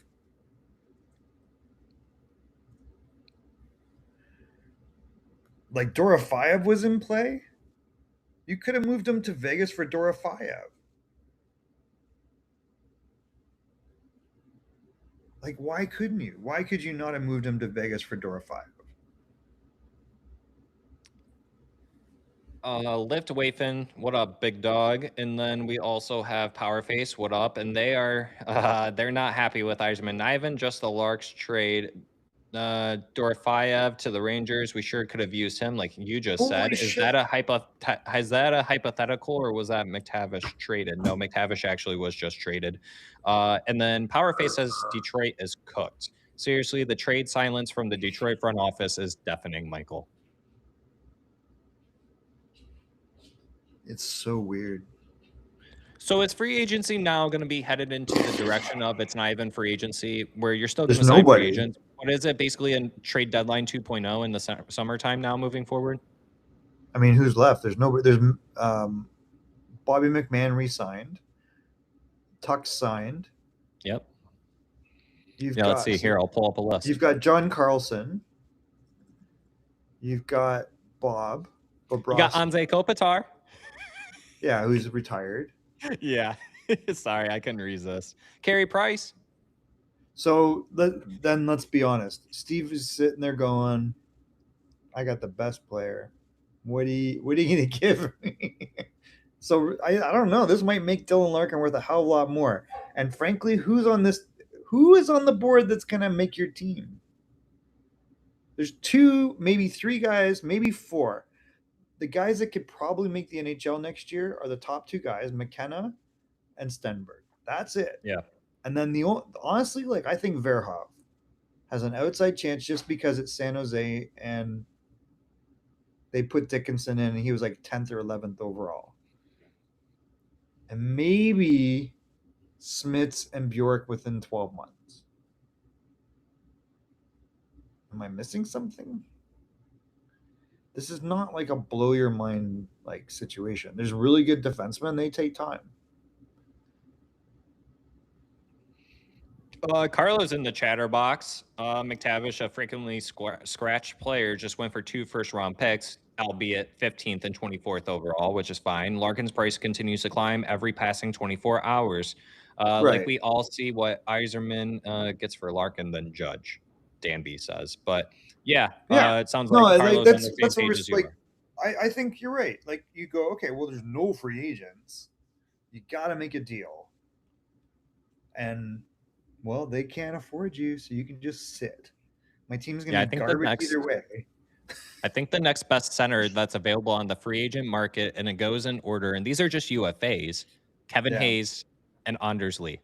Like Dorofeyev was in play. You could have moved him to Vegas for Dorofeyev. Like, why couldn't you? Why could you not have moved him to Vegas for Dorofeyev? Lift Wafin, what up, big dog? And then we also have Powerface, what up? And they're not happy with Yzerman Niven, just the Larks trade. Dorofeyev to the Rangers. We sure could have used him, like you just said. Is that a hypothetical, or was that McTavish traded? No, McTavish actually was just traded. And then Powerface says Detroit is cooked. Seriously, the trade silence from the Detroit front office is deafening, Michael. It's so weird. So is free agency now going to be headed into the direction of it's not even free agency where you're still going to sign free agents? What is it, basically a trade deadline 2.0 in the summertime now moving forward? I mean, who's left? There's nobody. There's Bobby McMahon re-signed. Tuck signed. Yep. Let's see here. I'll pull up a list. You've got John Carlson. You've got Bob. You got Anze Kopitar. Yeah, who's retired. Yeah. Sorry, I couldn't resist. Carey Price. So then let's be honest. Steve is sitting there going, I got the best player. What are you going to give me? So I don't know. This might make Dylan Larkin worth a hell of a lot more. And frankly, who is on the board that's going to make your team? There's 2, maybe 3 guys, maybe 4. The guys that could probably make the NHL next year are the top 2 guys, McKenna and Stenberg. That's it. Yeah. And then honestly, like I think Verhoev has an outside chance just because it's San Jose and they put Dickinson in and he was like 10th or 11th overall. And maybe Smits and Bjork within 12 months. Am I missing something? This is not like a blow your mind like situation. There's really good defensemen. They take time. Carlo's in the chatter box. McTavish, a frequently scratched player, just went for 2 first-round picks, albeit 15th and 24th overall, which is fine. Larkin's price continues to climb every passing 24 hours. Right. Like we all see what Yzerman gets for Larkin, then judge. Danby says. But yeah, Yeah. it sounds No, like like Carlo's on the same that's what we're page as you like. are. I think you're right. Like you go, okay, well, there's no free agents. You got to make a deal, and well, they can't afford you, so you can just sit. My team's gonna Yeah, be garbage either way. I think the next best center that's available on the free agent market, and it goes in order, and these are just UFAs, Kevin Yeah, Hayes and Anders Lee.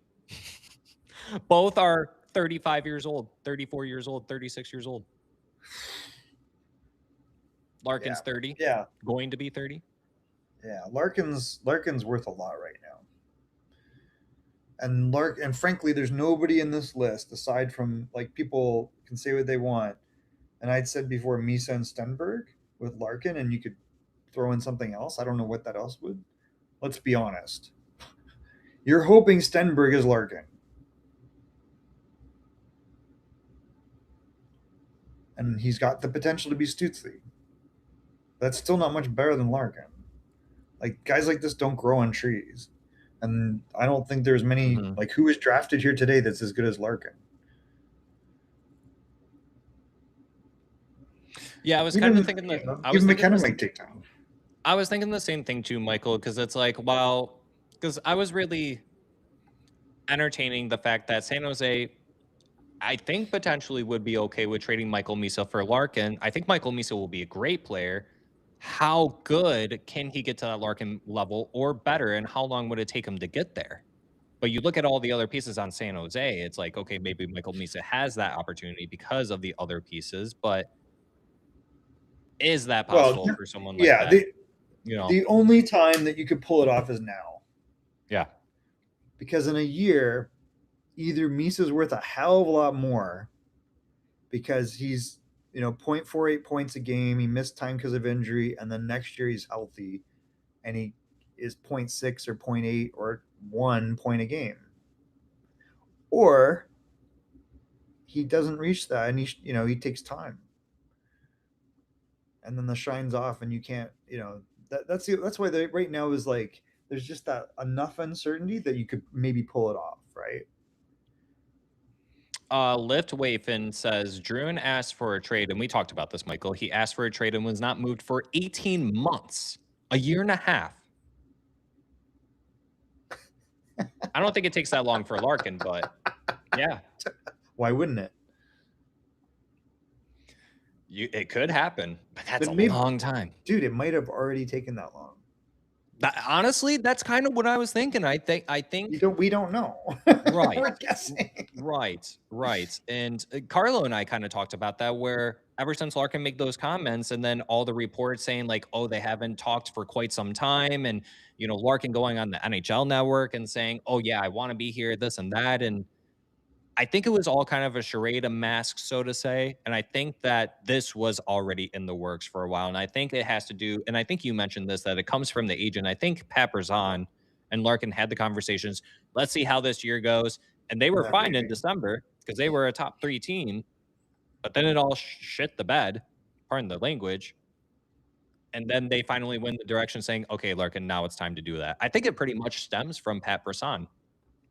Both are 35 years old, 34 years old, 36 years old. yeah, Larkin's 30, yeah, going to be 30. yeah. Larkin's worth a lot right now, and frankly, there's nobody in this list aside from like people can say what they want, and I'd said before Misa and Stenberg with Larkin, and you could throw in something else. I don't know what that else would. Let's be honest. You're hoping Stenberg is Larkin, and he's got the potential to be Stützle. That's still not much better than Larkin. Like guys like this don't grow on trees, and I don't think there's many Mhm. like who was drafted here today that's as good as Larkin. Yeah, I was kind of Even thinking that I was even thinking McKenna this might take time. I was thinking the same thing too, Michael, because it's like, wow, because I was really entertaining the fact that San Jose, I think potentially would be okay with trading Michael Misa for Larkin. I think Michael Misa will be a great player. How good can he get to that Larkin level or better, and how long would it take him to get there? But you look at all the other pieces on San Jose, it's like, okay, maybe Michael Misa has that opportunity because of the other pieces, but is that Well, possible for someone like yeah, that? You know? the only time that you could pull it off is now, Yeah. because in a year, either Misa's worth a hell of a lot more because he's 0.48 points a game. He missed time because of injury, and then next year he's healthy, and he is 0.6 or 0.8 or 1 point a game, or he doesn't reach that, and he takes time, and then the shine's off, and you can't that's why right now is like there's just that enough uncertainty that you could maybe pull it off, right? Lift Wafin says Druin asked for a trade, and we talked about this, Michael. He asked for a trade and was not moved for 18 months, a year and a half. I don't think it takes that long for Larkin, but yeah, Why wouldn't it? it could happen, but that's But a maybe, long time. dude, it might have already taken that long. Honestly, that's kind of what I was thinking. I think We don't know. right. We're guessing. Right. And Carlo and I kind of talked about that, where ever since Larkin made those comments, and then all the reports saying like, oh, they haven't talked for quite some time, and Larkin going on the NHL Network and saying, oh yeah, I want to be here, this and that, and I think it was all kind of a charade, a mask, so to say. And I think that this was already in the works for a while. And I think it has to do, and I think you mentioned this, that it comes from the agent. I think Pat Brazan and Larkin had the conversations. Let's see how this year goes. And they were fine in Maybe. December because they were a top 3 team. But then it all shit the bed, pardon the language. And then they finally went the direction saying, okay, Larkin, now it's time to do that. I think it pretty much stems from Pat Brazan,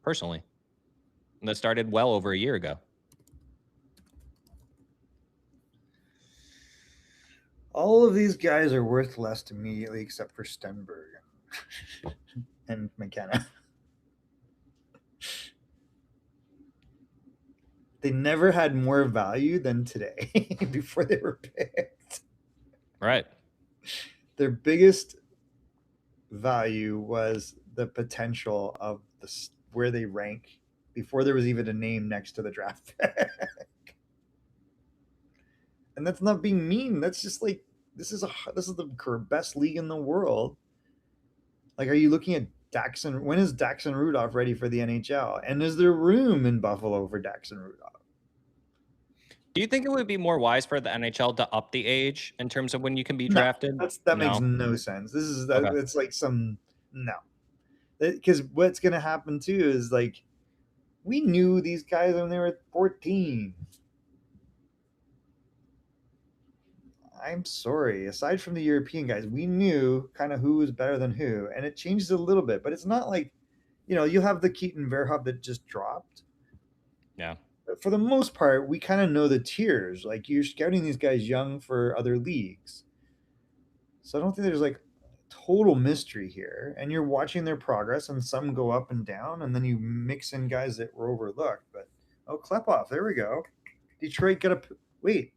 personally. And that started well over a year ago. All of these guys are worth less immediately except for Stenberg and McKenna. They never had more value than today before they were picked. Right. Their biggest value was the potential of where they rank before there was even a name next to the draft pick. And that's not being mean. That's just like this is the best league in the world. Like, are you looking at Daxon? When is Daxon Rudolph ready for the NHL? And is there room in Buffalo for Daxon Rudolph? Do you think it would be more wise for the NHL to up the age in terms of when you can be No, drafted? that makes No. no sense. This is Okay. it's like some no, because what's going to happen too is like we knew these guys when they were 14. I'm sorry. Aside from the European guys, we knew kind of who was better than who, and it changes a little bit. But it's not like, you have the Keaton Verhoeven that just dropped. Yeah. for the most part, we kind of know the tiers. Like you're scouting these guys young for other leagues, so I don't think there's like total mystery here. And you're watching their progress, and some go up and down, and then you mix in guys that were overlooked. But Klepoff, there we go. Detroit got a wait.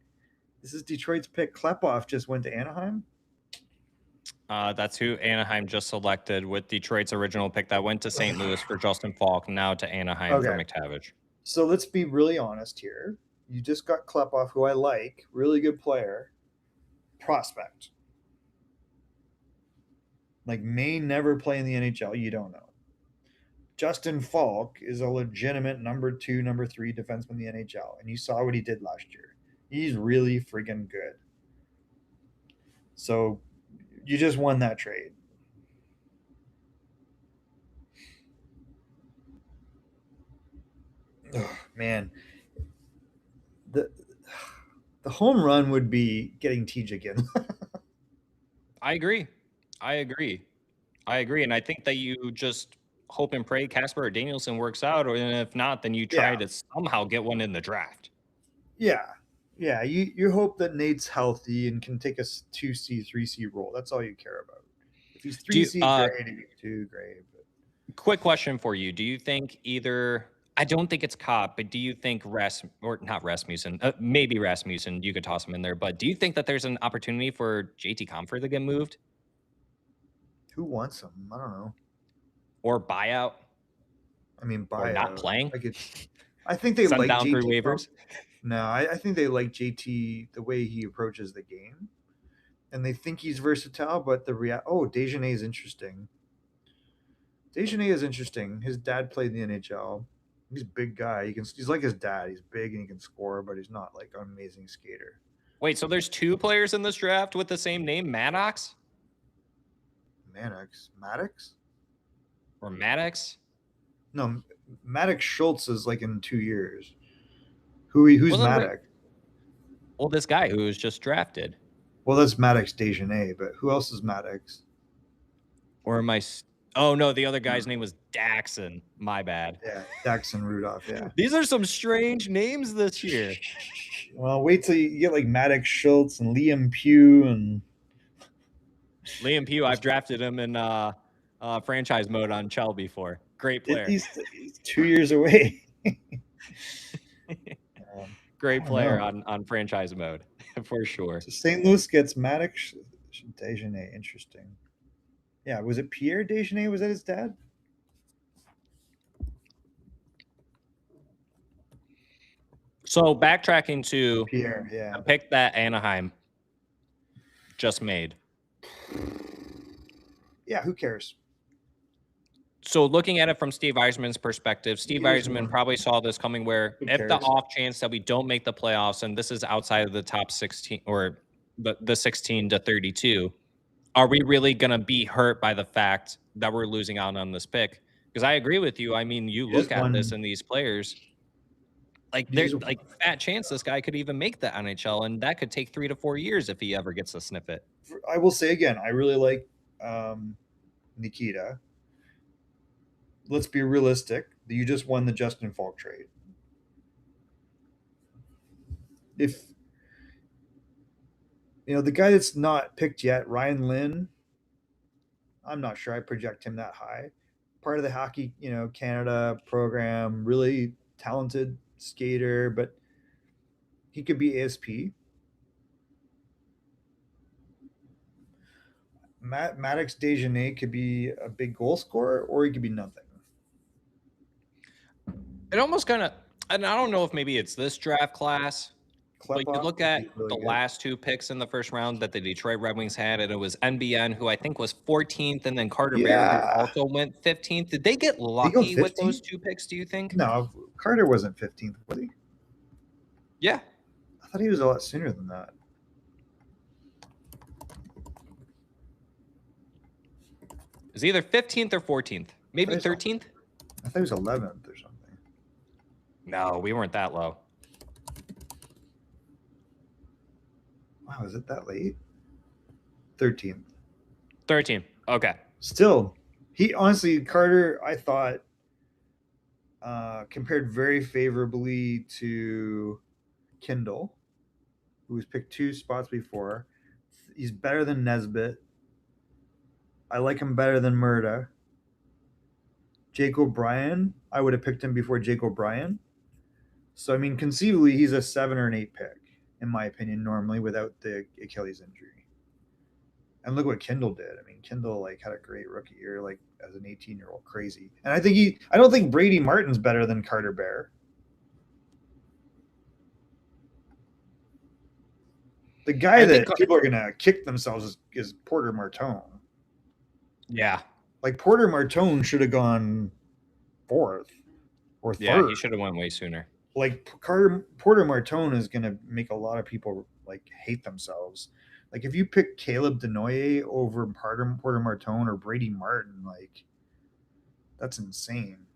This is Detroit's pick. Klepoff just went to Anaheim. That's who Anaheim just selected with Detroit's original pick that went to St. Louis for Justin Falk, now to Anaheim for Okay. McTavish. So let's be really honest here. You just got Klepoff, who I like, really good player, prospect. Like may never play in the NHL. You don't know. Justin Falk is a legitimate number 2, number 3 defenseman in the NHL, and you saw what he did last year. He's really friggin' good. So you just won that trade. Oh, man, the home run would be getting TJ again. I agree. And I think that you just hope and pray Casper or Danielson works out, or if not, then you try to somehow get one in the draft. Yeah. You hope that Nate's healthy and can take a 2C, 3C role. That's all you care about. If he's 3C, great. If he's 2, great. But... Quick question for you: do you think either? I don't think it's Cobb, but do you think maybe Rasmussen? You could toss him in there, but do you think that there's an opportunity for JT Compher to get moved? Who wants him? I don't know. Or buyout? I mean, buyout. Or not playing? I think they like down JT through waivers. No, I think they like JT the way he approaches the game, and they think he's versatile. But Dejanay is interesting. His dad played in the NHL. He's a big guy. He's like his dad. He's big and he can score, but he's not like an amazing skater. Wait, so there's 2 players in this draft with the same name, Maddox? Maddox? Or Maddox? No, Maddox Schultz is like in 2 years. Who's Maddox? Well, this guy who was just drafted. Well, that's Maddox Dejanay, but who else is Maddox? Or am I... Oh, no, the other guy's name was Daxon. My bad. Yeah, Daxon Rudolph, yeah. These are some strange names this year. Well, wait till you get like Maddox Schultz and Liam Pugh and... Liam Pugh, I've drafted him in franchise mode on Chell before. Great player. He's 2 years away. Great player on franchise mode, for sure. So St. Louis gets Maddox Dejanay. Interesting. Yeah, was it Pierre Dejanay? Was that his dad? So backtracking to Pierre, yeah. the pick that Anaheim just made. Yeah, who cares? So looking at it from Steve Yzerman's perspective, Steve Yzerman probably saw this coming where if the off chance that we don't make the playoffs, and this is outside of the top 16 or the 16 to 32, are we really going to be hurt by the fact that we're losing out on this pick? Because I agree with you. I mean, you look at this and these players, like there's like fat chance this guy could even make the NHL, and that could take 3 to 4 years if he ever gets to sniff it. I will say again, I really like Nikita. Let's be realistic. You just won the Justin Falk trade. If the guy that's not picked yet, Ryan Lynn, I'm not sure I project him that high. Part of the Hockey, Canada program, really talented skater, but he could be ASP. Maddox Dejanay could be a big goal scorer, or he could be nothing. It almost kind of, and I don't know if maybe it's this draft class, but you look at the last 2 picks in the first round that the Detroit Red Wings had, and it was NBN, who I think was 14th, and then Carter Bear, who also went 15th. Did they get lucky with those 2 picks, do you think? No, Carter wasn't 15th, was he? Yeah. I thought he was a lot sooner than that. It was either 15th or 14th. Maybe 13th? I thought he was 11th or something. No, we weren't that low. Wow, is it that late? 13th. 13th. Okay. Still, Carter, I thought compared very favorably to Kindle, who was picked 2 spots before. He's better than Nesbitt. I like him better than Murda. Jake O'Brien, I would have picked him before Jake O'Brien. So I mean, conceivably, he's a 7 or an 8 pick, in my opinion, normally without the Achilles injury. And look what Kindle did. I mean, Kindle like had a great rookie year, like as an 18-year-old, crazy. And I don't think Brady Martin's better than Carter Bear. The guy that people are gonna kick themselves is Porter Martone. Yeah, like Porter Martone should have gone 4th or 3rd. Yeah, he should have went way sooner. Like Porter Martone is gonna make a lot of people like hate themselves. Like if you pick Caleb Denoye over Porter Martone or Brady Martin, like that's insane.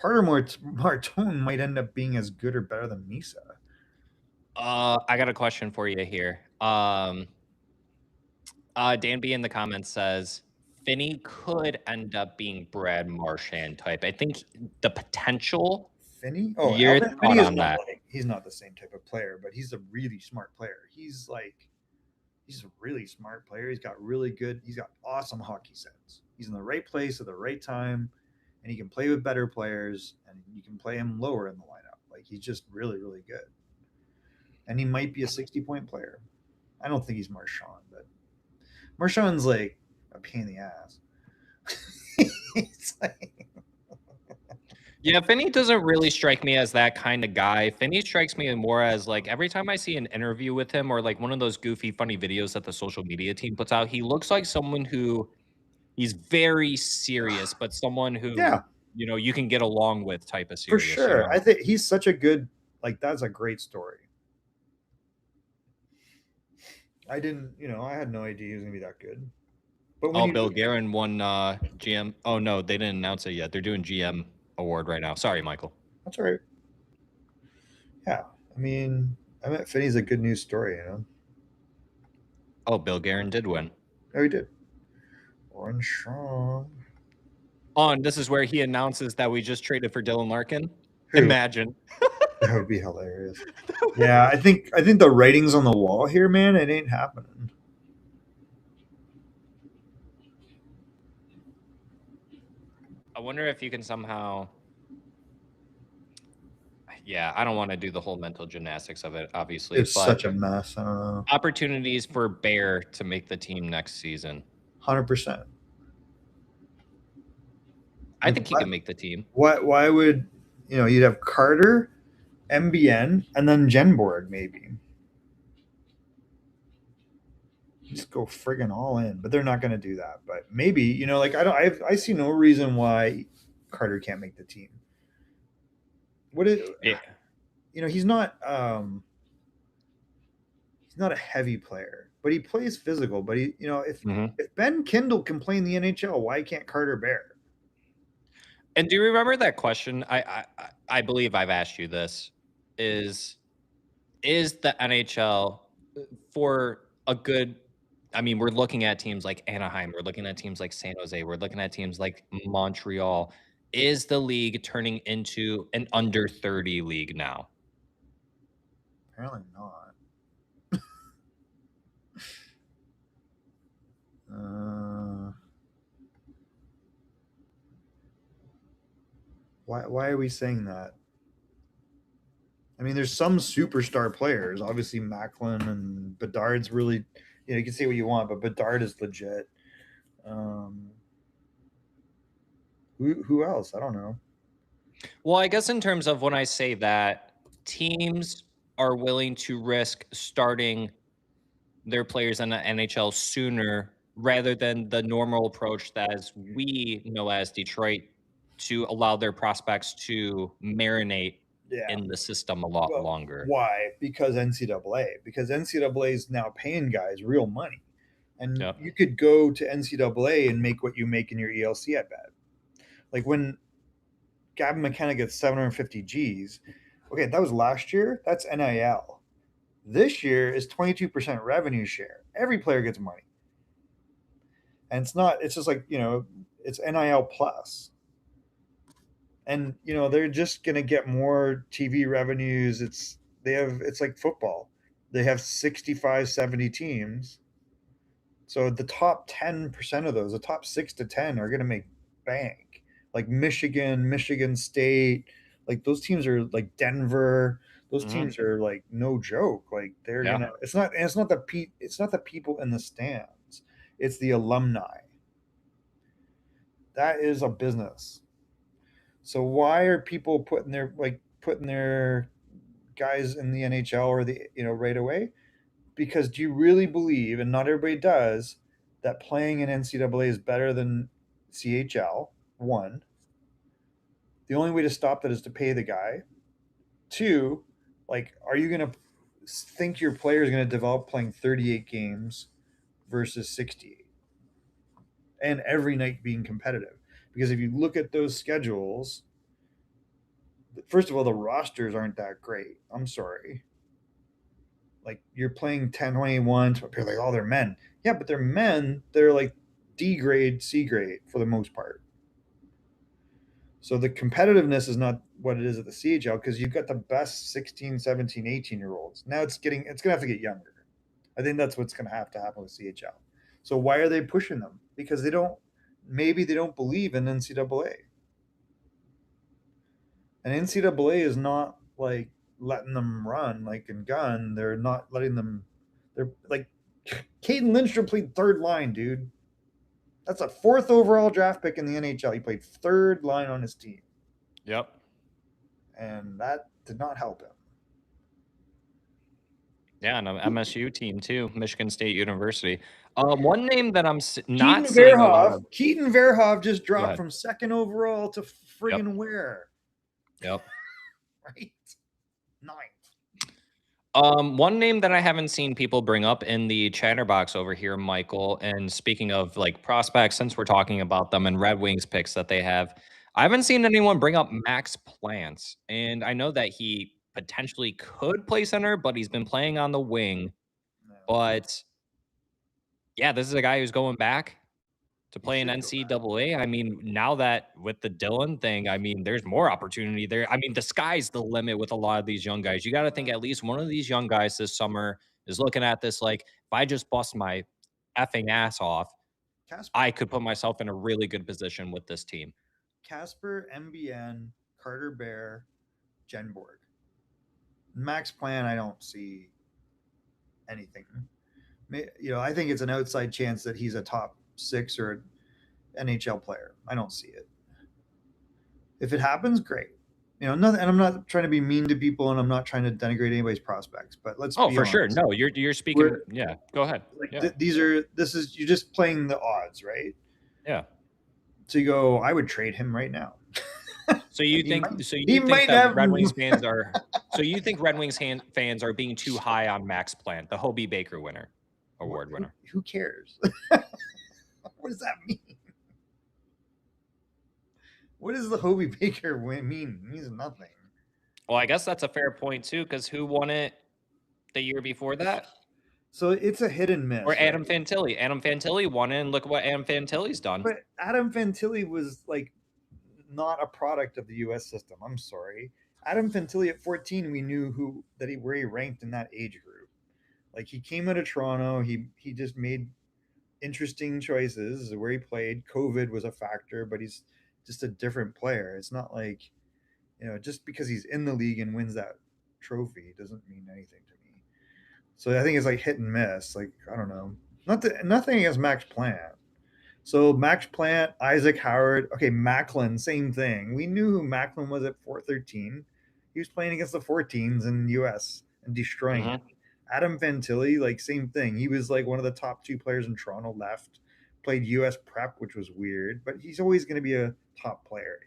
Porter Martone might end up being as good or better than Misa. I got a question for you here. Dan B in the comments says Finney could end up being Brad Marchand type. I think the potential. Finney? Oh, Your Alvin thought Finney is on not that? like he's not the same type of player, but he's a really smart player. He's a really smart player. He's got awesome hockey sense. He's in the right place at the right time, and he can play with better players, and you can play him lower in the lineup. Like he's just really, really good. And he might be a 60-point player. I don't think he's Marchand, but Marchand's like a pain in the ass. It's like, Yeah, Finney doesn't really strike me as that kind of guy. Finney strikes me more as like every time I see an interview with him or like one of those goofy, funny videos that the social media team puts out, he looks like someone who he's very serious, but someone who yeah, you can get along with type of for serious. sure. I think he's such a good that's a great story. I had no idea he was gonna be that good. But when Bill Guerin won GM. Oh no, they didn't announce it yet. They're doing GM award right now. Sorry, Michael. That's all right. Yeah, I mean, I bet Finney's a good news story, Oh, Bill Guerin did win. Oh, he did. Orange Strong. Oh, and this is where he announces that we just traded for Dylan Larkin. Who? Imagine. That would be hilarious. Yeah, I think the writing's on the wall here, man. It ain't happening. I wonder if you can somehow. Yeah, I don't want to do the whole mental gymnastics of it, obviously. It's such a mess. I don't know. Opportunities for Bear to make the team next season. 100%. I think he can make the team. Why would you'd have Carter, MBN, and then Genborg maybe. Just go friggin' all in, but they're not going to do that. But maybe I see no reason why Carter can't make the team. He's not a heavy player, but he plays physical. But if Ben Kindle can play in the NHL, why can't Carter Bear? And do you remember that question? I believe I've asked you this. Is the NHL for a good? I mean, we're looking at teams like Anaheim. We're looking at teams like San Jose. We're looking at teams like Montreal. Is the league turning into an under 30 league now? Apparently not. Why are we saying that? I mean, there's some superstar players. Obviously, Macklin and Bedard's really, you can say what you want, but Bedard is legit. Who else? I don't know. Well, I guess in terms of when I say that, teams are willing to risk starting their players in the NHL sooner rather than the normal approach that as we know as Detroit to allow their prospects to marinate in the system a lot longer. Why? Because NCAA is now paying guys real money. And you could go to NCAA and make what you make in your ELC, I bet. Like when Gavin McKenna gets 750 Gs, okay, that was last year. That's NIL. This year is 22% revenue share. Every player gets money. And it's just like, it's NIL plus. And they're just going to get more TV revenues. It's like football. They have 65, 70 teams. So the top 10% of those, the top 6 to 10 are going to make bank. Like Michigan State, like those teams are like Denver. Those Hmm. teams are like no joke. Like they're Yeah. gonna. It's not the people in the stands. It's the alumni. That is a business. So why are people putting their guys in the NHL or the right away? Because do you really believe, and not everybody does, that playing in NCAA is better than CHL? One, the only way to stop that is to pay the guy. Two, like, are you going to think your player is going to develop playing 38 games versus 68 and every night being competitive? Because if you look at those schedules, first of all, the rosters aren't that great. I'm sorry. Like you're playing 10-21, so people are like, oh, they're men. Yeah, but they're men. They're like D grade, C grade for the most part. So the competitiveness is not what it is at the CHL because you've got the best 16, 17, 18 year olds. Now it's going to have to get younger. I think that's what's going to have to happen with CHL. So why are they pushing them? Because maybe they don't believe in NCAA. And NCAA is not like letting them run like in gun. They're not letting them. They're like Caden Lindstrom played third line, dude. That's a fourth overall draft pick in the NHL. He played third line on his team, Yep. and that did not help him. Yeah, and an MSU team too, Michigan State University. One name that I'm not Keaton seeing a lot Verhoff. of. Keaton Verhoff just Go dropped ahead. from second overall to Yep. friggin' where? Yep. Right? Ninth. One name that I haven't seen people bring up in the chatterbox over here, Michael, and speaking of like prospects, since we're talking about them and Red Wings picks that they have, I haven't seen anyone bring up Max Plants. And I know that he potentially could play center, but he's been playing on the wing. No, But yeah, this is a guy who's going back to he play in should go back. NCAA. I mean, now that with the Dylan thing, I mean, there's more opportunity there. I mean, the sky's the limit with a lot of these young guys. You got to think at least one of these young guys this summer is looking at this like, if I just bust my effing ass off, I Casper. could put myself in a really good position with this team. Casper, MBN, Carter Bear, Genborg. Max Plan, I don't see anything. I think it's an outside chance that he's a top 6 or NHL player. I don't see it. If it happens, great. Nothing, and I'm not trying to be mean to people, and I'm not trying to denigrate anybody's prospects. But let's Oh, be for sure. honest. No, you're speaking. We're Yeah, go ahead. like Yeah, this is you're just playing the odds, right? yeah. So you go, I would trade him right now. So you he think might so he you think might that have. Red Wings fans are so you think Red Wings fans are being too high on Max Plant, the Hobie Baker winner, award winner. Who cares? What does that mean? What does the Hobie Baker win mean? It means nothing. Well, I guess that's a fair point too, because who won it the year before that? So it's a hit and Or miss, right? Adam Fantilli. Adam Fantilli won it, and look at what Adam Fantilli's done. But Adam Fantilli was like not a product of the U.S. system. I'm sorry. Adam Fantilli at 14, we knew where he ranked in that age group. Like he came out of Toronto, he just made interesting choices where he played. COVID was a factor, but he's just a different player. It's not like just because he's in the league and wins that trophy doesn't mean anything to me. So I think it's like hit and miss. Like I don't know. Nothing against Max Plant. So Max Plant, Isaac Howard, okay, Macklin, same thing. We knew who Macklin was at 413. He was playing against the 14s in the US and destroying it. Mhm. Adam Fantilli, like same thing. He was like one of the top 2 players in Toronto left. Played US prep, which was weird, but he's always going to be a top player.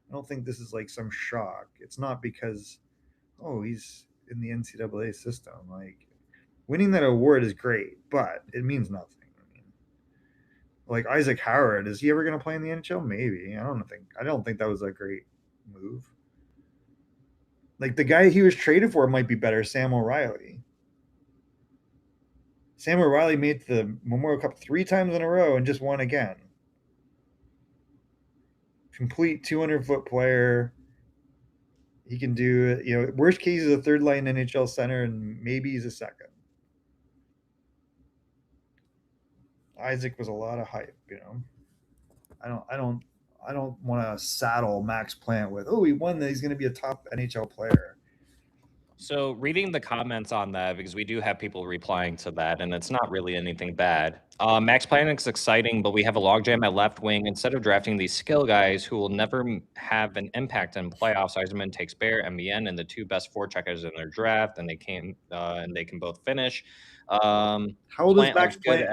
I don't think this is like some shock. It's not because he's in the NCAA system. Like winning that award is great, but it means nothing. Like Isaac Howard, is he ever going to play in the NHL? Maybe. I don't think that was a great move. Like the guy he was traded for might be better, Sam O'Reilly. Sam O'Reilly made the Memorial Cup 3 times in a row and just won again. complete 200-foot player. He can do, worst case is a third line NHL center, and maybe he's a second. Isaac was a lot of hype. I don't want to saddle Max Plant with, oh, he won that, he's going to be a top NHL player. So reading the comments on that, because we do have people replying to that, and it's not really anything bad. Max Planck's exciting, but we have a logjam at left wing. Instead of drafting these skill guys who will never have an impact in playoffs, Eiserman takes Bear, MBN, and the two best forecheckers in their draft, and they can both finish. How old is Plant Max looks good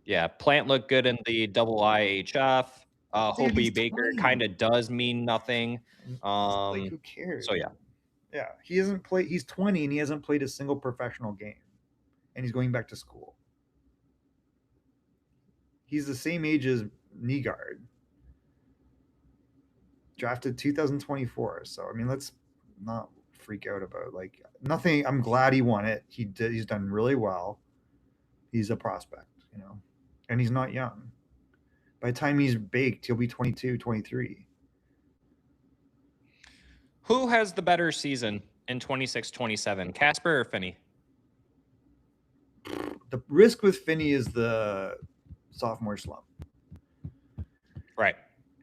Plant? Plant looked good in the double IHF. Dude, Hobie he's Baker 20. kind of does mean nothing. Like, who cares? So yeah. Yeah, he hasn't played. He's 20 and he hasn't played a single professional game, and he's going back to school. He's the same age as Nygaard, drafted 2024. So I mean, let's not freak out about like nothing. I'm glad he won it. He's done really well. He's a prospect, and he's not young. By the time he's baked, he'll be 22, 23. Who has the better season in 26-27, Casper or Finney? The risk with Finney is the sophomore slump. Right.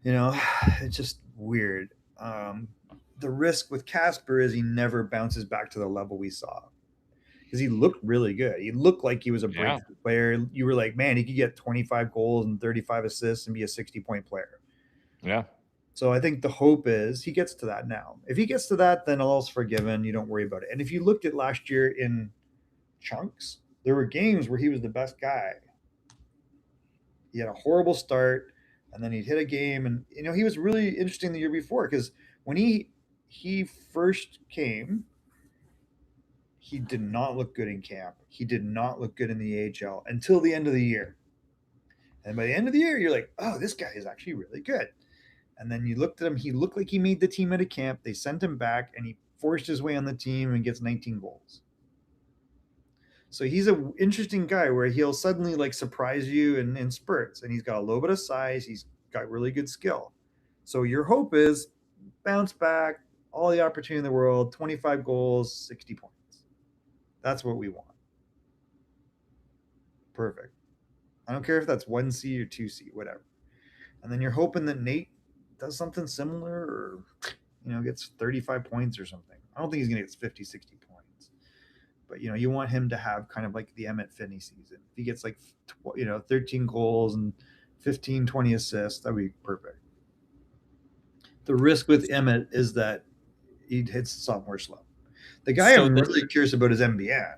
It's just weird. The risk with Casper is he never bounces back to the level we saw, because he looked really good. He looked like he was a breakthrough player. You were like, man, he could get 25 goals and 35 assists and be a 60-point player. Yeah. So I think the hope is he gets to that now. If he gets to that, then all's forgiven. You don't worry about it. And if you looked at last year in chunks, there were games where he was the best guy. He had a horrible start, and then he'd hit a game. And, he was really interesting the year before, because when he first came, he did not look good in camp. He did not look good in the AHL until the end of the year. And by the end of the year, you're like, oh, this guy is actually really good. And then you looked at him, he looked like he made the team at a camp. They sent him back, and he forced his way on the team and gets 19 goals. So he's an interesting guy where he'll suddenly like surprise you in spurts, and he's got a little bit of size. He's got really good skill. So your hope is bounce back, all the opportunity in the world, 25 goals, 60 points. That's what we want. Perfect. I don't care if that's 1C or 2C, whatever. And then you're hoping that Nate does something similar, or gets 35 points or something. I don't think he's going to get 50, 60 points. But, you want him to have kind of like the Emmett Finney season. If he gets like, 13 goals and 15, 20 assists, that'd be perfect. The risk with Emmett is that he hits sophomore slump. The guy I'm really curious about is MBN.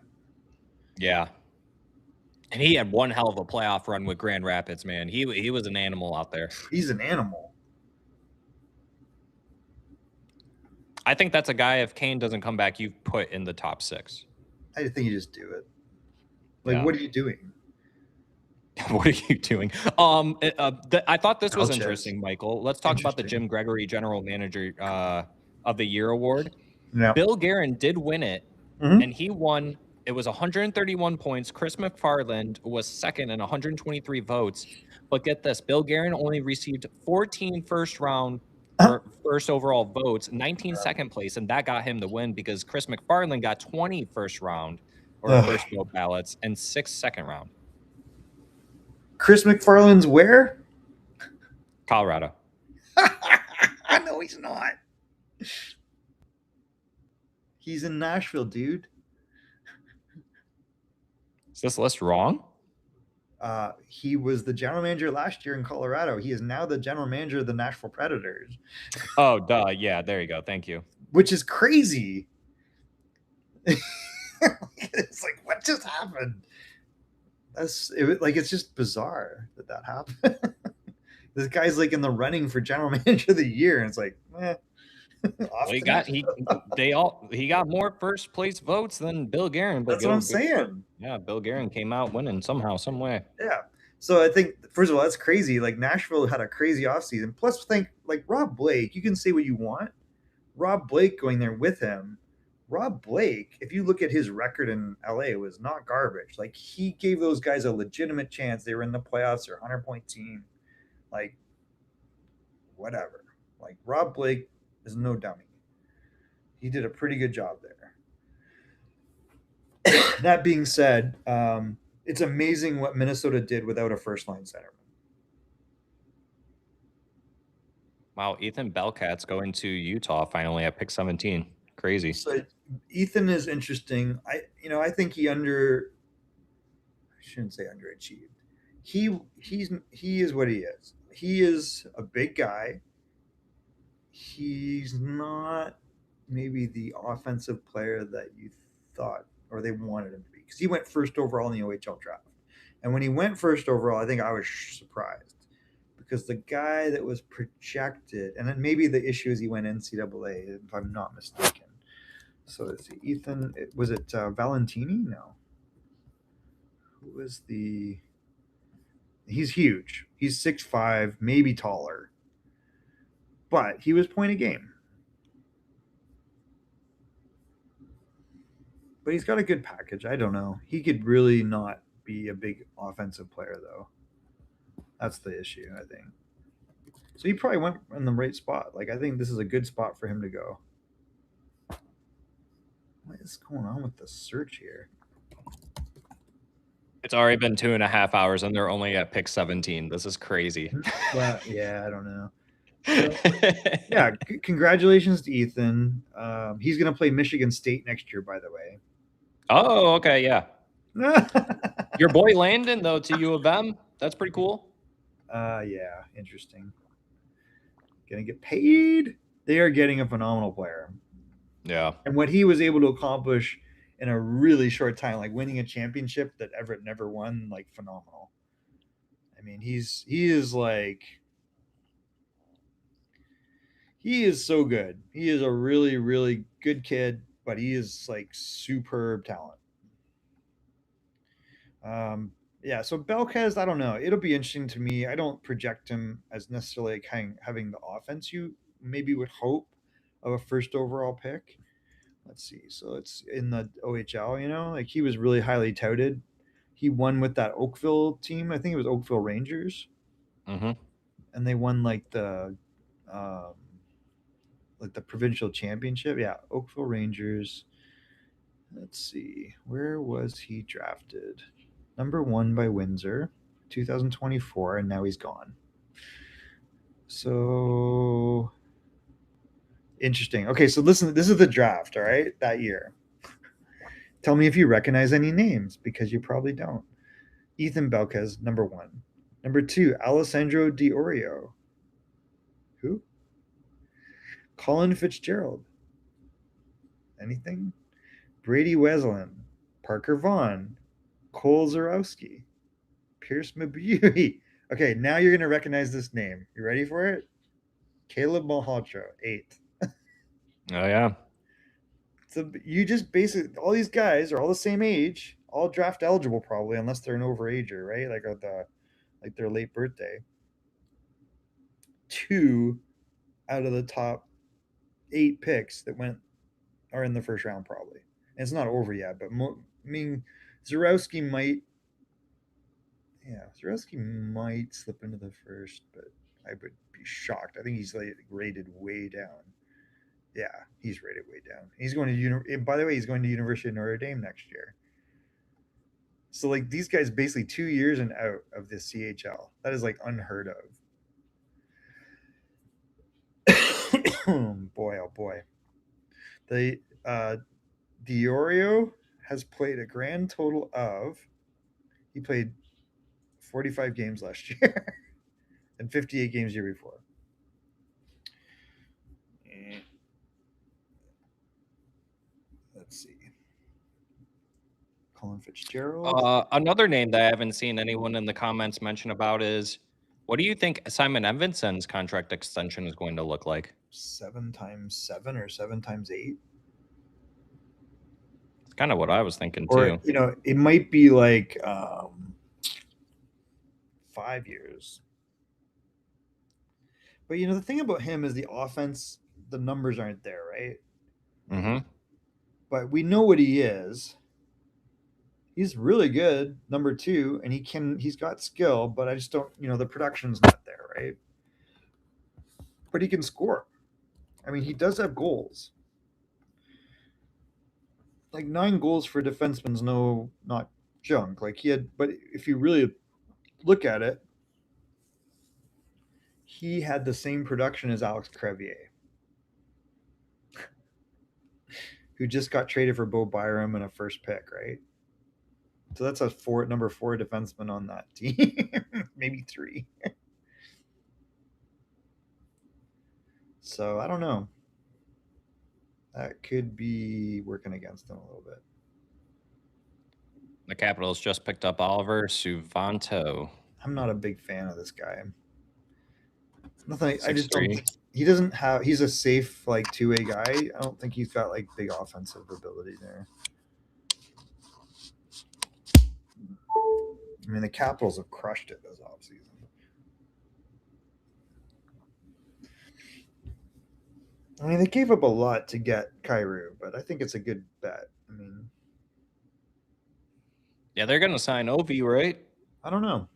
Yeah. And he had one hell of a playoff run with Grand Rapids, man. He was an animal out there. He's an animal. I think that's a guy, if Kane doesn't come back, you put in the top 6. I think you just do it. Like, What are you doing? What are you doing? I thought this was interesting, Michael. Let's talk about the Jim Gregory General Manager of the Year award. Yeah. Bill Guerin did win it, and he won. It was 131 points. Chris McFarland was second in 123 votes. But get this, Bill Guerin only received 14 first overall votes, 19 second place, and that got him the win, because Chris McFarland got 20 first round or first vote ballots and 6 second round. Chris McFarland's where? Colorado. No, he's not. He's in Nashville, dude. Is this list wrong? He was the general manager last year in Colorado. He is now the general manager of the Nashville Predators. Oh, duh. Yeah, there you go. Thank you. Which is crazy. It's like, what just happened? It's just bizarre that happened. This guy's like in the running for general manager of the year, and it's like, well, he got more first place votes than Bill Guerin. But that's what I'm saying. Yeah, Bill Guerin came out winning somehow, some way. Yeah. So I think, first of all, that's crazy. Like, Nashville had a crazy offseason. Plus, think like Rob Blake. You can say what you want. Rob Blake going there with him. Rob Blake, if you look at his record in LA, was not garbage. Like, he gave those guys a legitimate chance. They were in the playoffs. They're a 100-point team. Like, whatever. Like Rob Blake is no dummy. He did a pretty good job there. That being said, it's amazing what Minnesota did without a first line centerman. Wow, Ethan Belkat's going to Utah finally at pick 17. Crazy. So Ethan is interesting. I think I shouldn't say underachieved. He is what he is. He is a big guy. He's not maybe the offensive player that you thought or they wanted him to be because he went first overall in the OHL draft. And when he went first overall, I think I was surprised because the guy that was projected, and then maybe the issue is he went NCAA, if I'm not mistaken. So let's see, Ethan, was it Valentini? No. Who was the? He's huge. He's 6'5", maybe taller, but he was point a game. But he's got a good package. I don't know. He could really not be a big offensive player, though. That's the issue, I think. So he probably went in the right spot. Like, I think this is a good spot for him to go. What is going on with the search here? It's already been 2.5 hours and they're only at pick 17. This is crazy. Well, yeah, I don't know. So, yeah, congratulations to Ethan. He's going to play Michigan State next year, by the way. Oh, okay, yeah. Your boy Landon, though, to U of M. That's pretty cool. Yeah, interesting. Gonna get paid. They are getting a phenomenal player. Yeah. And what he was able to accomplish in a really short time, like winning a championship that Everett never won, like phenomenal. I mean, he is so good. He is a really, really good kid, but he is like superb talent. Yeah, so Belkes, I don't know. It'll be interesting to me. I don't project him as necessarily having the offense you maybe would hope of a first overall pick. Let's see. So it's in the OHL, like he was really highly touted. He won with that Oakville team. I think it was Oakville Rangers. Mm-hmm. And they won um, like the provincial championship. Yeah, Oakville Rangers. Let's see. Where was he drafted? Number 1 by Windsor, 2024, and now he's gone. So interesting. Okay, so listen, this is the draft, all right, that year. Tell me if you recognize any names because you probably don't. Ethan Belkes, number 1. Number 2, Alessandro Diorio. Who? Colin Fitzgerald. Anything? Brady Wesleyan, Parker Vaughn, Cole Zarowski, Pierce Mabui. Okay, now you're going to recognize this name. You ready for it? Caleb Malhotra, 8. Oh, yeah. So you just basically, all these guys are all the same age, all draft eligible probably, unless they're an overager, right? Like their late birthday. 2 out of the top 8 picks that are in the first round probably. And it's not over yet, but I mean, Zarowski might slip into the first, but I would be shocked. I think he's like rated way down. Yeah, he's rated way down. He's going to by the way, he's going to University of Notre Dame next year. So like these guys basically 2 years and out of the CHL. That is like unheard of. Boy, oh boy. The Diorio has played a grand total of he played 45 games last year and 58 games year before. Let's see. Colin Fitzgerald. Another name that I haven't seen anyone in the comments mention about is, what do you think Simon Edvinson's contract extension is going to look like? 7 times 7 or 7 times 8. It's kind of what I was thinking Or, too. it might be like 5 years. But the thing about him is the offense, the numbers aren't there, right? Mm-hmm. But we know what he is. He's really good, number 2, and he's got skill, but I just don't, the production's not there, right? but he can score. I mean, he does have goals. Like 9 goals for a defenseman's not junk. Like he had, but if you really look at it, he had the same production as Alex Crevier, who just got traded for Bo Byram and a first pick, right? So that's a number 4 defenseman on that team, maybe 3. So I don't know. That could be working against him a little bit. The Capitals just picked up Oliver Suvanto. I'm not a big fan of this guy. Nothing. I just 6'3". don't. He doesn't have. He's a safe like 2-way guy. I don't think he's got like big offensive ability there. I mean, the Capitals have crushed it this offseason. I mean, they gave up a lot to get Kyrou, but I think it's a good bet. I mean, yeah, they're gonna sign Ovi, right? I don't know.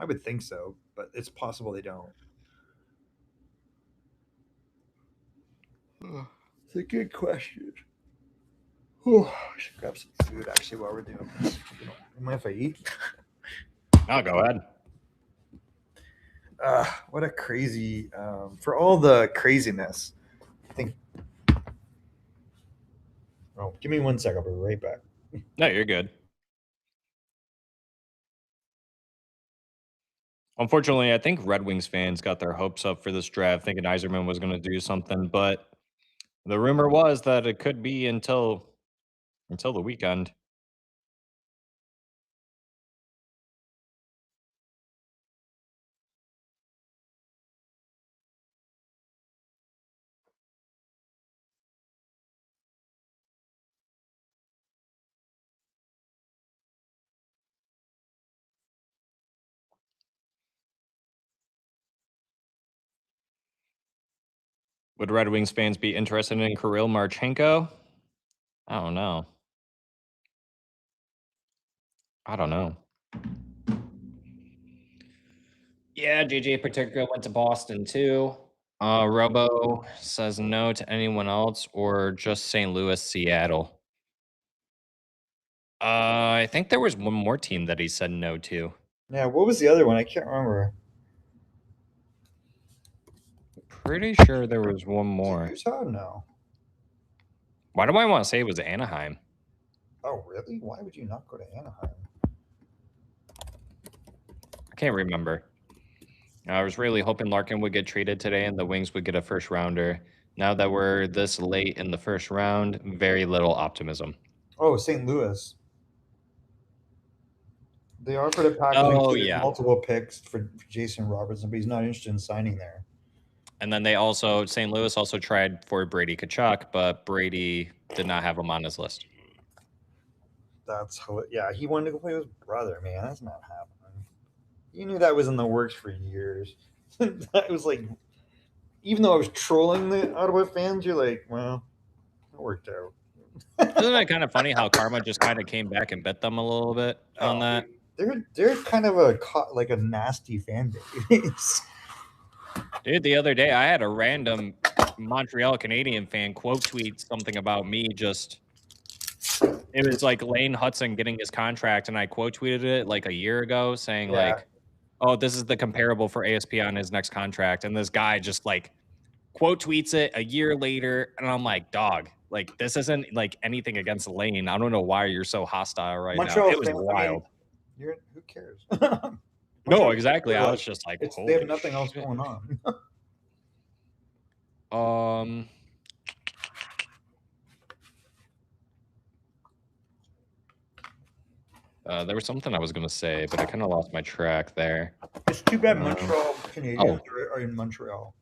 I would think so, but it's possible they don't. It's a good question. I should grab some food actually while we're doing this. You mind if I eat? Oh, go ahead. What a crazy, for all the craziness, I think. Oh, give me 1 second. I'll be right back. No, you're good. Unfortunately, I think Red Wings fans got their hopes up for this draft, thinking Yzerman was going to do something, but the rumor was that it could be until the weekend. Would Red Wings fans be interested in Kirill Marchenko? I don't know. Yeah, JJ Paterka went to Boston too. Robo says no to anyone else or just St. Louis, Seattle. I think there was one more team that he said no to. Yeah, what was the other one? I can't remember. Pretty sure there was one more. Utah? No. Why do I want to say it was Anaheim? Oh, really? Why would you not go to Anaheim? I can't remember. I was really hoping Larkin would get traded today and the Wings would get a first rounder. Now that we're this late in the first round, very little optimism. Oh, St. Louis. They offered a package multiple picks for Jason Robertson, but he's not interested in signing there. And then St. Louis also tried for Brady Tkachuk, but Brady did not have him on his list. He wanted to go play with his brother, man. That's not happening. You knew that was in the works for years. That was like, even though I was trolling the Ottawa fans, you're like, well, it worked out. Isn't it kind of funny how karma just kind of came back and bit them a little bit on that? They're kind of a nasty fan base. Dude, the other day I had a random Montreal Canadian fan quote tweet something about me. It was like Lane Hudson getting his contract, and I quote tweeted it like a year ago, saying like, "Oh, this is the comparable for ASP on his next contract," and this guy just like quote tweets it a year later, and I'm like, "Dog, like this isn't like anything against Lane. I don't know why you're so hostile right now." It was wild. Who cares? No, exactly. I was just like, they have nothing else going on. There was something I was going to say, but I kind of lost my track there. It's too bad Montreal Canadiens are in Montreal.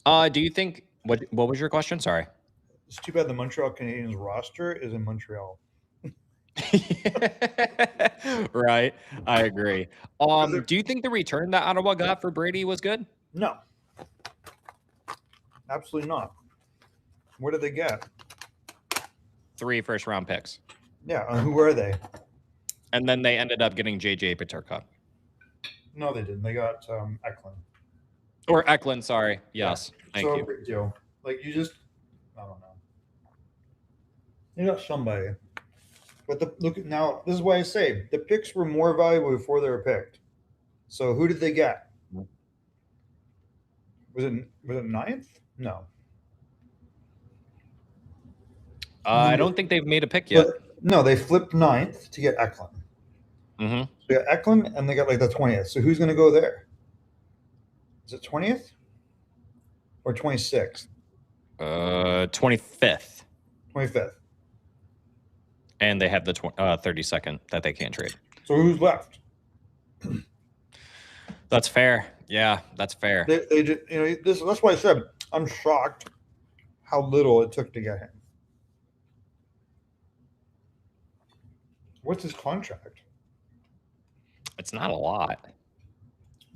Do you think what was your question? Sorry. It's too bad the Montreal Canadiens roster is in Montreal. Right. I agree. Do you think the return that Ottawa got for Brady was good? No. Absolutely not. What did they get? 3 first-round picks. Yeah, who were they? And then they ended up getting JJ Paterka. No, they didn't. They got Eklund. Or Eklund, sorry. Yeah. Yes. Thank So you. big deal. Like you just, I don't know. You got somebody, but look now. This is why I say the picks were more valuable before they were picked. So who did they get? Was it ninth? No. I don't think they've made a pick But yet. no, they flipped ninth to get Eklund. Mm-hmm. They got Eklund, and they got like the 20th. So who's going to go there? Is it 20th or 26th? 25th. 25th. And they have the 32nd that they can't trade. So who's left? That's fair. Yeah, that's fair. They just, that's why I said I'm shocked how little it took to get him. What's his contract? It's not a lot.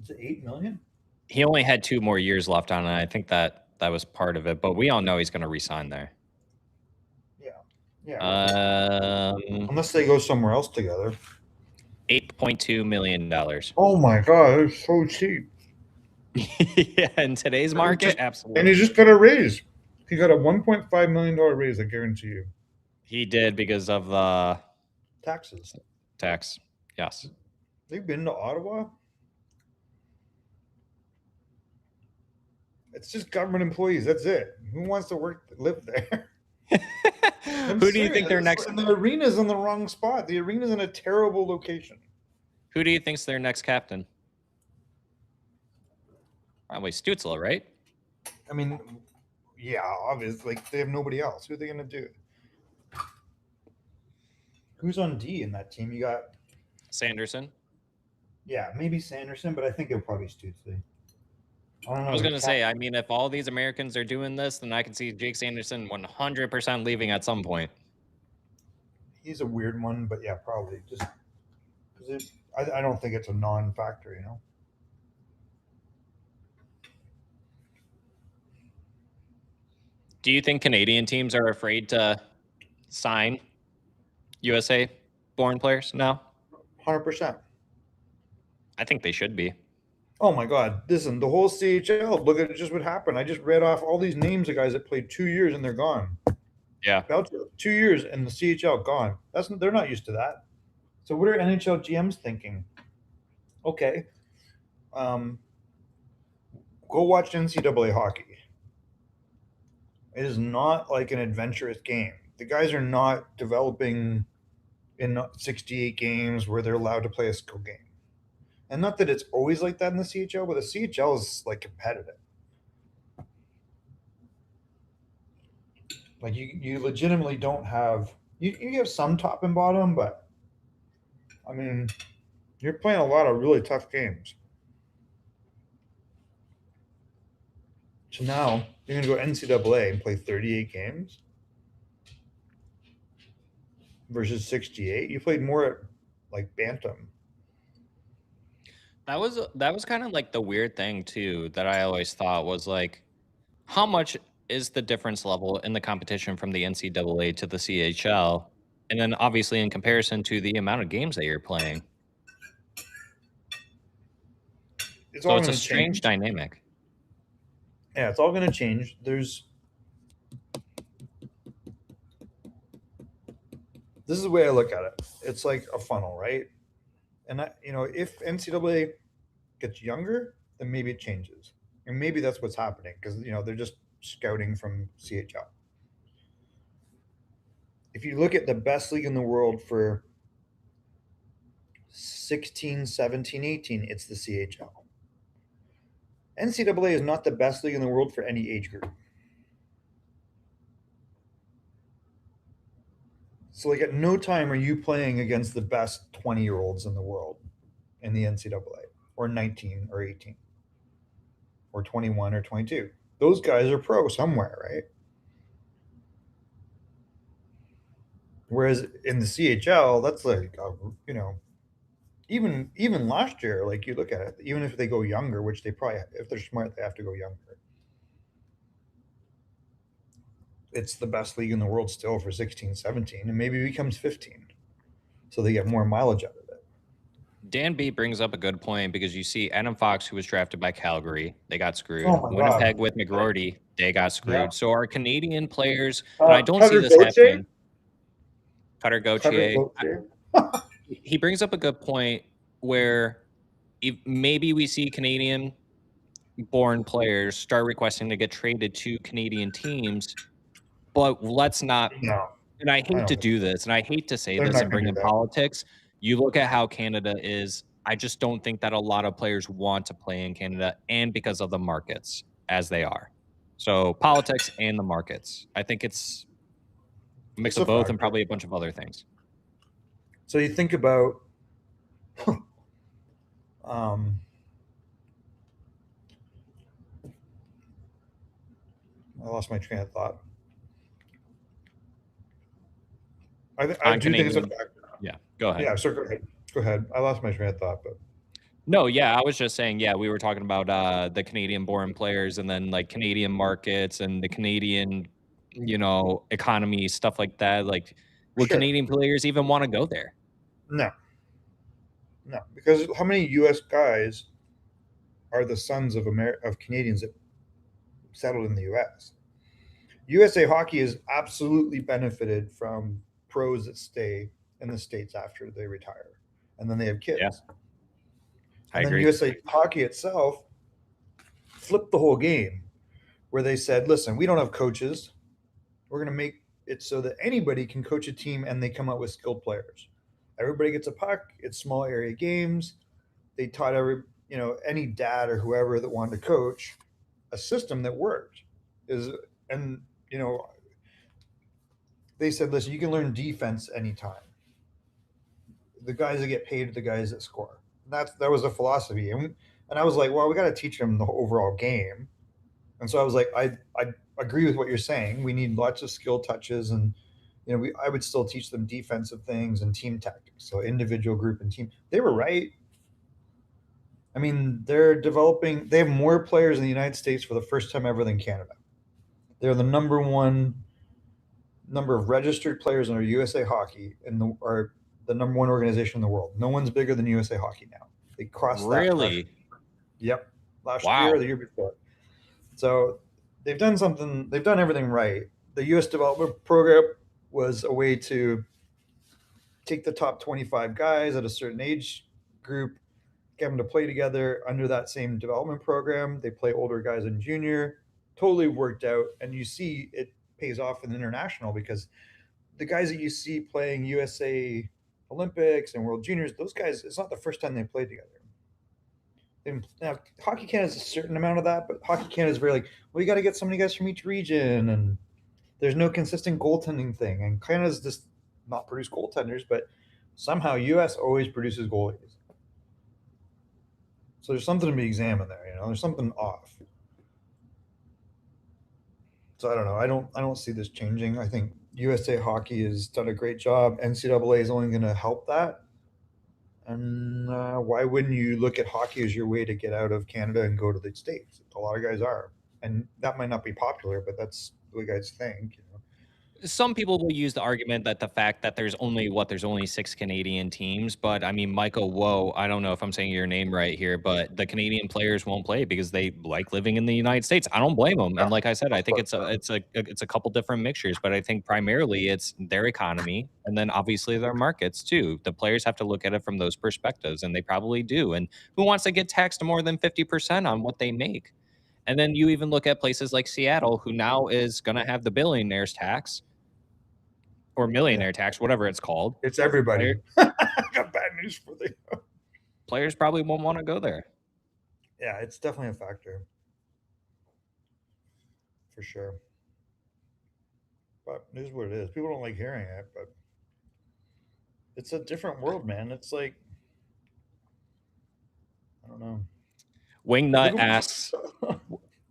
Is it 8 million? He only had 2 more years left on it. I think that was part of it, but we all know he's going to re-sign there. Yeah. Yeah. Unless they go somewhere else together. $8.2 million. Oh my god, it's so cheap. Yeah, in today's market, absolutely. And he just got a raise. He got a $1.5 million raise, I guarantee you. He did because of the taxes. Tax. Yes. They've been to Ottawa. It's just government employees. That's it. Who wants to live there? Who do you think their next? And the arena's in the wrong spot. The arena's in a terrible location. Who do you think's their next captain? Probably Stützle, right? I mean, yeah, obviously. Like they have nobody else. Who are they going to do? Who's on D in that team? You got Sanderson. Yeah, maybe Sanderson, but I think it'll probably Stützle. I was going to say, I mean, if all these Americans are doing this, then I can see Jake Sanderson 100% leaving at some point. He's a weird one, but yeah, probably. Just because I don't think it's a non-factor, Do you think Canadian teams are afraid to sign USA-born players now? 100%. I think they should be. Oh my God! Listen, the whole CHL. Look at just what happened. I just read off all these names of guys that played 2 years and they're gone. Yeah, about 2 years and the CHL gone. They're not used to that. So what are NHL GMs thinking? Okay, go watch NCAA hockey. It is not like an adventurous game. The guys are not developing in 68 games where they're allowed to play a skill game. And not that it's always like that in the CHL, but the CHL is like competitive. Like you legitimately don't have you have some top and bottom, but I mean you're playing a lot of really tough games. So now you're gonna go NCAA and play 38 games versus 68. You played more at like Bantam. That was kind of like the weird thing too that I always thought was like, how much is the difference level in the competition from the NCAA to the CHL, and then obviously in comparison to the amount of games that you're playing. It's So all it's a gonna strange change. dynamic. Yeah, it's all going to change. This is the way I look at it. It's like a funnel, right? And if NCAA gets younger, then maybe it changes, and maybe that's what's happening because they're just scouting from CHL. If you look at the best league in the world for 16, 17, 18, it's the CHL. NCAA is not the best league in the world for any age group. So, like, at no time are you playing against the best 20-year-olds in the world in the NCAA, or 19 or 18, or 21 or 22. Those guys are pro somewhere, right? Whereas in the CHL, that's like, even last year, like you look at it, even if they go younger, which they probably, if they're smart, they have to go younger. It's the best league in the world still for 16, 17, and maybe it becomes 15. So they get more mileage out of it. Dan B brings up a good point because you see Adam Fox, who was drafted by Calgary, they got Oh screwed. my god. Winnipeg with McGroarty, they got Yeah. screwed. So our Canadian players, and I don't see Cutter this Gauthier. happening. Cutter Cutter Gauthier, Gauthier. he brings up a good point where maybe we see Canadian born players start requesting to get traded to Canadian teams, but let's not, No, and I I hate don't to think do so. this, and I hate to say They're this not and going bring to in do that. politics. You look at how Canada is, I just don't think that a lot of players want to play in Canada, and because of the markets as they are. So politics and the markets. I think it's a mix It's of a both and factor. probably a bunch of other things. So you think about, um, I lost my train of thought. I On do think it's a Canadian, factor. yeah, go ahead. Yeah, so go ahead. Go ahead. I lost my train of thought, but No, yeah, I was just saying, yeah, we were talking about the Canadian-born players and then like Canadian markets and the Canadian, economy, stuff like that. Like, would sure. Canadian players even want to go there? No, no, because how many U.S. guys are the sons of Canadians that settled in the U.S.? USA Hockey has absolutely benefited from pros that stay in the states after they retire, and then they have Yeah, kids. I And then agree. USA Hockey itself flipped the whole game, where they said, "Listen, we don't have coaches. We're going to make it so that anybody can coach a team, and they come out with skilled players. Everybody gets a puck. It's small area games. They taught any dad or whoever that wanted to coach a system that worked. Is and you know they said, listen, you can learn defense anytime. The guys that get paid are the guys that score. That was a philosophy, and I was like, well, we got to teach them the overall game. And so I was like, I agree with what you're saying. We need lots of skill touches, and I would still teach them defensive things and team tactics. So individual, group, and team. They were right. I mean, they're developing. They have more players in the United States for the first time ever than Canada. They're the number one number of registered players under USA Hockey, and are the number one organization in the world. No one's bigger than USA Hockey now. They crossed that threshold. Really? Yep, last year or Wow. the year before. So they've done something. They've done everything right. The U.S. development program was a way to take the top 25 guys at a certain age group, get them to play together under that same development program. They play older guys in junior. Totally worked out, and you see it pays off in the international because the guys that you see playing USA Olympics and World Juniors, those guys, it's not the first time they played together. And now, Hockey Canada has a certain amount of that, but Hockey Canada is very like, well, you got to get so many guys from each region, and there's no consistent goaltending thing. And Canada's just not produce goaltenders, but somehow US always produces goalies. So there's something to be examined there. There's something off. So I don't know. I don't see this changing. I think USA Hockey has done a great job. NCAA is only going to help that. And why wouldn't you look at hockey as your way to get out of Canada and go to the States? A lot of guys are. And that might not be popular, but that's the way guys think. Some people will use the argument that the fact that there's only 6 Canadian teams, but I mean, Michael Woe, I don't know if I'm saying your name right here, but the Canadian players won't play because they like living in the United States. I don't blame them. Yeah, And like I said, I of think course. it's a couple different mixtures, but I think primarily it's their economy and then obviously their markets too. The players have to look at it from those perspectives, and they probably do. And who wants to get taxed more than 50% on what they make? And then you even look at places like Seattle, who now is going to have the billionaires tax or Yeah. millionaire tax, whatever it's called. It's everybody. Player, I got bad news for you. players probably won't want to go there. Yeah, it's definitely a factor for sure. But it is what it is. People don't like hearing it, but it's a different world, man. It's like, I don't know. Wingnut Look asks, at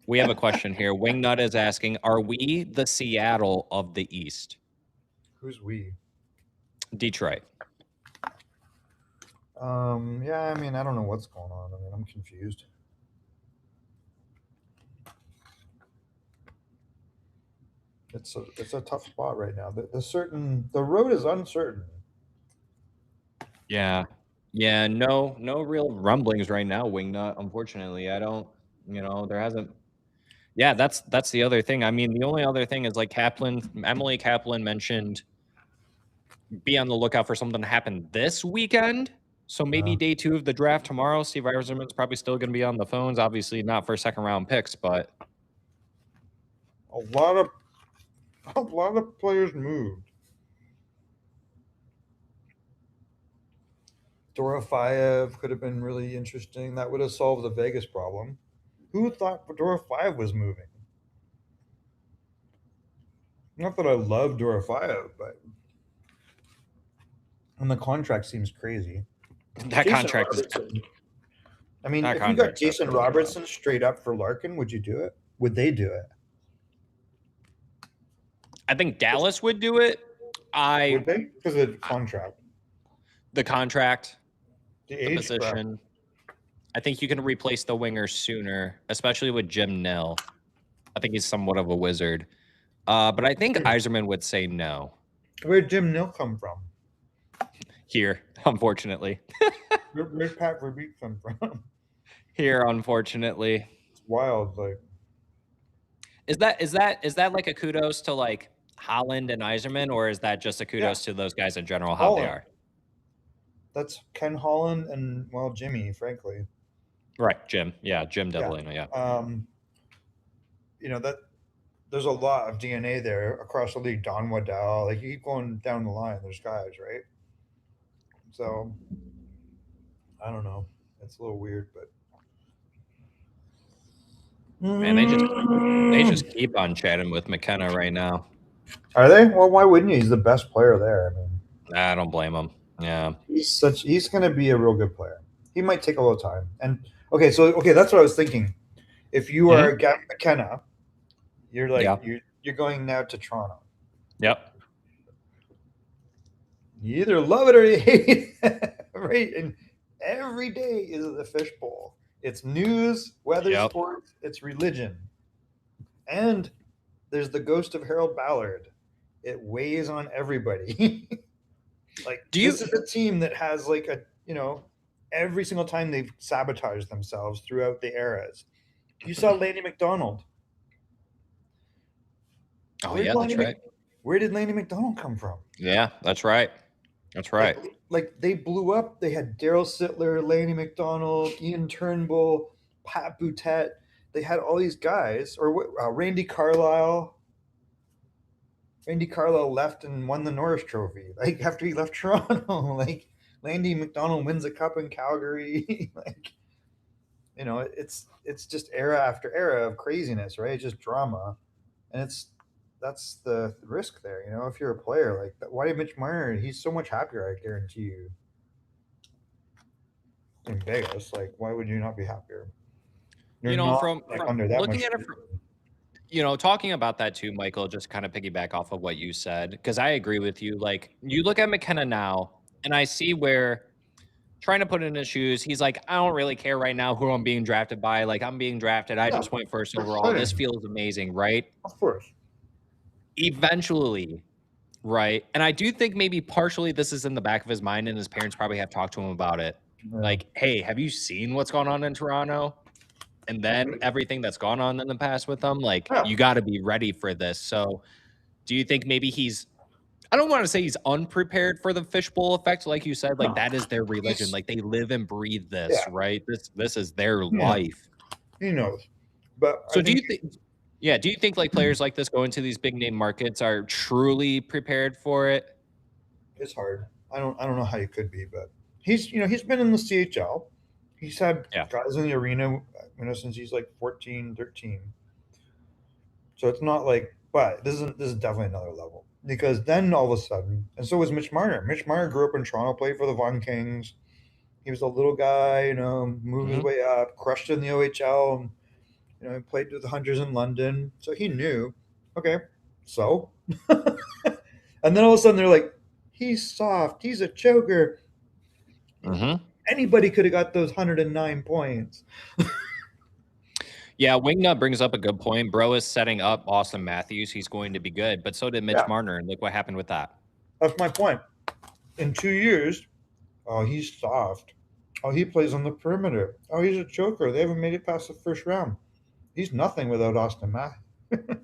we have a question here. Wingnut is asking, are we the Seattle of the East? who's we? Detroit. Yeah, I mean, I don't know what's going on. I mean, I'm confused. It's a tough spot right now. The road is uncertain. Yeah. Yeah, no real rumblings right now, Wingnut, unfortunately. I don't there hasn't. Yeah, that's the other thing. I mean, the only other thing is, like, Emily Kaplan mentioned be on the lookout for something to happen this weekend. So maybe day 2 of the draft tomorrow. Steve Eiserman's probably still gonna be on the phones, obviously not for second-round picks, but A lot of players moved. Dorofaev could have been really interesting. That would have solved the Vegas problem. Who thought Dorofaev was moving? Not that I love Dorofaev, but and the contract seems crazy. that Jason contract is Robertson. I mean, that if you got contract's Jason definitely too low. Robertson straight up for Larkin, would you do it? Would they do it? I think Dallas would do it. Would they? Because of the contract, The contract, the the age bracket. position. I think you can replace the winger sooner, especially with Jim Nill. I think he's somewhat of a wizard. But I think Eiserman would say no Where'd Jim Nill come from? here, unfortunately. Where'd Pat Verbeek come from? Here, unfortunately. It's wild. Like, Is that like a kudos to, like, Holland and Eiserman, or is that just a yeah, kudos to those guys in general, how they Holland. are? That's Ken Holland and, well, Jimmy, frankly. Right, Jim. Yeah, Jim Yeah. Devlin, yeah. That there's a lot of DNA there across the league. Don Waddell, like you keep going down the line, there's guys, right? So I don't know. It's a little weird, but Man, they just keep on chatting with McKenna right now. Are they? Well, why wouldn't you? He's the best player there. I mean, I don't blame him. Yeah. he's going to be a real good player. He might take a little time. And okay, that's what I was thinking. If you are Gavin McKenna, you're like Yeah. you're going now to Toronto. Yep. You either love it or you hate it, right? And every day is the fishbowl. It's news, weather, Yep. sports, it's religion. And there's the ghost of Harold Ballard. It weighs on everybody. Like, this is a team that has, like, every single time they've sabotaged themselves throughout the eras. You saw Lanny McDonald. Oh, yeah, that's right. Where did Lanny McDonald come from? Yeah, that's right. That's right. Like they blew up. They had Daryl Sittler, Lanny McDonald, Ian Turnbull, Pat Boutette. They had all these guys, or Randy Carlisle. Randy Carlisle left and won the Norris Trophy. Like, after he left Toronto, like Landy McDonald wins a cup in Calgary. Like, it's just era after era of craziness, right? It's just drama, and that's the risk there. If you're a player like that, why did Mitch Marner? He's so much happier, I guarantee you, in Vegas. Like, why would you not be happier? You're not from under that looking much. at it from, talking about that too, Michael, just kind of piggyback off of what you said, because I agree with you. Like, you look at McKenna now, and I see where, trying to put in his shoes, he's like, I don't really care right now who I'm being drafted by. Like, I'm being drafted. I just went first overall. This feels amazing, right? Of course. Eventually, right? And I do think maybe partially this is in the back of his mind, and his parents probably have talked to him about it. Yeah. Like, hey, have you seen what's going on in Toronto? And then everything that's gone on in the past with them, like, you got to be ready for this. So do you think maybe I don't want to say he's unprepared for the fishbowl effect, like you said, like that is their religion. Like, they live and breathe this, right? This is their life. He knows. But so do you think like players like this go into these big name markets are truly prepared for it? It's hard. I don't know how you could be, but he's been in the CHL. He's had guys in the arena, since he's like 14, 13. So it's not like, but this is definitely another level, because then all of a sudden, and so was Mitch Marner. Mitch Marner grew up in Toronto, played for the Vaughan Kings. He was a little guy, moved his way up, crushed in the OHL, and he played with the Hunters in London. So he knew, okay, so, and then all of a sudden they're like, he's soft, he's a choker. Anybody could have got those 109 points. Yeah, Wingnut brings up a good point. Bro is setting up Austin Matthews. He's going to be good, but so did Mitch Marner, and look what happened with that. That's my point. In 2 years, Oh, he's soft. Oh, he plays on the perimeter. Oh, he's a choker. They haven't made it past the first round. He's nothing without Austin Matthews.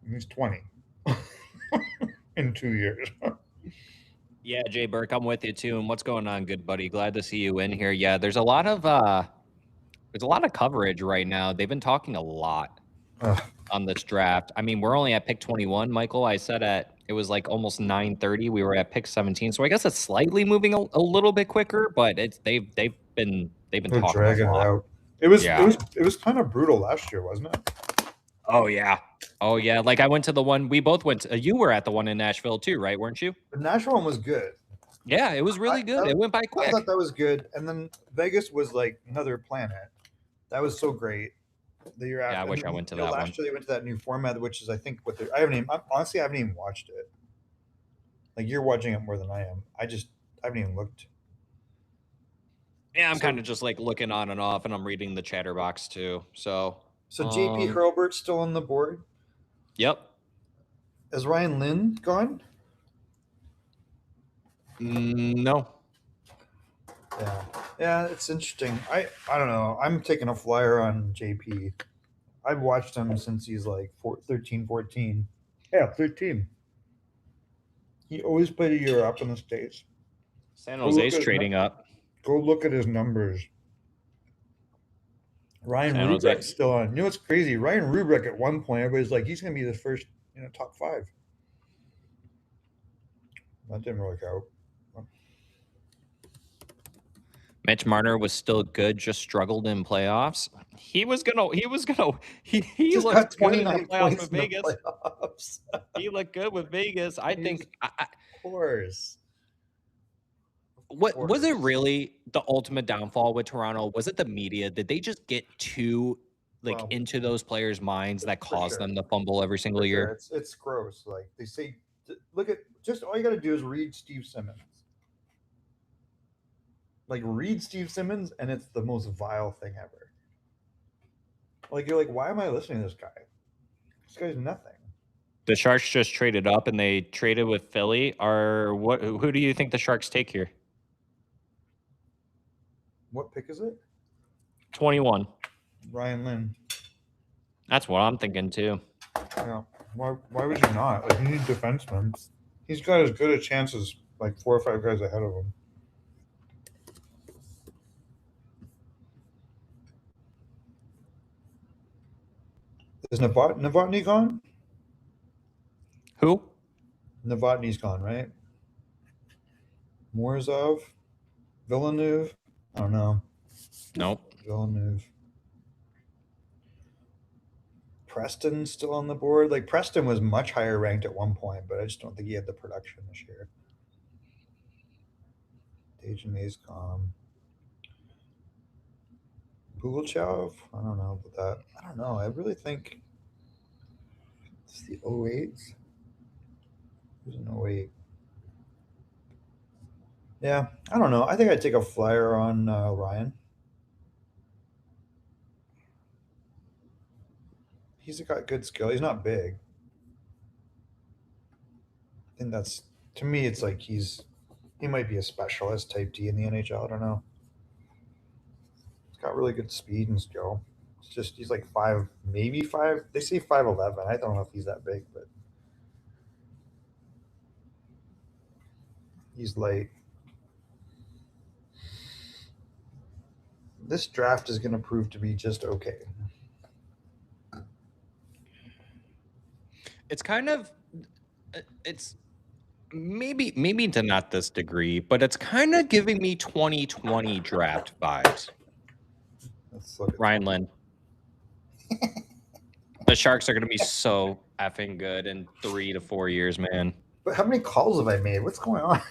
He's 20 in 2 years. Yeah, Jay Burke, I'm with you too. And what's going on, good buddy? Glad to see you in here. Yeah, there's a lot of coverage right now. They've been talking a lot Ugh, on this draft. I mean, we're only at pick 21, Michael. I said it was like almost 9:30. We were at pick 17. So I guess it's slightly moving a little bit quicker, but they've been they're talking a dragging it lot. out. It was Yeah. kind of brutal last year, wasn't it? Oh yeah. Oh yeah. Like I went to the one we both went to, you were at the one in Nashville too, right? Weren't you? The Nashville one was good. Yeah, it was really good. It went by I quick. thought that was good. And then Vegas was like another planet. That was so great. The year after. Yeah, I wish I went to that one. Last year they went to that new format, which is I think what they're. I haven't even honestly I haven't even watched it. Like you're watching it more than I am. I haven't even looked. Yeah, I'm kind of just like looking on and off, and I'm reading the chatterbox too. So JP Hurlbert's still on the board. Yep. Is Ryan Lynn gone? No. Yeah, it's interesting. I don't know. I'm taking a flyer on JP. I've watched him since he's like 13, 14. Yeah, 13. He always played a year up in the States. San Jose's trading up. Go look at his numbers. Ryan Rubrick's still on. You know what's crazy? Ryan Rubrick at one point, everybody's like, he's going to be the first, top 5. That didn't work out. Mitch Marner was still good, just struggled in playoffs. He looked good in the playoffs with Vegas. He looked good with Vegas. I think. Of course. What was it really the ultimate downfall with Toronto? Was it the media? Did they just get too into those players' minds that caused them to fumble every single year? It's gross. Like they say, look at just all you got to do is read Steve Simmons. Like read Steve Simmons, and it's the most vile thing ever. Like you're like, why am I listening to this guy? This guy's nothing. The Sharks just traded up, and they traded with Philly. Who do you think the Sharks take here? What pick is it? 21. Ryan Lynn. That's what I'm thinking too. Yeah. Why would you not? Like you need defensemen. He's got as good a chance as like 4 or 5 guys ahead of him. Is Novotny gone? Who? Novotny's gone, right? Morozov? Villeneuve? I don't know. Nope. Villeneuve. Preston's still on the board. Like Preston was much higher ranked at one point, but I just don't think he had the production this year. Dejanay's gone. Pugachev? I don't know about that. I don't know. I really think it's the 08s. Who's an 08? Yeah, I don't know. I think I'd take a flyer on Ryan. He's got good skill. He's not big. I think that's, to me, it's like he might be a specialist type D in the NHL. I don't know. He's got really good speed and skill. It's just he's like 5, maybe 5. They say 5'11". I don't know if he's that big, but he's light. This draft is going to prove to be just okay. It's kind of, it's maybe to not this degree, but it's kind of giving me 2020 draft vibes. Let's look at Ryan Lynn. The Sharks are going to be so effing good in 3 to 4 years, man. But how many calls have I made? What's going on?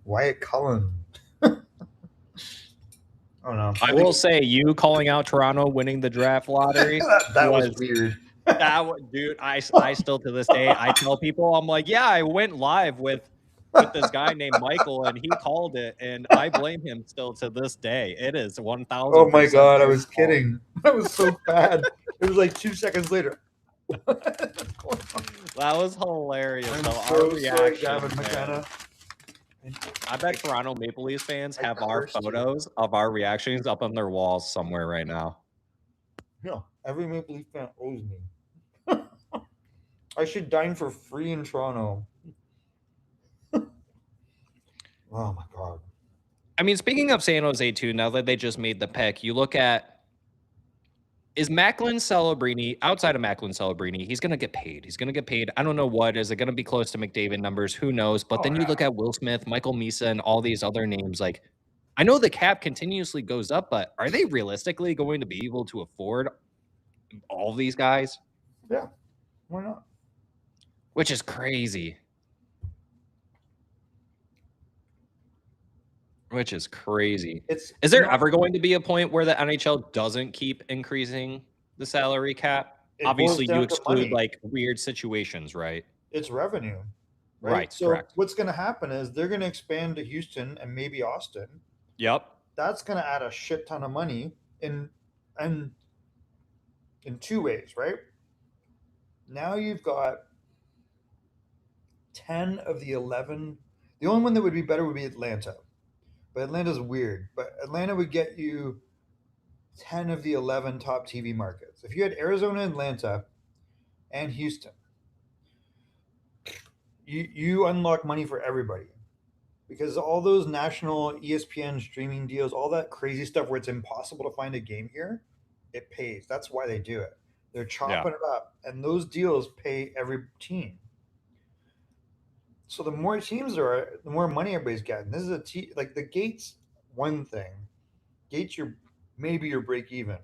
Wyatt Cullen. I don't know. I will say, you calling out Toronto winning the draft lottery that was weird. Dude, I still to this day, I tell people, I'm like, yeah, I went live with this guy named Michael, and he called it, and I blame him still to this day. It is 1,000%. Oh my god, I was kidding. That was so bad. It was like 2 seconds later. That was hilarious. I'm So so our sorry, reaction, Gavin man. McKenna. I bet Toronto Maple Leafs fans I have our cursed you. photos of our reactions up on their walls somewhere right now. No, every Maple Leaf fan owes me. I should dine for free in Toronto. Oh my god. I mean, speaking of San Jose too, now that they just made the pick, you look at is Macklin Celebrini outside of Macklin Celebrini? He's going to get paid. He's going to get paid. I don't know what. Is it going to be close to McDavid numbers? Who knows? But Oh then you yeah. look at Will Smith, Michael Misa, and all these other names. Like, I know the cap continuously goes up, but are they realistically going to be able to afford all these guys? Yeah. Why not? Which is crazy. Which is crazy. It's Is there ever going to be a point where the NHL doesn't keep increasing the salary cap? it boils Obviously, you down to exclude money. like weird situations, right? It's revenue. Right? Right, So correct. what's gonna happen is they're gonna expand to Houston and maybe Austin. Yep. That's gonna add a shit ton of money and in two ways, right? Now you've got 10 of the 11. The only one that would be better would be Atlanta. But Atlanta's weird. But Atlanta would get you 10 of the 11 top TV markets. If you had Arizona, Atlanta, and Houston, you unlock money for everybody. Because all those national ESPN streaming deals, all that crazy stuff where it's impossible to find a game here, it pays. That's why they do it. They're chopping it up, and those deals pay every team. So the more teams there are, the more money everybody's getting. This is like the gates. One thing, gates your maybe your break even.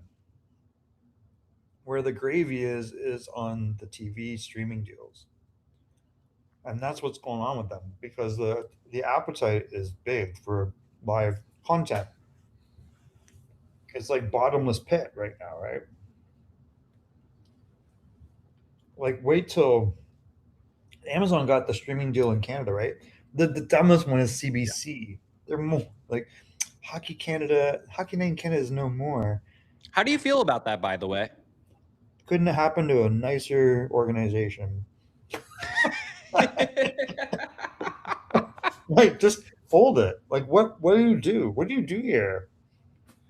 Where the gravy is on the TV streaming deals, and that's what's going on with them because the appetite is big for live content. It's like bottomless pit right now, right? Like wait till Amazon got the streaming deal in Canada, right? The dumbest one is CBC. They're more like Hockey Canada, Hockey Night in Canada is no more. How do you feel about that, by the way? Couldn't have happened to a nicer organization. Like just fold it. Like what do you do? What do you do here?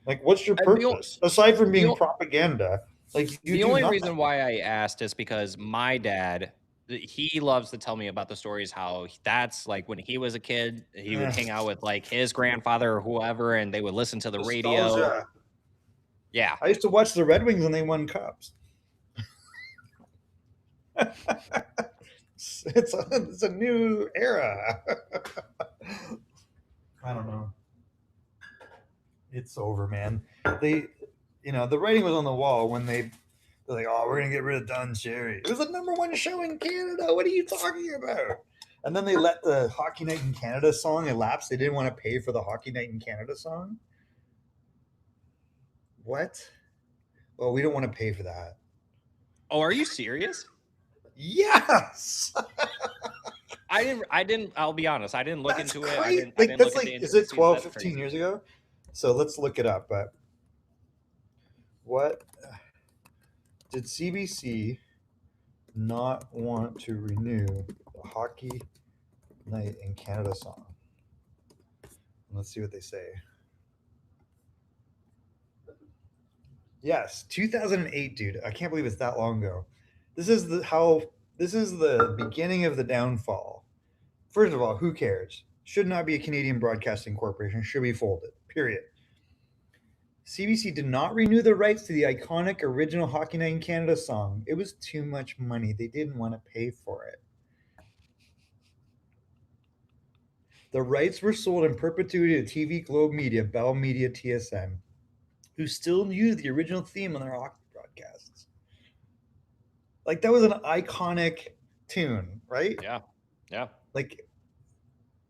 Like what's your purpose? Aside from being propaganda, like you The do only nothing. reason why I asked is because my dad, he loves to tell me about the stories how that's like when he was a kid, he would hang out with like his grandfather or whoever, and they would listen to the radio. Nostalgia. Yeah. I used to watch the Red Wings and they won cups. It's a new era. I don't know. It's over, man. They, the writing was on the wall when they're like, "Oh, we're gonna get rid of Don Cherry." It was the number one show in Canada. What are you talking about? And then they let the Hockey Night in Canada song elapse. They didn't want to pay for the Hockey Night in Canada song. What? Well, we don't want to pay for that. Oh, are you serious? Yes. I didn't. I'll be honest. I didn't look That's into crazy. it. I didn't Like look that's at like, the is it intricacies. 12, That's 15 crazy. years ago? So let's look it up. But what did CBC not want to renew the Hockey Night in Canada song? Let's see what they say. Yes, 2008, dude. I can't believe it's that long ago. This is the beginning of the downfall. First of all, who cares? Should not be a Canadian Broadcasting Corporation. Should be folded. Period. CBC did not renew the rights to the iconic original Hockey Night in Canada song. It was too much money. They didn't want to pay for it. The rights were sold in perpetuity to TV Globe Media, Bell Media, TSN, who still use the original theme on their hockey broadcasts. Like that was an iconic tune, right? Yeah. Yeah. Like,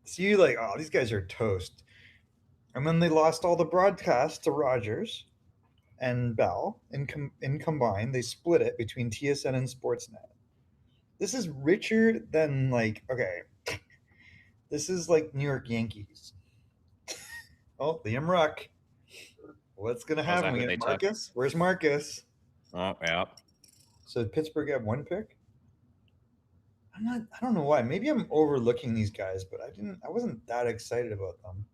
so you like, oh, these guys are toast. And then they lost all the broadcasts to Rogers and Bell. In combined, they split it between TSN and Sportsnet. This is richer than like, okay, this is like New York Yankees. Oh, Liam Ruck. What's gonna happen? We get Marcus. Where's Marcus? Oh, yeah. So did Pittsburgh have one pick? I don't know why. Maybe I'm overlooking these guys, but I wasn't that excited about them.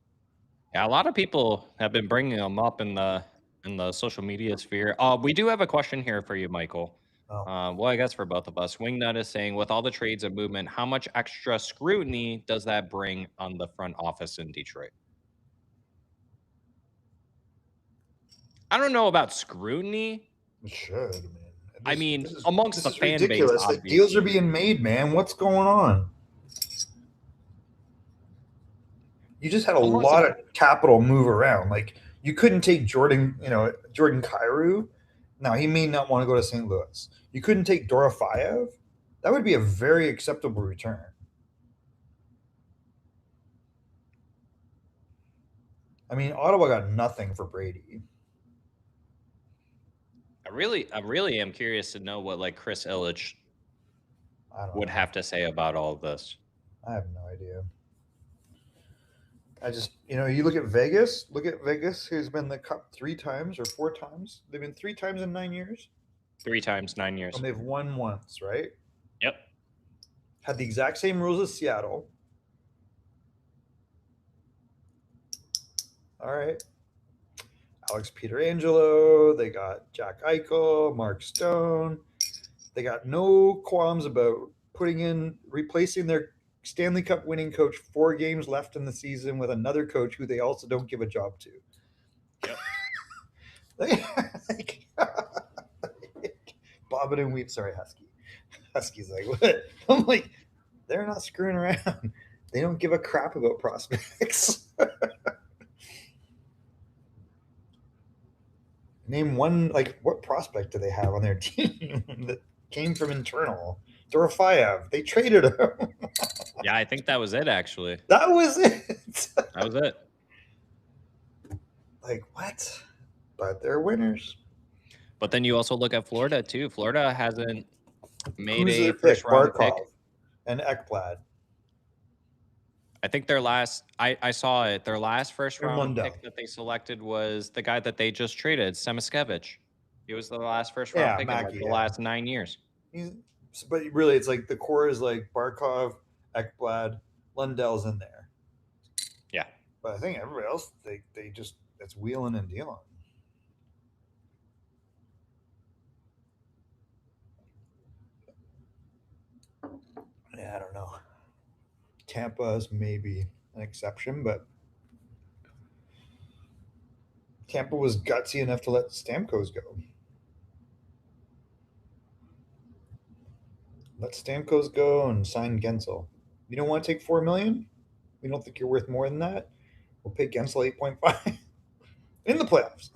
Yeah, a lot of people have been bringing them up in the social media sphere. We do have a question here for you, Michael. Oh, Well, I guess for both of us, Wingnut is saying, with all the trades and movement, how much extra scrutiny does that bring on the front office in Detroit? I don't know about scrutiny. it should, man. I mean, This is amongst this the is fan base, ridiculous. Like deals are obviously. being made, man. What's going on? You just had a Amongst lot the of capital move around. Like you couldn't take Jordan Cairo. Now he may not want to go to St. Louis. You couldn't take Dorofayev. That would be a very acceptable return. I mean, Ottawa got nothing for Brady. I really am curious to know what like Chris Ilitch I don't would know. have to say about all of this. I have no idea. I just, you look at Vegas. Look at Vegas, who's been the Cup 3 times or 4 times. They've been 3 times in 9 years, 3 times, 9 years. and they've won once, right? Yep. Had the exact same rules as Seattle. All right. Alex Pietrangelo. They got Jack Eichel, Mark Stone. They got no qualms about replacing their Stanley Cup winning coach 4 games left in the season with another coach who they also don't give a job to. Yep. like, Bobbin and Weep. Sorry, Husky. Husky's like, what? I'm like, they're not screwing around. They don't give a crap about prospects. Name one, like, what prospect do they have on their team that came from internal? Dorofayev. They traded him. Yeah, I think that was it, actually. That was it. That was it. Like, what? But they're winners. But then you also look at Florida, too. Florida hasn't made Who's a their pick? first-round pick. Barkov and Ekblad. I think their last I saw it. Their last first-round Lundell. pick that they selected was the guy that they just traded, Semiskevich. He was the last first-round Yeah, pick in, like, Mackey, the yeah. last 9 years. But really, it's like the core is like Barkov, Ekblad, Lundell's in there. Yeah. But I think everybody else, they just, it's wheeling and dealing. Yeah, I don't know. Tampa is maybe an exception, but Tampa was gutsy enough to let Stamkos go. Let Stamkos go and sign Gensel. You don't want to take $4 million? We don't think you're worth more than that? We'll pay Gensel 8.5 in the playoffs.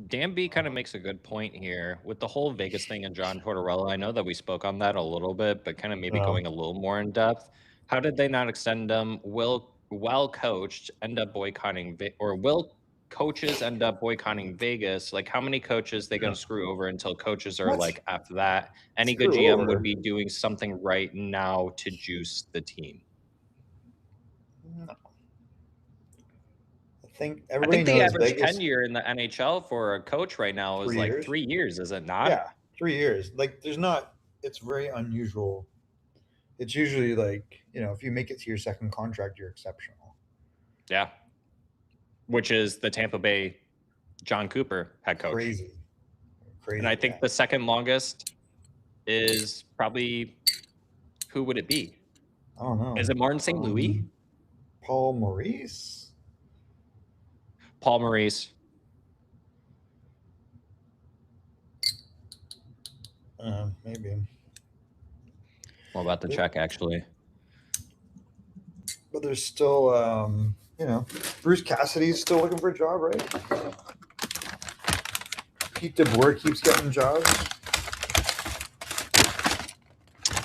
Dan B kind of makes a good point here with the whole Vegas thing and John Tortorella. I know that we spoke on that a little bit, but kind of maybe going a little more in depth. How did they not extend them? Will well coached end up boycotting, or will coaches end up boycotting Vegas? Like, how many coaches they going to screw over until coaches are What? like, after that? Any good Screw GM over. would be doing something right now to juice the team. No. I think everybody the knows average Vegas. tenure in the NHL for a coach right now is 3 like years. 3 years, is it not? Yeah, 3 years. Like, there's not. It's very unusual. It's usually like, if you make it to your second contract, you're exceptional. Yeah. Which is the Tampa Bay John Cooper head coach. Crazy. And I think the second longest is probably, who would it be? I don't know. Is it Martin St. Louis? Paul Maurice? Paul Maurice. Maybe. Well, about the check, actually. But there's still, Bruce Cassidy's still looking for a job, right? Pete DeBoer keeps getting jobs.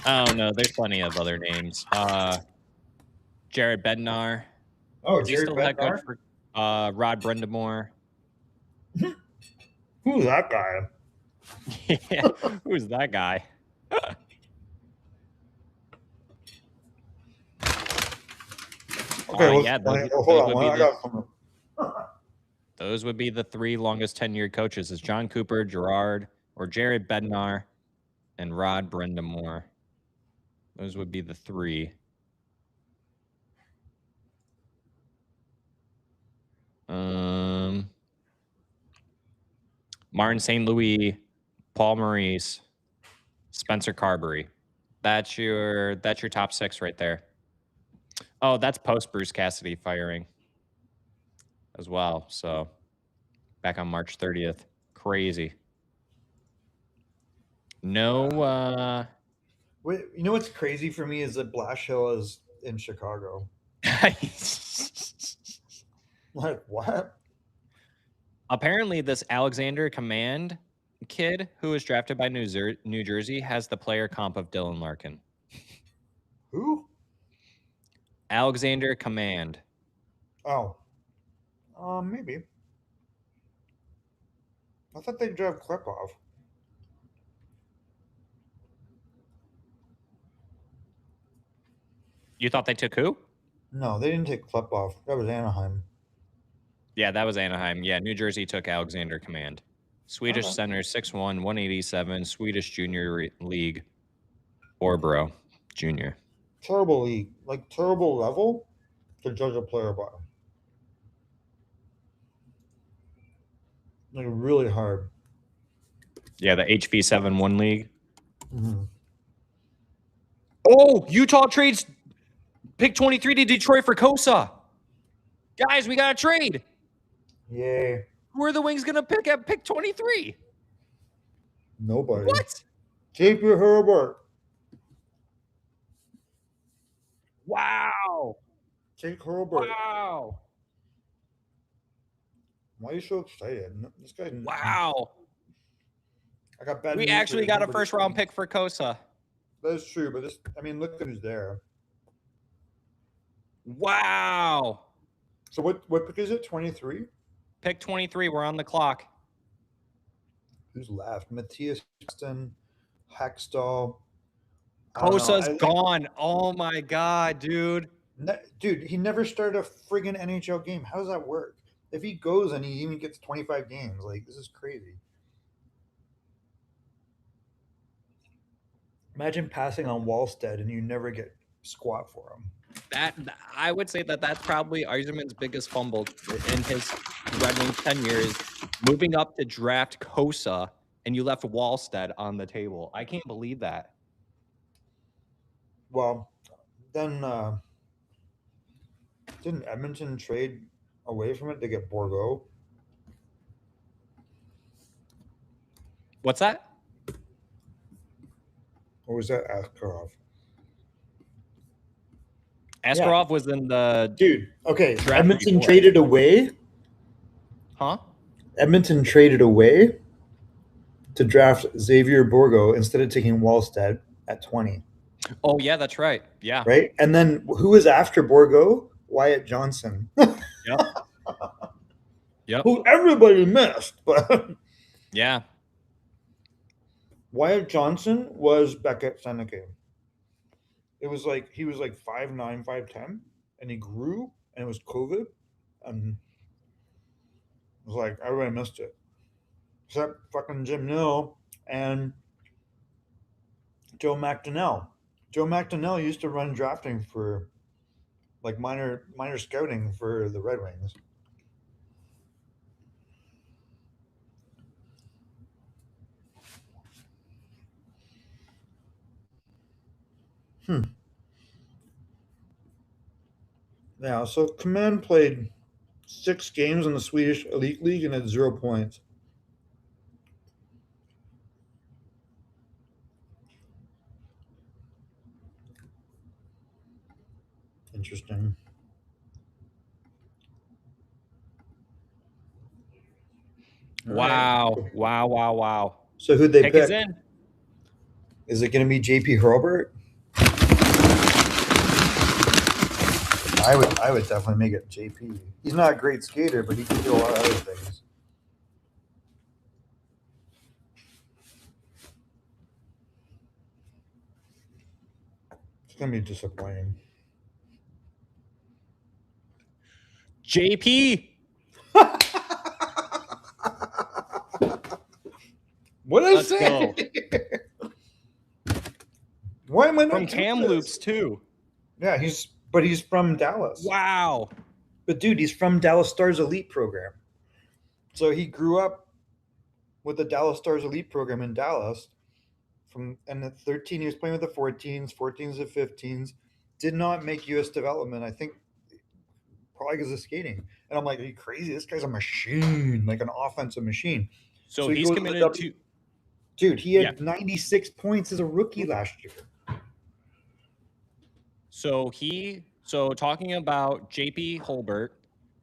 Oh, no, there's plenty of other names. Jared Bednar. Oh, is he Jared still head Bednar? coach for Rod Brindamore? Who's that guy? Yeah, who's that guy? Okay, yeah, hold on. I got something. Those would be the 3 longest tenured coaches: is John Cooper, Gerard, or Jared Bednar, and Rod Brindamore. Those would be the 3. Martin St. Louis, Paul Maurice, Spencer Carberry. That's your top 6 right there. Oh, that's post Bruce Cassidy firing as well. So back on March 30th. Crazy. No. Wait, you know what's crazy for me is that Blashill is in Chicago. Like what? Apparently, this Alexander Command kid who was drafted by New Jersey has the player comp of Dylan Larkin. Who? Alexander Command. Oh. Maybe. I thought they'd drive Klepov. You thought they took who? No, they didn't take Klepov. That was Anaheim. Yeah, that was Anaheim. Yeah, New Jersey took Alexander Command. Swedish Okay. center, 6'1", 187, Swedish junior league, Orbro junior. Terrible league. Like, terrible level to judge a player by. Like, really hard. Yeah, the HV7-1 league. Mm-hmm. Oh, Utah trades pick 23 to Detroit for Kosa. Guys, we got a trade. Yay. Who are the Wings going to pick at pick 23? Nobody. What? JP Herbert. Wow. Jake Herbert. Wow. Why are you so excited? This guy. Wow. I got bad We news actually for got a nobody. first-round pick for Kosa. That's true, but this, I mean, look at who's there. Wow. So what pick is it? 23? Pick 23. We're on the clock. Who's left? Matthias Justin, Hextall. Kosa's gone. Oh my god, dude. Dude, he never started a friggin' NHL game. How does that work? If he goes and he even gets 25 games, like, this is crazy. Imagine passing on Wallstead and you never get squat for him. That I would say that's probably Yzerman's biggest fumble in his Red Wings tenure is moving up to draft Kosa, and you left Wallstead on the table. I can't believe that. Well, then didn't Edmonton trade away from it to get Borgo? What's that? Or was that Askarov? Askarov was in the dude. Okay, Edmonton before. traded away. Huh? Edmonton traded away to draft Xavier Borgo instead of taking Wallstead at 20. Oh yeah, that's right. Yeah. Right, and then who was after Borgo? Wyatt Johnson. Yep. Yep. Who everybody missed, but yeah. Wyatt Johnson was Beckett Seneke. It was like he was like 5'9", 5'10", and he grew, and it was COVID, and it was like everybody missed it, except fucking Jim Nill and Joe McDonnell. Joe McDonnell used to run drafting for like minor scouting for the Red Wings. Yeah, so Command played 6 games in the Swedish Elite League and had 0 points. Interesting. Wow. Right. Wow. So who'd they pick? pick? Is in. Is it going to be JP Herbert? I would definitely make it JP. He's not a great skater, but he can do a lot of other things. It's going to be disappointing. JP. What did I say? Why am I not From doing Kamloops this? too. Yeah, he's from Dallas. Wow. But dude, he's from Dallas Stars Elite program. So he grew up with the Dallas Stars Elite program in Dallas. And at 13, he was playing with the 14s to 15s. Did not make U.S. development. I think probably because of skating. And I'm like, are you crazy? This guy's a machine, like an offensive machine. So So he he's goes to the committed W. to Dude, he yeah. had 96 points as a rookie last year. So talking about JP Holbert,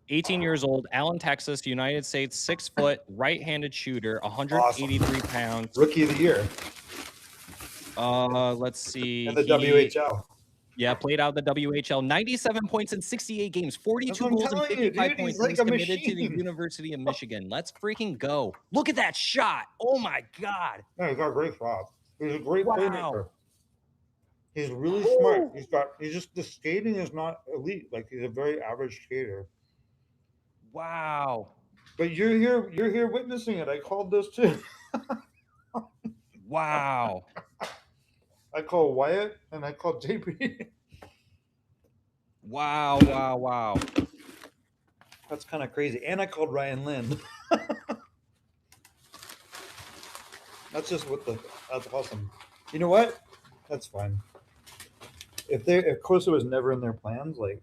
18 years old, Allen, Texas, United States, 6 foot, right-handed shooter, 183 Awesome. pounds. Rookie of the year Let's see. in the He WHL. played out the WHL, 97 points in 68 games, That's 42 what I'm goals and telling you, 55 dude. He's points, and like he's a committed to the machine. University of Michigan. Let's freaking go. Look at that shot. Oh my God. Yeah, he's got a great shot. He's a great Wow. playmaker. He's really Woo. smart. He's just the skating is not elite. Like he's a very average skater. Wow. But you're here witnessing it. I called this too. Wow. I called Wyatt and I called JP. Wow. That's kind of crazy. And I called Ryan Lynn. That's awesome. You know what? That's fine. Of course it was never in their plans, like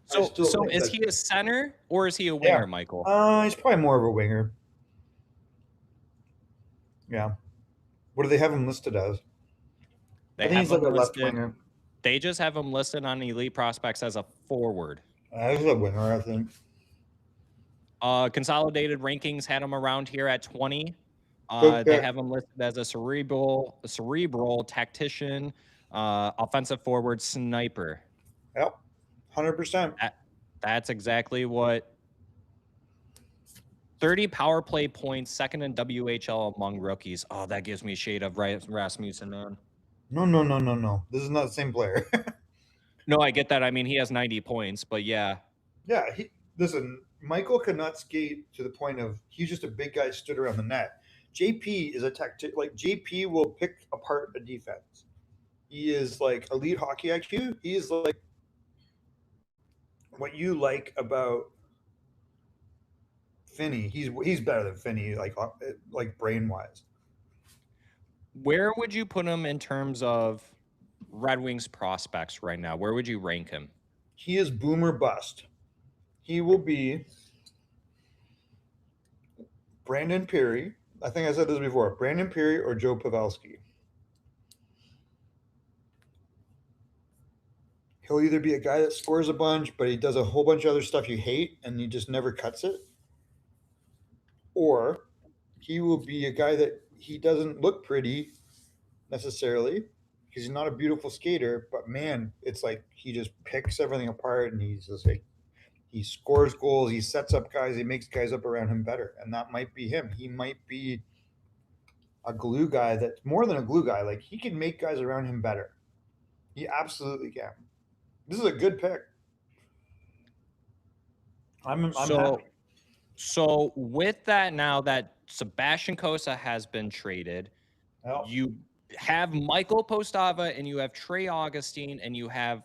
So is that, he a center or is he a winger, Michael? He's probably more of a winger. Yeah. What do they have him listed as? They I think have he's like a him left listed. winger. They just have him listed on Elite Prospects as a forward. He's a winger, I think. Consolidated rankings had him around here at 20. They have him listed as a cerebral tactician, offensive forward, sniper. Yep, 100%. That's exactly what. 30 power play points, second in WHL among rookies. Oh, that gives me a shade of Rasmussen, man. No. This is not the same player. No, I get that. I mean, he has 90 points, but yeah. Yeah, listen, Michael could not skate to the point of he's just a big guy stood around the net. JP is a tactic. Like JP will pick apart a defense. He is like elite hockey IQ. He is like what you like about Finney. He's better than Finney, like brain wise. Where would you put him in terms of Red Wings prospects right now? Where would you rank him? He is boomer bust. He will be Brandon Peary. I think I said this before. Brandon Peary or Joe Pavelski. He'll either be a guy that scores a bunch, but he does a whole bunch of other stuff you hate and he just never cuts it. Or he will be a guy that he doesn't look pretty necessarily because he's not a beautiful skater, but man, it's like he just picks everything apart and he's just like he scores goals, he sets up guys, he makes guys up around him better. And that might be him. He might be a glue guy that's more than a glue guy. Like he can make guys around him better. He absolutely can. This is a good pick. I'm happy. So with that, now that Sebastian Cossa has been traded, you have Michael Postava and you have Trey Augustine and you have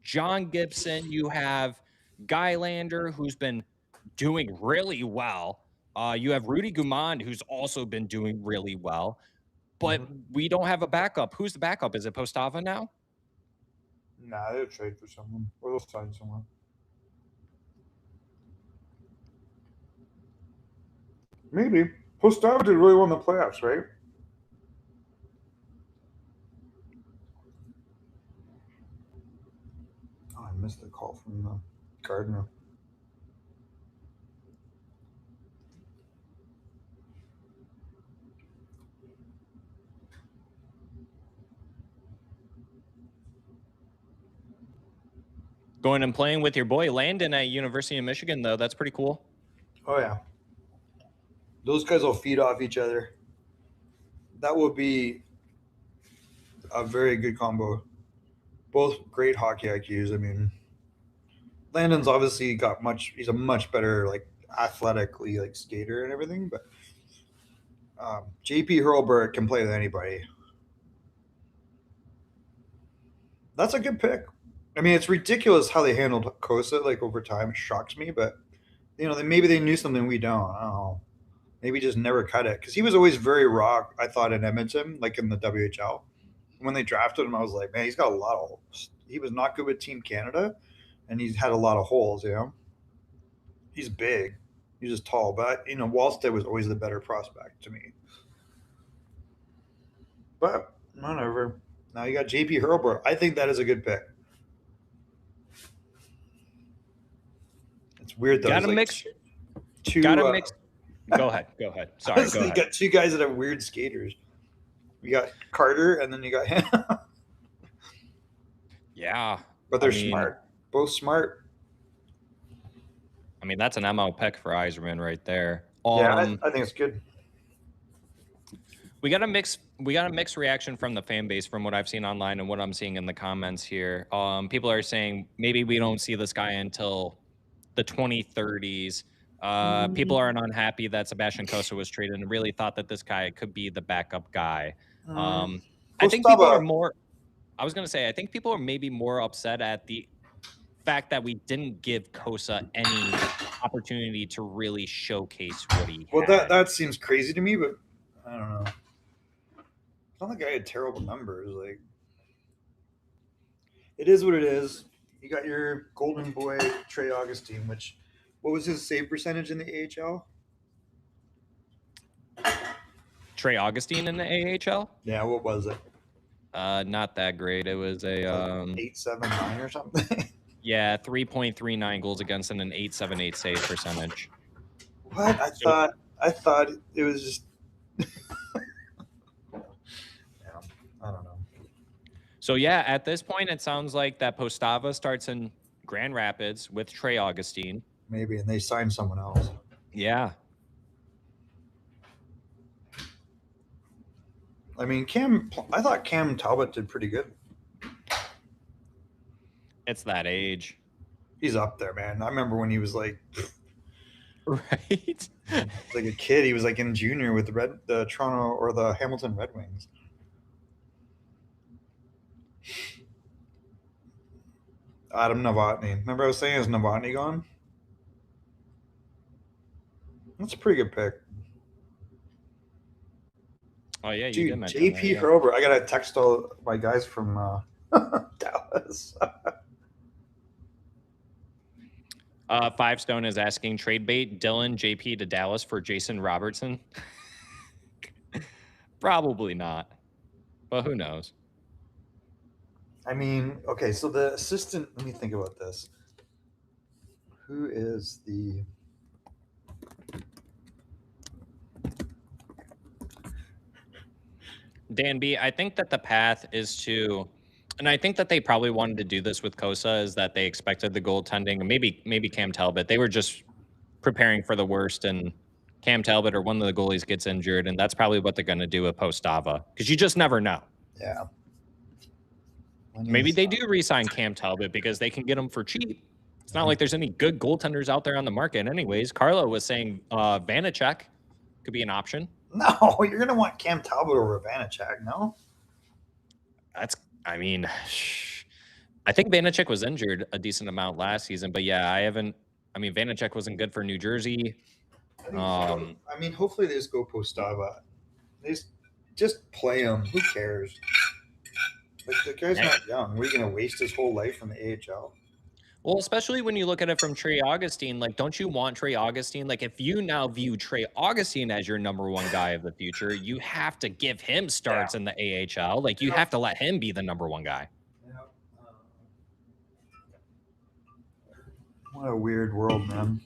John Gibson, you have Guy Lander, who's been doing really well. You have Rudy Gumond, who's also been doing really well. But we don't have a backup. Who's the backup? Is it Postava now? Nah, they'll trade for someone. Or they'll sign someone. Maybe. Postava did really well in the playoffs, right? Oh, I missed the call from Gardner. Going and playing with your boy Landon at University of Michigan, though. That's pretty cool. Oh, yeah. Those guys will feed off each other. That will be a very good combo. Both great hockey IQs. I mean, Landon's obviously he's a much better, like, athletically, like, skater and everything, but JP Hurlburt can play with anybody. That's a good pick. I mean, it's ridiculous how they handled Kosa like over time. It shocks me, but maybe they knew something we don't. I don't know. Maybe just never cut it because he was always very raw. I thought in Edmonton, like in the WHL, when they drafted him, I was like, man, he's got a lot of holes. He was not good with Team Canada, and he's had a lot of holes. He's big, he's just tall, but Wallstead was always the better prospect to me. But whatever. Now you got JP Hurlburt. I think that is a good pick. It's weird though. Gotta Like mix. two. Gotta mix. Go ahead. Go ahead. Sorry. Go You ahead. got two guys that have weird skaters. You got Carter, and then you got him. Yeah. But they're smart. Both smart. I mean, that's an MO pick for Yzerman right there. Yeah, I think it's good. We got a mixed reaction from the fan base from what I've seen online and what I'm seeing in the comments here. People are saying maybe we don't see this guy until the 2030s. People aren't unhappy that Sebastian Cossa was traded and really thought that this guy could be the backup guy. I think people are more. I was going to say, I think people are maybe more upset at the fact that we didn't give Cossa any opportunity to really showcase what he had. That seems crazy to me, but I don't know. It's not like I had terrible numbers. Like, it is what it is. You got your golden boy Trey Augustine, which what was his save percentage in the AHL? Trey Augustine in the AHL? Yeah, what was it? Not that great. It was a 8.79 or something. Yeah, 3.39 goals against and an 8.78 save percentage. What? I thought it was just yeah, I don't know. So yeah, at this point it sounds like that Postava starts in Grand Rapids with Trey Augustine. Maybe, and they signed someone else. Yeah. I mean, I thought Cam Talbot did pretty good. It's that age. He's up there, man. I remember when he was like, right, like a kid. He was like in junior with the Toronto or the Hamilton Red Wings. Adam Novotny. Remember I was saying, is Novotny gone? That's a pretty good pick. Oh yeah, you dude. did mention JP Hurlburt. I gotta text all my guys from Dallas. 5 Stone is asking trade bait Dylan JP to Dallas for Jason Robertson. Probably not, but who knows? I mean, okay, so the assistant. Let me think about this. Who is the? Dan B, I think that the path is to, and I think that they probably wanted to do this with Cossa, is that they expected the goaltending, and maybe Cam Talbot. They were just preparing for the worst, and Cam Talbot or one of the goalies gets injured, and that's probably what they're going to do with Postava, because you just never know. Yeah. Maybe they do re-sign Cam Talbot because they can get him for cheap. It's not like there's any good goaltenders out there on the market anyways. Carlo was saying Vanacek could be an option. No, you're going to want Cam Talbot over Vanacek, no? I mean, I think Vanacek was injured a decent amount last season, but yeah, Vanacek wasn't good for New Jersey. I mean, hopefully they just go Postava. They just play him. Who cares? Like, the guy's not young. We're going to waste his whole life in the AHL. Well, especially when you look at it from Trey Augustine, like, don't you want Trey Augustine? Like, if you now view Trey Augustine as your number one guy of the future, you have to give him starts in the AHL. Like, you have to let him be the number one guy. What a weird world, man.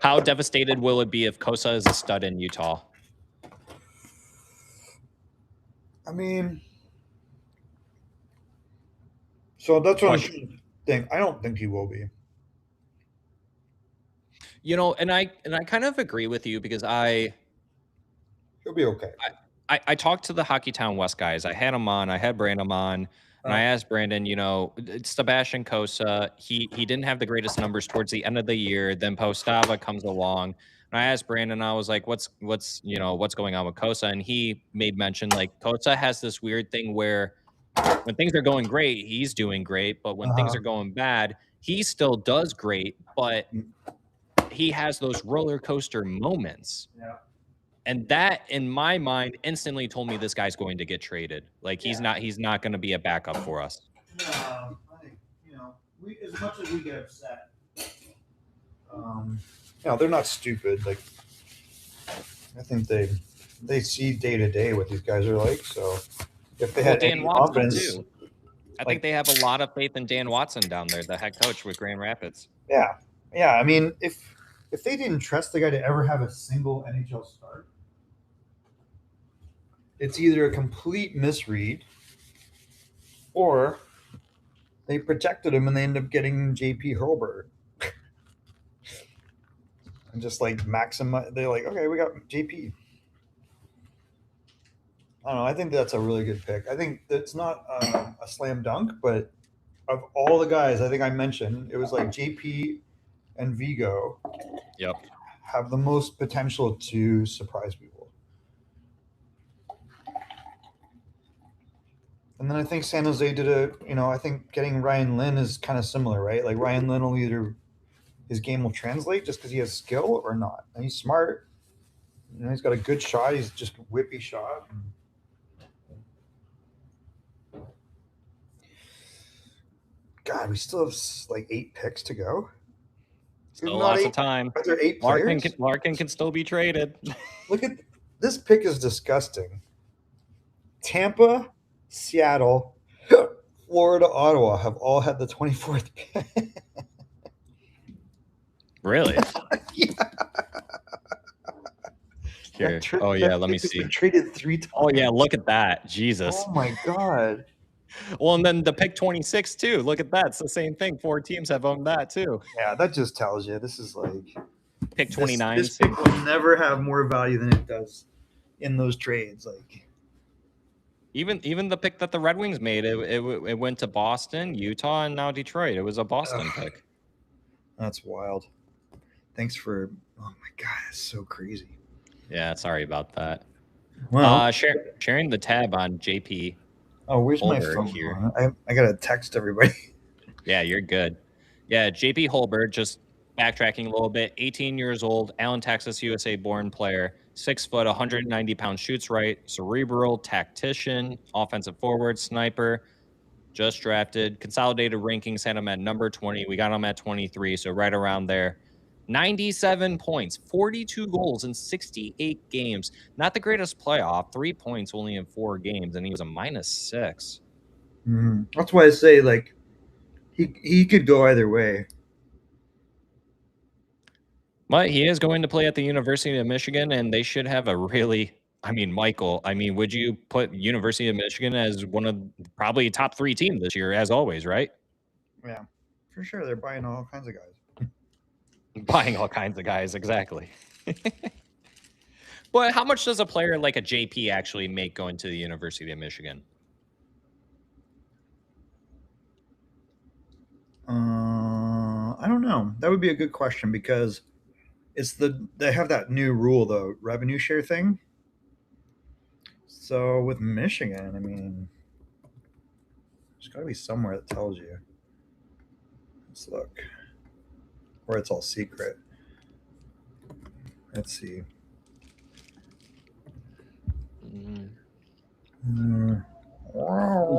How devastated will it be if Cossa is a stud in Utah? I mean, so that's what I'm saying. I don't think he will be. And I kind of agree with you because he'll be okay. I talked to the Hockeytown West guys. I had him on. I had Brandon on. And I asked Brandon, Sebastian Cossa, he didn't have the greatest numbers towards the end of the year. Then Postava comes along. And I asked Brandon, I was like, what's what's going on with Kosa? And he made mention like Kosa has this weird thing where when things are going great, he's doing great, but when things Uh-huh. are going bad, he still does great, but he has those roller coaster moments. Yeah. And that in my mind instantly told me this guy's going to get traded. Like he's not going to be a backup for us. No, I think, we, as much as we get upset, they're not stupid. Like, I think they see day to day what these guys are like. So if they Well, had Dan any Watson confidence, too. I think like, they have a lot of faith in Dan Watson down there, the head coach with Grand Rapids. yeah, yeah. I mean, if they didn't trust the guy to ever have a single NHL start, it's either a complete misread or they protected him and they end up getting JP Hurlbert and just like maximize. They're like, okay, we got JP. I don't know. I think that's a really good pick. I think that's not a slam dunk, but of all the guys I think I mentioned, it was like JP and Vigo Yep. have the most potential to surprise people. And then I think San Jose did I think getting Ryan Lynn is kind of similar, right? Like Ryan Lynn will either his game will translate just because he has skill or not. And he's smart. He's got a good shot. He's just a whippy shot. God, we still have like 8 picks to go. Still lots of time. Are there 8 Larkin players? Larkin can still be traded. Look at this pick is disgusting. Tampa, Seattle, Florida, Ottawa have all had the 24th pick. Really? Yeah. Here. Oh yeah, let me It's see. been traded 3 times. Oh yeah, look at that. Jesus. Oh my god. Well, and then the pick 26 too. Look at that. It's the same thing. 4 teams have owned that too. Yeah, that just tells you this is like Pick 29. This pick will never have more value than it does in those trades. Like even the pick that the Red Wings made, it went to Boston, Utah, and now Detroit. It was a Boston pick. That's wild. Thanks for. Oh my god, it's so crazy. Yeah, sorry about that. Well, sharing the tab on JP. Oh, where's Holbert my phone here? I gotta text everybody. Yeah, you're good. Yeah, JP Holbert, just backtracking a little bit, 18 years old, Allen, Texas, USA born player, 6 foot, 190 pounds, shoots right, cerebral, tactician, offensive forward, sniper, just drafted. Consolidated rankings had him at number 20. We got him at 23, so right around there. 97 points, 42 goals in 68 games. Not the greatest playoff, 3 points only in 4 games, and he was a -6. Mm-hmm. That's why I say like he could go either way. But he is going to play at the University of Michigan, and they should have a really. I mean, Michael. I mean, would you put University of Michigan as one of probably top 3 teams this year, as always, right? Yeah, for sure. They're buying all kinds of guys. Buying all kinds of guys, exactly. But how much does a player like a JP actually make going to the University of Michigan? I don't know. That would be a good question because they have that new rule, the revenue share thing. So with Michigan, I mean, there's got to be somewhere that tells you. Let's look, or it's all secret. Let's see.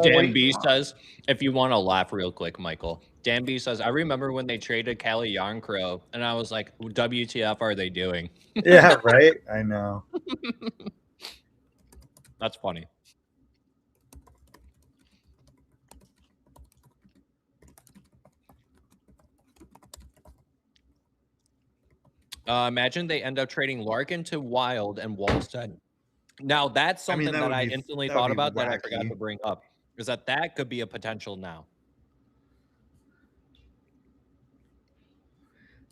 Dan B says, if you want to laugh real quick, Michael, Dan B says, I remember when they traded Calle Jarnkrok, and I was like, WTF are they doing? Yeah, right? I know. That's funny. Imagine they end up trading Larkin to Wild and Wallstead. Now, that's something that I instantly thought about that I forgot to bring up, is that could be a potential now.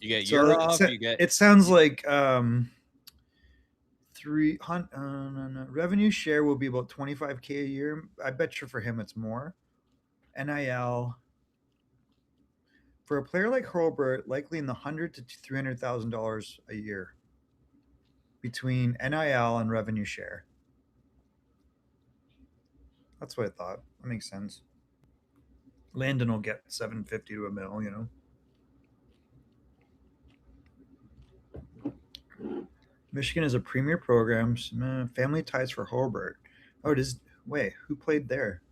You get Yurov, you get. It sounds like 300 no. Revenue share will be about 25K a year. I bet you for him it's more. NIL for a player like Hurlbert, likely in the $100,000 to $300,000 a year. between NIL and revenue share. That's what I thought. That makes sense. Landon will get 750 to a mil, you know. Michigan is a premier program. Family ties for Hobart. Oh, it is. Wait, who played there?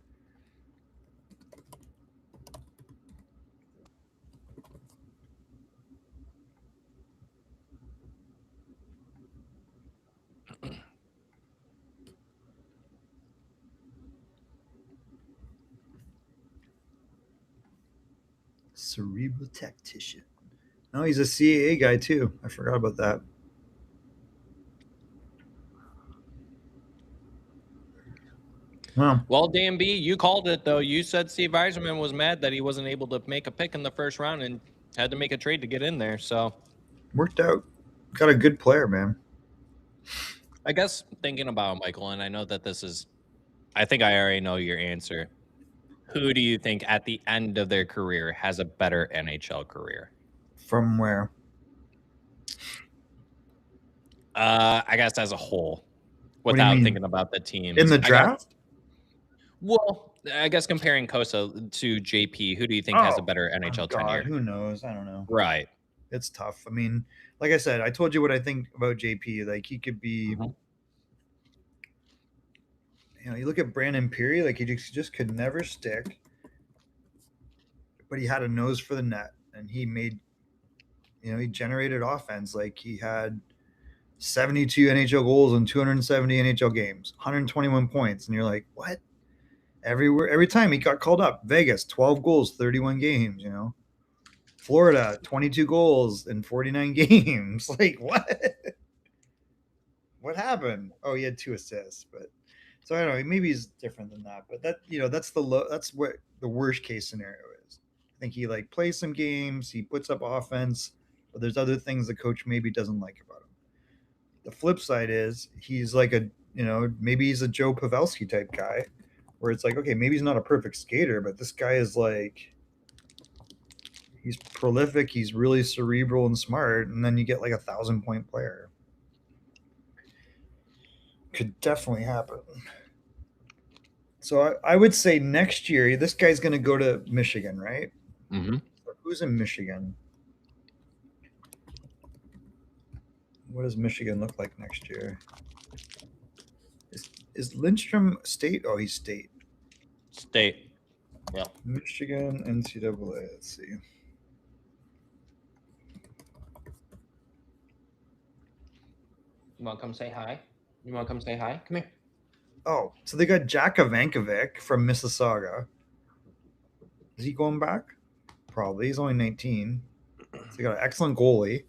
Cerebral tactician. No, he's a CAA guy too. I forgot about that. Well, Well, DMB, you called it though. You said Steve Eiserman was mad that he wasn't able to make a pick in the first round and had to make a trade to get in there. So worked out. Got a good player, man. I guess thinking about Michael, and I know that this is, I think I already know your answer. Who do you think at the end of their career has a better NHL career? From where? I guess as a whole, What do you without mean? thinking about the teams. In the I guess, draft? well, I guess comparing Kosa to JP, who do you think has a Oh, better oh NHL God, tenure? who knows? I don't know. Right. It's tough. I mean, like I said, I told you what I think about JP. Like he could be, Mhm. you look at Brandon Peary, like he just could never stick, but he had a nose for the net, and he made, he generated offense. Like he had 72 NHL goals in 270 NHL games, 121 points, and you're like, what? Every time he got called up, Vegas 12 goals, 31 games. Florida 22 goals in 49 games. Like what? What happened? Oh, he had 2 assists, but so I don't know. Maybe he's different than that, but that's what the worst case scenario is. I think he like plays some games, he puts up offense, but there's other things the coach maybe doesn't like about him. The flip side is he's like maybe he's a Joe Pavelski type guy, where it's like, okay, maybe he's not a perfect skater, but this guy is like, he's prolific, he's really cerebral and smart, and then you get like 1,000-point player. Could definitely happen. So I would say next year, this guy's going to go to Michigan, right? Mm-hmm. Who's in Michigan? What does Michigan look like next year? Is Lindstrom state? Oh, he's state. State. Yeah. Michigan NCAA. Let's see. You want to come say hi? You want to come say hi? Come here. Oh, so they got Jack Ivankovic from Mississauga. Is he going back? Probably. He's only 19. So they got an excellent goalie.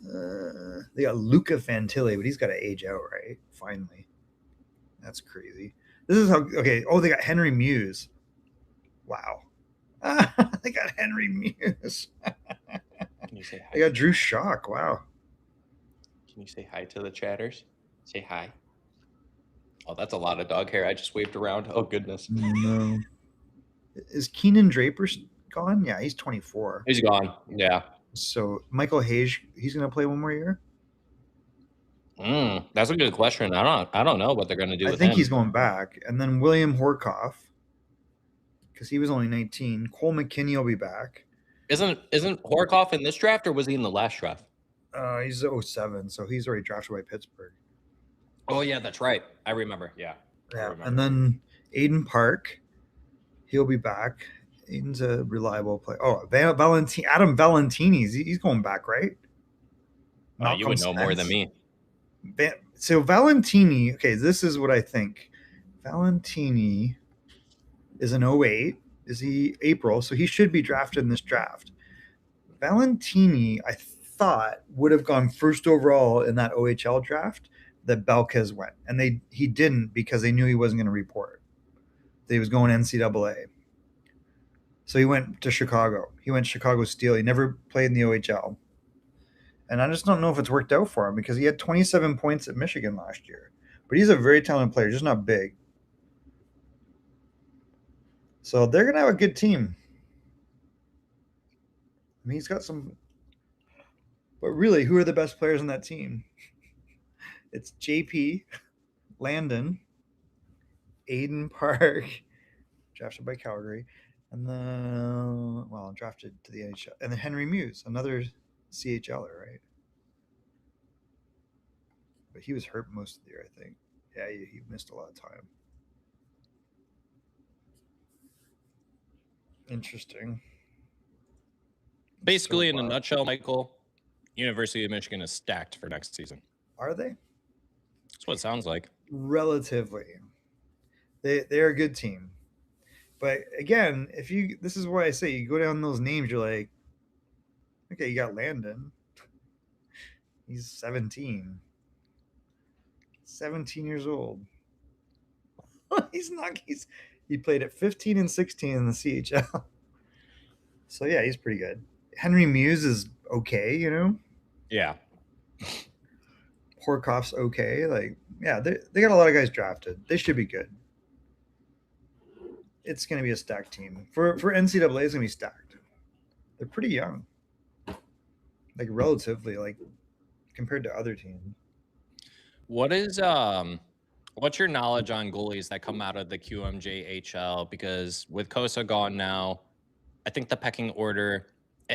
They got Luca Fantilli, but he's got to age out, right? Finally. That's crazy. This is how, okay. Oh, they got Henry Muse. Wow. They got Henry Muse. Can you say hi? They got Drew Shock. Wow. Can you say hi to the chatters? Say hi. Oh, that's a lot of dog hair. I just waved around. Oh, goodness. No. Is Keenan Draper gone? Yeah, he's 24. He's gone. Yeah. So Michael Hayes, he's going to play one more year? That's a good question. I don't know what they're going to do with him. I think he's going back. And then William Horkoff, because he was only 19. Cole McKinney will be back. Isn't Horkoff in this draft, or was he in the last draft? He's 07, so he's already drafted by Pittsburgh. Oh, yeah, that's right. I remember. Yeah. And then Aiden Park, he'll be back. Aiden's a reliable player. Oh, Adam Valentini, he's going back, right? You would know more than me. So Valentini, okay, this is what I think. Valentini is an 08. Is he April? So he should be drafted in this draft. Valentini, I thought, would have gone first overall in that OHL draft that Belkes went. And he didn't, because they knew he wasn't going to report. He was going NCAA. So he went to Chicago. He went Chicago Steel. He never played in the OHL. And I just don't know if it's worked out for him, because he had 27 points at Michigan last year. But he's a very talented player, just not big. So they're going to have a good team. I mean, he's got some. But really, who are the best players on that team? It's JP, Landon, Aiden Park, drafted by Calgary, and then drafted to the NHL, and then Henry Muse, another CHLer, right? But he was hurt most of the year, I think. Yeah, he missed a lot of time. Interesting. Basically, in a nutshell, Michael, University of Michigan is stacked for next season. Are they? That's what it sounds like. Relatively. They're a good team. But again, this is why I say you go down those names, you're like, okay, you got Landon. He's 17. 17 years old. He played at 15 and 16 in the CHL. So yeah, he's pretty good. Henry Muse is okay, you know? Yeah. Horkoff's okay. Like, yeah, they got a lot of guys drafted. They should be good. It's going to be a stacked team. For NCAA, it's going to be stacked. They're pretty young. Like, relatively, like, compared to other teams. What's your knowledge on goalies that come out of the QMJHL? Because with Kosa gone now, I think the pecking order,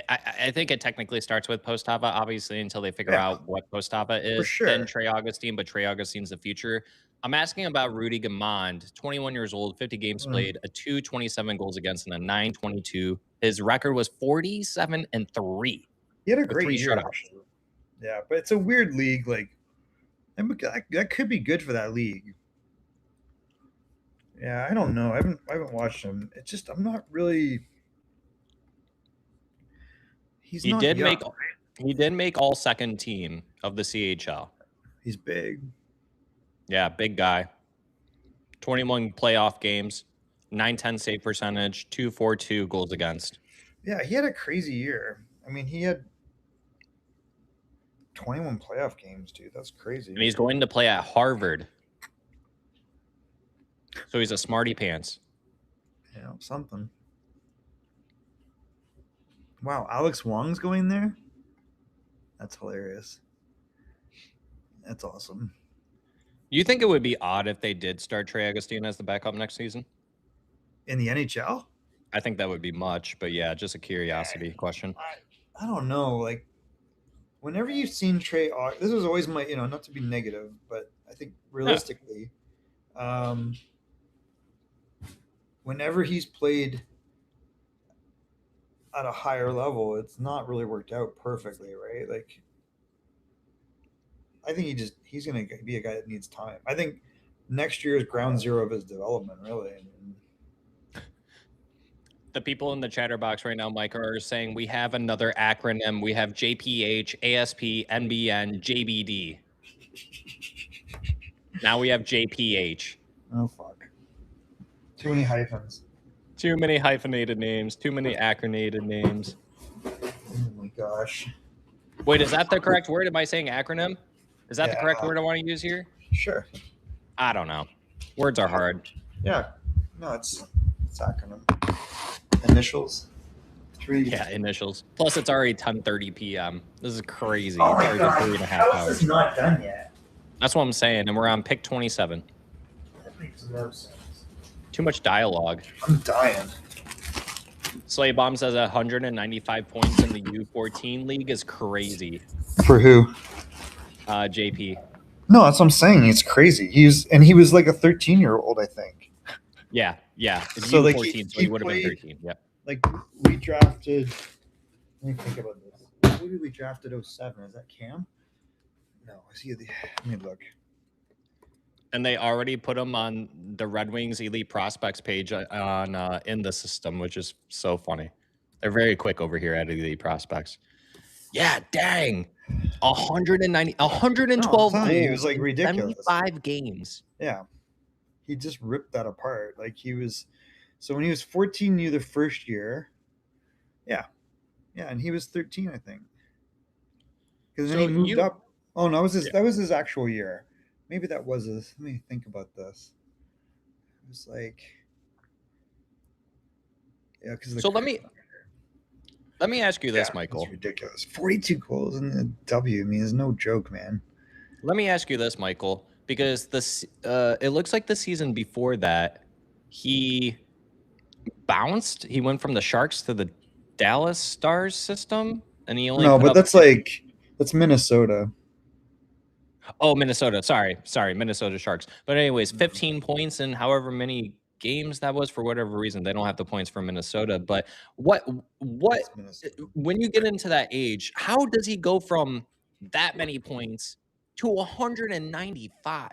I think it technically starts with Postava, obviously, until they figure out what Postava is. sure. Then Trey Augustine, but Trey Augustine's the future. I'm asking about Rudy Gamond, 21 years old, 50 games played, a 227 goals against, and a 922. His record was 47-3. He had a great year, actually. Yeah, but it's a weird league. Like, that could be good for that league. Yeah, I don't know. I haven't watched him. It's just I'm not really. He did make all second team of the CHL. He's big. Yeah, big guy. 21 playoff games, 910 save percentage, 242 goals against. Yeah, he had a crazy year. I mean, he had 21 playoff games, dude. That's crazy. And he's going to play at Harvard. So he's a smarty pants. Yeah, something. Wow, Alex Wong's going there? That's hilarious. That's awesome. You think it would be odd if they did start Trey Augustine as the backup next season? In the NHL? I think that would be much, but yeah, just a curiosity question. I don't know. Like, whenever you've seen Trey, this was always my, not to be negative, but I think realistically, whenever he's played at a higher level, it's not really worked out perfectly, right? Like, I think he's going to be a guy that needs time. I think next year is ground zero of his development, really. The people in the chatter box right now, Mike, are saying we have another acronym. We have JPH, ASP, NBN, JBD. Now we have JPH. Oh, fuck. Too many hyphens. Too many hyphenated names. Too many acronated names. Oh, my gosh. Wait, is that the correct word? Am I saying acronym? Is that the correct word I want to use here? Sure. I don't know. Words are hard. Yeah. No, it's acronym. Initials. 3. Yeah, initials. Plus, it's already 10:30 p.m. This is crazy. Oh my God. 3.5 How is this not done yet? That's what I'm saying, and we're on pick 27. That makes no sense. Too much dialogue. I'm dying. Slay Bomb says 195 points in the U14 league is crazy. For who? JP. No, that's what I'm saying. It's crazy. He was like a 13-year-old, I think. Yeah. It's so U14, like so he would have been 13. Yep. Like, we drafted. Let me think about this. Who did we draft at 07? Is that Cam? No, is he the? Let me look. And they already put him on the Red Wings Elite Prospects page on in the system, which is so funny. They're very quick over here at Elite Prospects. Yeah, dang. 112 goals. He was like ridiculous. 75 games. Yeah. He just ripped that apart. Like, he was. So when he was 14, the first year. Yeah. Yeah, and he was 13, I think. Because then he moved up. Oh, no, that was his actual year. Maybe that was his. Let me think about this. It was like. Yeah, because. So let me ask you this, Michael. It's ridiculous. 42 goals in the W. I mean, it's no joke, man. Let me ask you this, Michael, because this it looks like the season before that he bounced. He went from the Sharks to the Dallas Stars system, and he only No, put but up that's Minnesota. Oh, Minnesota. Sorry, Minnesota Sharks. But anyways, 15 points in however many games that was for whatever reason. They don't have the points for Minnesota. But what It's Minnesota. when you get into that age, how does he go from that many points to 195?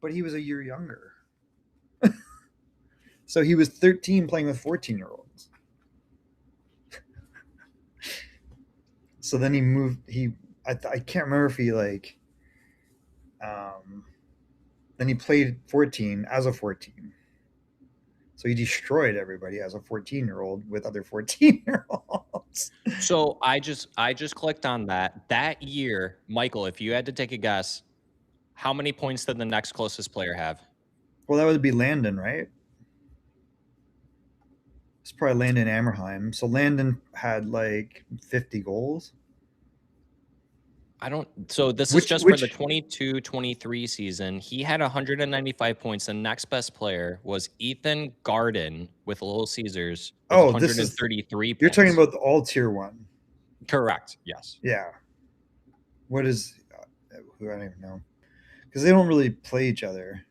But he was a year younger. So he was 13 playing with 14-year-olds. So then he moved. I can't remember if he like. Then he played 14 as a 14. So he destroyed everybody as a 14-year-old with other 14-year-olds. So I just clicked on that. That year, Michael, if you had to take a guess, how many points did the next closest player have? Well, that would be Landon, right? It's probably Landon Amerheim. So Landon had like 50 goals. So this is Which just for the which 22-23 season. He had 195 points. The next best player was Ethan Garden with Little Caesars with oh, this is 133 you're talking points. about the all tier one. Correct. Yes. Yeah. What is who I don't even know because they don't really play each other.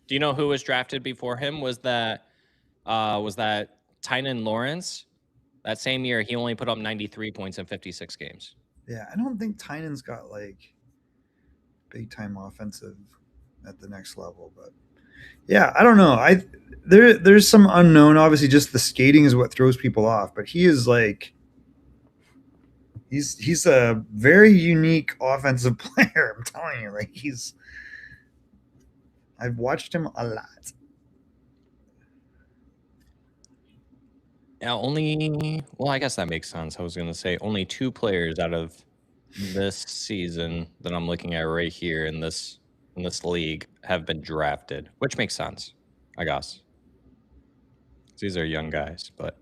Do you know who was drafted before him? Was that Tynan Lawrence? That same year, he only put up 93 points in 56 games. Yeah, I don't think Tynan's got like big time offensive at the next level, but yeah, I don't know. There's some unknown. Obviously, just the skating is what throws people off, but he is like he's a very unique offensive player. I'm telling you, like I've watched him a lot. Now, I guess that makes sense. I was going to say only 2 players out of this season that I'm looking at right here in this league have been drafted, which makes sense, I guess. These are young guys, but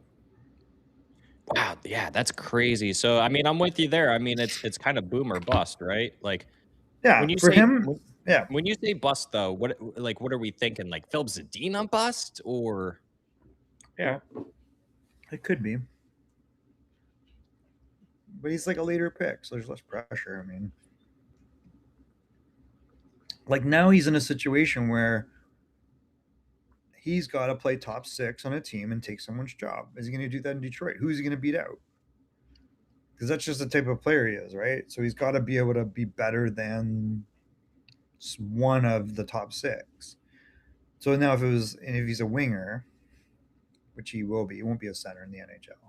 wow, yeah, that's crazy. So, I mean, I'm with you there. I mean, it's kind of boom or bust, right? Like when Yeah, you for say him, yeah, when you say bust though, what are we thinking? Like Philip Zadina bust or yeah, it could be, but he's like a later pick, so there's less pressure. I mean, like now he's in a situation where he's got to play top six on a team and take someone's job. Is he going to do that in Detroit? Who's he going to beat out? Because that's just the type of player he is, right? So he's got to be able to be better than one of the top six. So now if he's a winger, which he will be, he won't be a center in the NHL.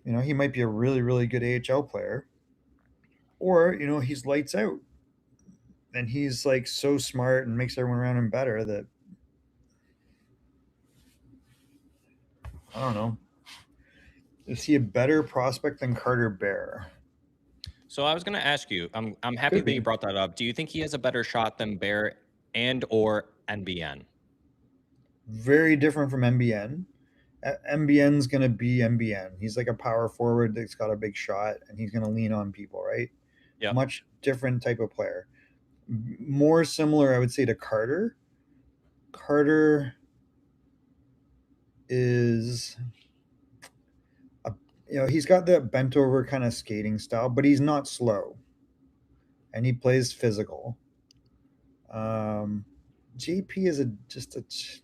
You know, he might be a really, really good AHL player, or he's lights out, and he's like so smart and makes everyone around him better that I don't know. Is he a better prospect than Carter Bear? So I was going to ask you. I'm happy Could that you be. brought that up. Do you think he has a better shot than Bear and or NBN? Very different from MBN. MBN's going to be MBN. He's like a power forward that's got a big shot and he's going to lean on people, right? Yep. Much different type of player. More similar, I would say, to Carter. Carter is he's got that bent over kind of skating style, but he's not slow, and he plays physical. JP is it's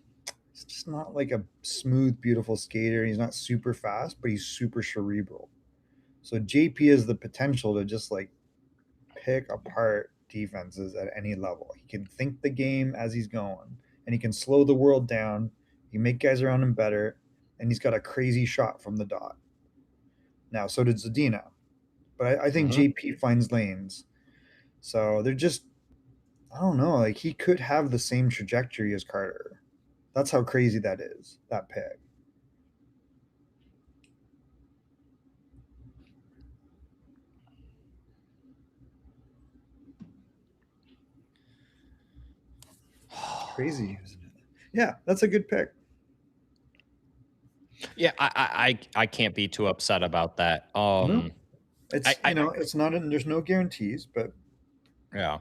just not like a smooth, beautiful skater. He's not super fast, but he's super cerebral. So JP has the potential to just like pick apart defenses at any level. He can think the game as he's going, and he can slow the world down. He can make guys around him better, and he's got a crazy shot from the dot. Now, so did Zadina, but I think Mm-hmm. JP finds lanes. So they're just, I don't know, like he could have the same trajectory as Carter. That's how crazy that is, that pick. Crazy, isn't it? Yeah, that's a good pick. Yeah, I can't be too upset about that. No, I, it's I it's not. There's no guarantees, but yeah.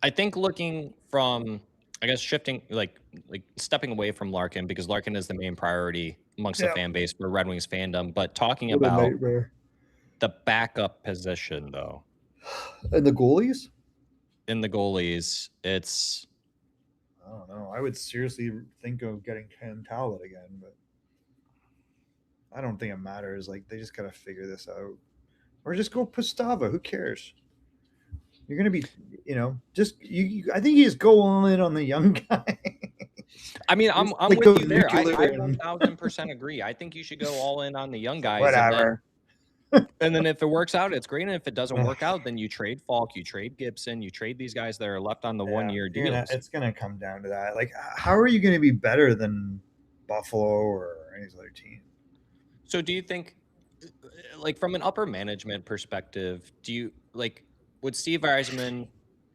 I think looking from, I guess, shifting like stepping away from Larkin because Larkin is the main priority amongst the yeah, fan base for Red Wings fandom. But talking what a about nightmare. the backup position though, And the goalies, in the goalies, it's I don't know. I would seriously think of getting Cam Talbot again, but I don't think it matters. Like they just gotta figure this out, or just go Pustava. Who cares? You're gonna be, just I think you just go all in on the young guy. I mean, Just I'm like with go you there. nuclear I and 1000% agree. I think you should go all in on the young guys, whatever. and then if it works out, it's great. And if it doesn't Ugh, work out, then you trade Falk, you trade Gibson, you trade these guys that are left on the yeah, 1 year you're gonna. deals. It's gonna come down to that. Like, how are you gonna be better than Buffalo or any other team? So do you think, like from an upper management perspective, do you like would Steve Eisman,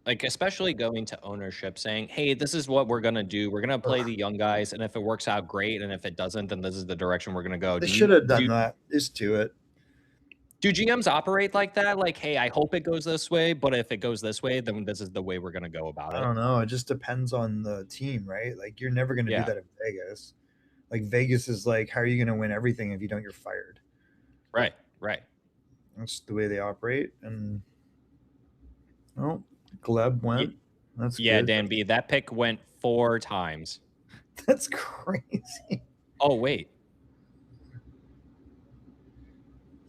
like especially going to ownership, saying, "Hey, this is what we're gonna do. We're gonna play Ugh, the young guys, and if it works out, great, and if it doesn't, then this is the direction we're gonna go." they Do should you have done do that. Just do it. do GMs operate like that? Like, hey, I hope it goes this way, but if it goes this way, then this is the way we're gonna go about I it. don't know. It just depends on the team, right? Like, you're never gonna do Yeah, that in Vegas. Like, Vegas is like, how are you gonna win everything if you don't? You're fired. right, right. That's the way they operate. And oh, Gleb Y- went. That's yeah, good. Dan B. That pick went 4 times. That's crazy. Oh wait,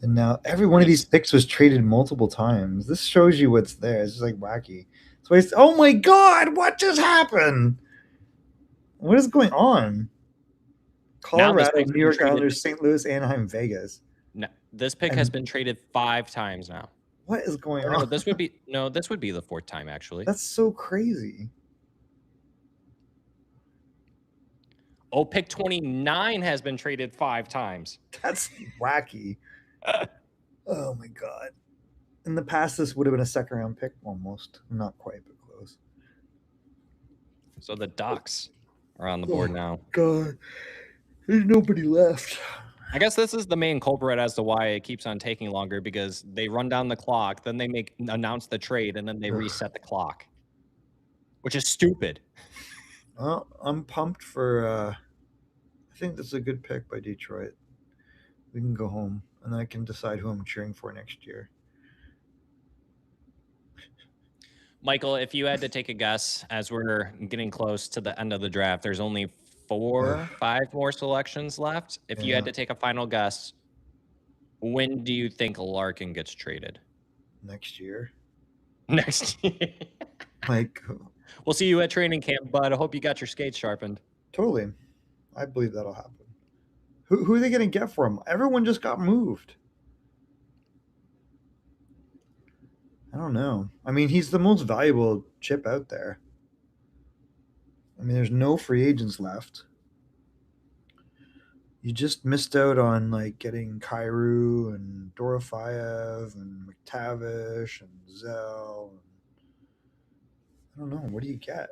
And now pick every one of these 26. picks was traded multiple times. This shows you what's there. It's just like wacky. So oh my god, what just happened? What is going on? Now this Colorado, pick's New been York traded. Islanders, St. Louis, Anaheim, Vegas. No, this pick has And been traded 5 times now. what is going Or on? this would be the 4th time actually. That's so crazy. Oh, pick 29 has been traded 5 times. That's wacky. Oh my god. In the past, this would have been a second round pick almost. Not quite, but close. So the Ducks are on the board Oh now. god. There's nobody left. I guess this is the main culprit as to why it keeps on taking longer because they run down the clock, then they announce the trade, and then they reset the clock, which is stupid. Well, I'm pumped for I think this is a good pick by Detroit. We can go home and then I can decide who I'm cheering for next year. Michael, if you had to take a guess as we're getting close to the end of the draft, there's only 4, 5 more selections left. If you had Yeah, to take a final guess, when do you think Larkin gets traded? next year. Next year. Like, We'll see you at training camp, bud. I hope you got your skates sharpened. totally. I believe that'll happen. Who are they going to get for him? Everyone just got moved. I don't know. I mean, he's the most valuable chip out there. I mean, there's no free agents left. You just missed out on like getting Kairu and Dorofayev and McTavish and Zell. I don't know. What do you get?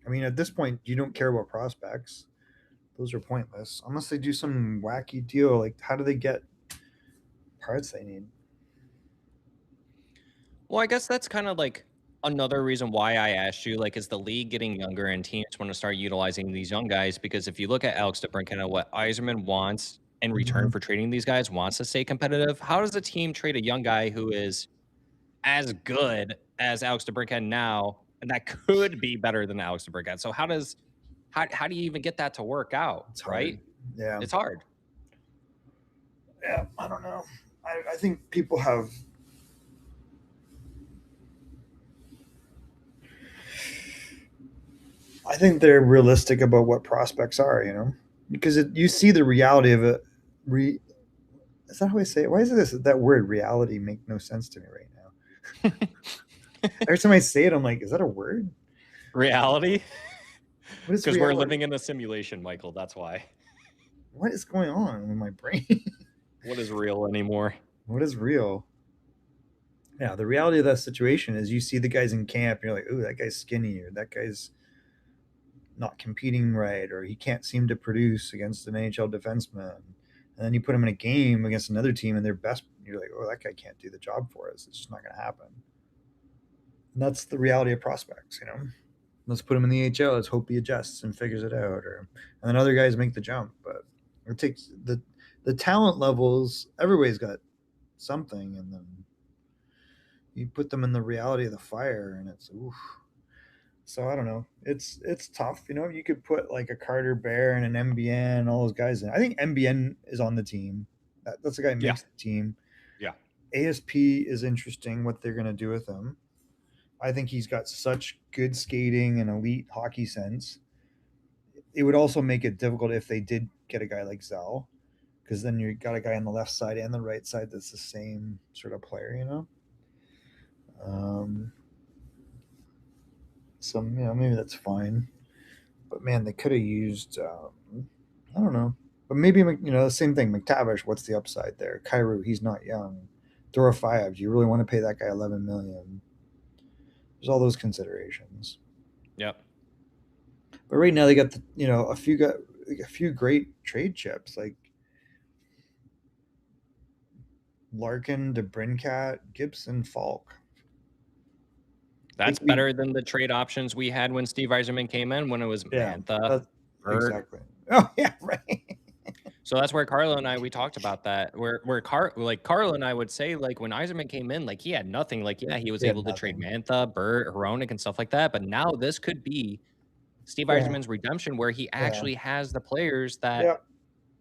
I mean, at this point, you don't care about prospects. Those are pointless unless they do some wacky deal. Like, how do they get parts they need? Well, I guess that's kind of like another reason why I asked you, like, is the league getting younger and teams want to start utilizing these young guys? Because if you look at Alex DeBrincat, what Yzerman wants in return Mhm. for trading these guys, wants to stay competitive. How does a team trade a young guy who is as good as Alex DeBrincat now, and that could be better than Alex DeBrincat? So how do you even get that to work out? It's Right? hard. Yeah. It's hard. Yeah. I don't know. I think people have. I think they're realistic about what prospects are, because you see the reality of it. Is that how I say it? Why is that word reality make no sense to me right now? Every time I say it, I'm like, is that a word? Reality? What is Because we're reality? living in a simulation, Michael. That's why. What is going on with my brain? What is real anymore? What is real? Yeah, the reality of that situation is you see the guys in camp, and you're like, ooh, that guy's skinny, or that guy's not competing right, or he can't seem to produce against an NHL defenseman. And then you put him in a game against another team and their best, you're like, oh, that guy can't do the job for us. It's just not going to happen. And that's the reality of prospects, you know. Let's put him in the AHL. Let's hope he adjusts and figures it out, or and then other guys make the jump. But it takes the talent levels. Everybody's got something, and then you put them in the reality of the fire, and it's oof. So I don't know. It's tough. You know, you could put like a Carter Bear and an MBN and all those guys in. I think MBN is on the team. That's the guy who Yeah. makes the team. Yeah. ASP is interesting what they're going to do with him. I think he's got such good skating and elite hockey sense. It would also make it difficult if they did get a guy like Zell, because then you got a guy on the left side and the right side that's the same sort of player, you know. So you know, maybe that's fine. But man, they could have used. I don't know, but maybe you know the same thing. McTavish, what's the upside there? Kyrou, he's not young. Dorofayev, do you really want to pay that guy 11 million? There's all those considerations. Yep. But right now they got you know a few great trade chips like Larkin, DeBrincat, Gibson, Falk. That's better than the trade options we had when Steve Yzerman came in, when it was Mantha, Burt. Exactly. Oh yeah, right. So that's where Carlo and we talked about that. Where Carlo and I would say, like, when Yzerman came in, like, he had nothing. Like, yeah, he was able to trade Mantha, Burt, Hronek, and stuff like that. But now this could be Steve Yzerman's redemption, where he actually has the players that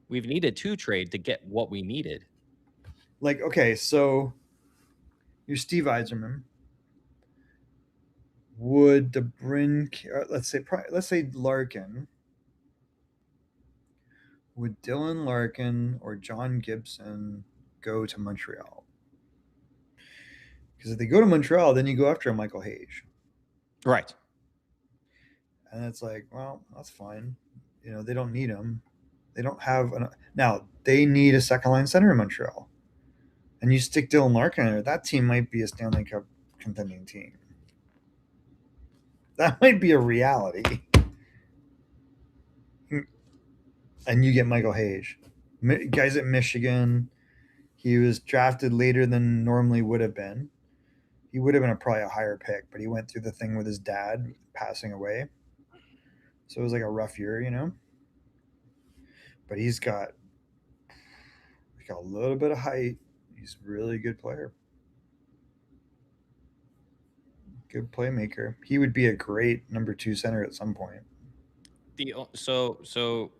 we've needed to trade to get what we needed. Like, okay, so you're Steve Yzerman. Would let's say Larkin, would Dylan Larkin or John Gibson go to Montreal? Because if they go to Montreal, then you go after a Michael Hayes. Right. And it's like, well, that's fine. You know, they don't need him. They don't have now. They need a second line center in Montreal, and you stick Dylan Larkin in there. That team might be a Stanley Cup contending team. That might be a reality. And you get Michael Hayes, guys at Michigan. He was drafted later than normally would have been. He would have been probably a higher pick, but he went through the thing with his dad passing away. So it was like a rough year, you know. But he's got a little bit of height. He's a really good player. Good playmaker. He would be a great number 2 center at some point. So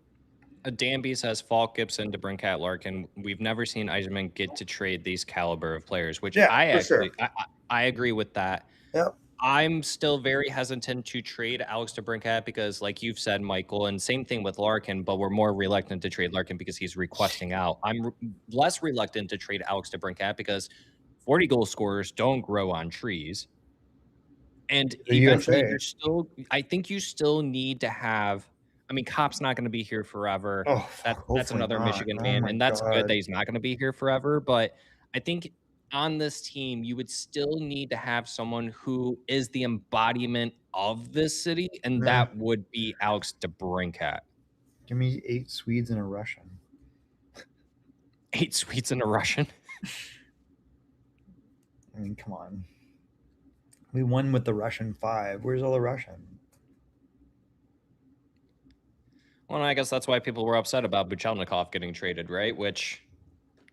Danby says Falk, Gibson, DeBrincat, Larkin. We've never seen Yzerman get to trade these caliber of players, which I agree with that. Yep. I'm still very hesitant to trade Alex DeBrincat because, like you've said, Michael, and same thing with Larkin, but we're more reluctant to trade Larkin because he's requesting out. I'm less reluctant to trade Alex DeBrincat because 40 goal scorers don't grow on trees. And eventually I think you still need to have, I mean, Kop's not going to be here forever. Oh, that's another Michigan man, and that's good that he's not going to be here forever. But I think on this team, you would still need to have someone who is the embodiment of this city, and that would be Alex DeBrincat. Give me 8 Swedes and a Russian. 8 Swedes and a Russian? I mean, come on. We won with the Russian 5. Where's all the Russian? Well, I guess that's why people were upset about Buchelnikov getting traded, right? Which,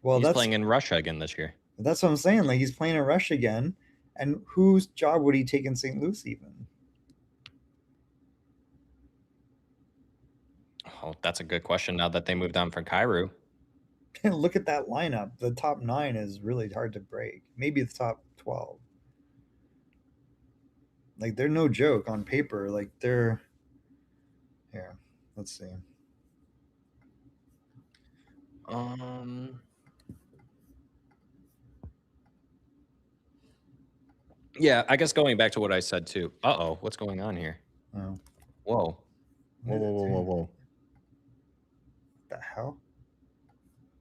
well, he's playing in Russia again this year. That's what I'm saying. Like, he's playing in Russia again. And whose job would he take in St. Louis even? Oh, that's a good question now that they moved on from Kyrou. Look at that lineup. The top 9 is really hard to break. Maybe the top 12. Like, they're no joke on paper. Like, they're... Here, let's see. Yeah, I guess going back to what I said too. Uh-oh, what's going on here? Oh. Whoa. Whoa. The hell?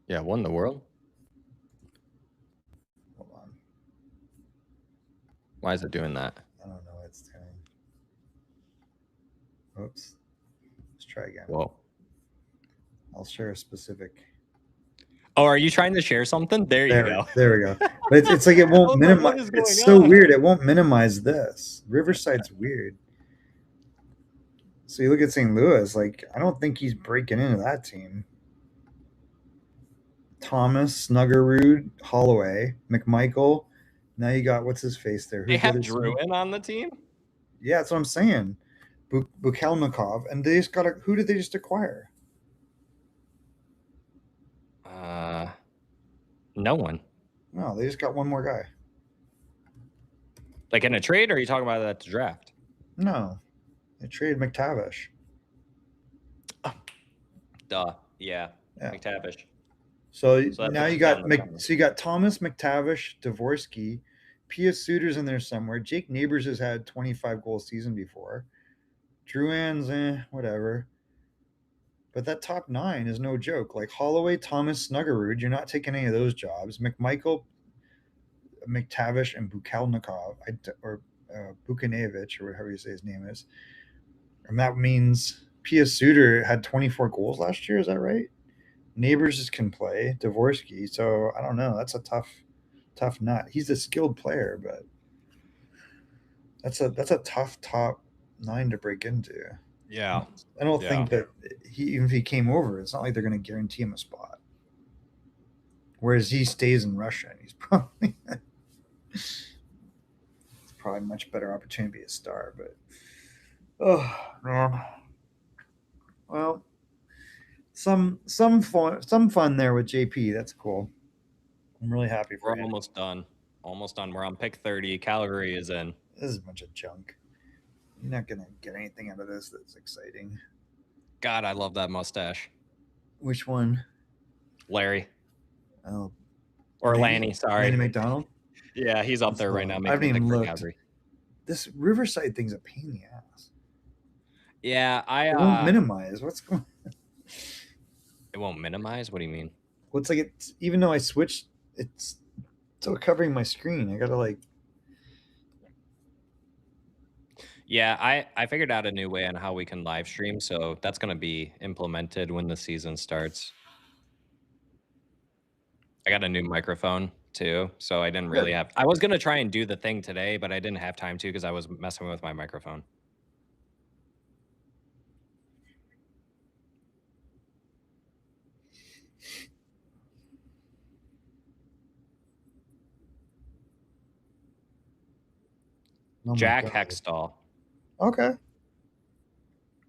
Yeah, what in the world? Hold on. Why is it doing that? I don't know what it's doing. Oops. try again. Whoa. I'll share a specific. Oh, are you trying to share something? There you go. There we go. But it's like it I won't was like, minimize. what is going It's so on? weird. It won't minimize this. Riverside's weird. So you look at St. Louis, like I don't think he's breaking into that team. Thomas, Snuggerud, Holloway, McMichael. Now you got what's his face there? They Who's the have other Druin on the team? Yeah, that's what I'm saying. Bukhelnikov, and they just got who did they just acquire? No one. No, they just got one more guy. Like in a trade, or are you talking about at the draft? No, they traded McTavish. Duh. Yeah. McTavish. So now you got you got Thomas, McTavish, Dvorsky, Pia Suter's in there somewhere. Jake Neighbors has had 25 goal season before. Drouin's whatever. But that top 9 is no joke. Like Holloway, Thomas, Snuggerud, you're not taking any of those jobs. McMichael, McTavish, and Bukhelnikov, or Bukanevich, or whatever you say his name is. And that means Pia Suter had 24 goals last year. Is that right? Neighbors just can play. Dvorsky. So I don't know. That's a tough nut. He's a skilled player, but that's a tough top 9 to break into. Yeah. I don't think that even if he came over, it's not like they're going to guarantee him a spot. Whereas he stays in Russia, and he's probably it's probably a much better opportunity to be a star. But oh man, well, some fun there with JP. That's cool. I'm really happy for you. We're almost done. Almost done. We're on pick 30. Calgary is in. This is a bunch of junk. You're not gonna get anything out of this that's exciting. God, I love that mustache. Which one? Larry. Oh, or Lanny. Sorry, Lanny McDonald. Yeah, he's up there right now. I haven't even looked. This Riverside thing's a pain in the ass. Yeah, it won't minimize. What's going on? It won't minimize? What do you mean? Well, it's like it's even though I switched, it's still covering my screen. I gotta like. Yeah, I figured out a new way on how we can live stream, so that's going to be implemented when the season starts. I got a new microphone too, so I didn't really have. I was going to try and do the thing today, but I didn't have time to because I was messing with my microphone. Oh Jack Hextall. Okay.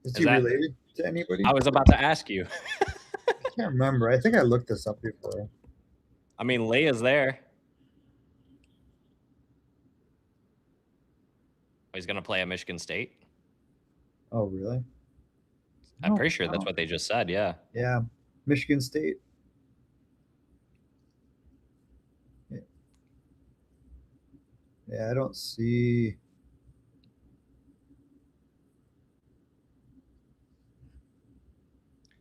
Is he related to anybody? I was about to ask you. I can't remember. I think I looked this up before. I mean, Leia's there. He's going to play at Michigan State. Oh, really? I'm pretty sure that's what they just said, yeah. Yeah, Michigan State. Yeah, I don't see...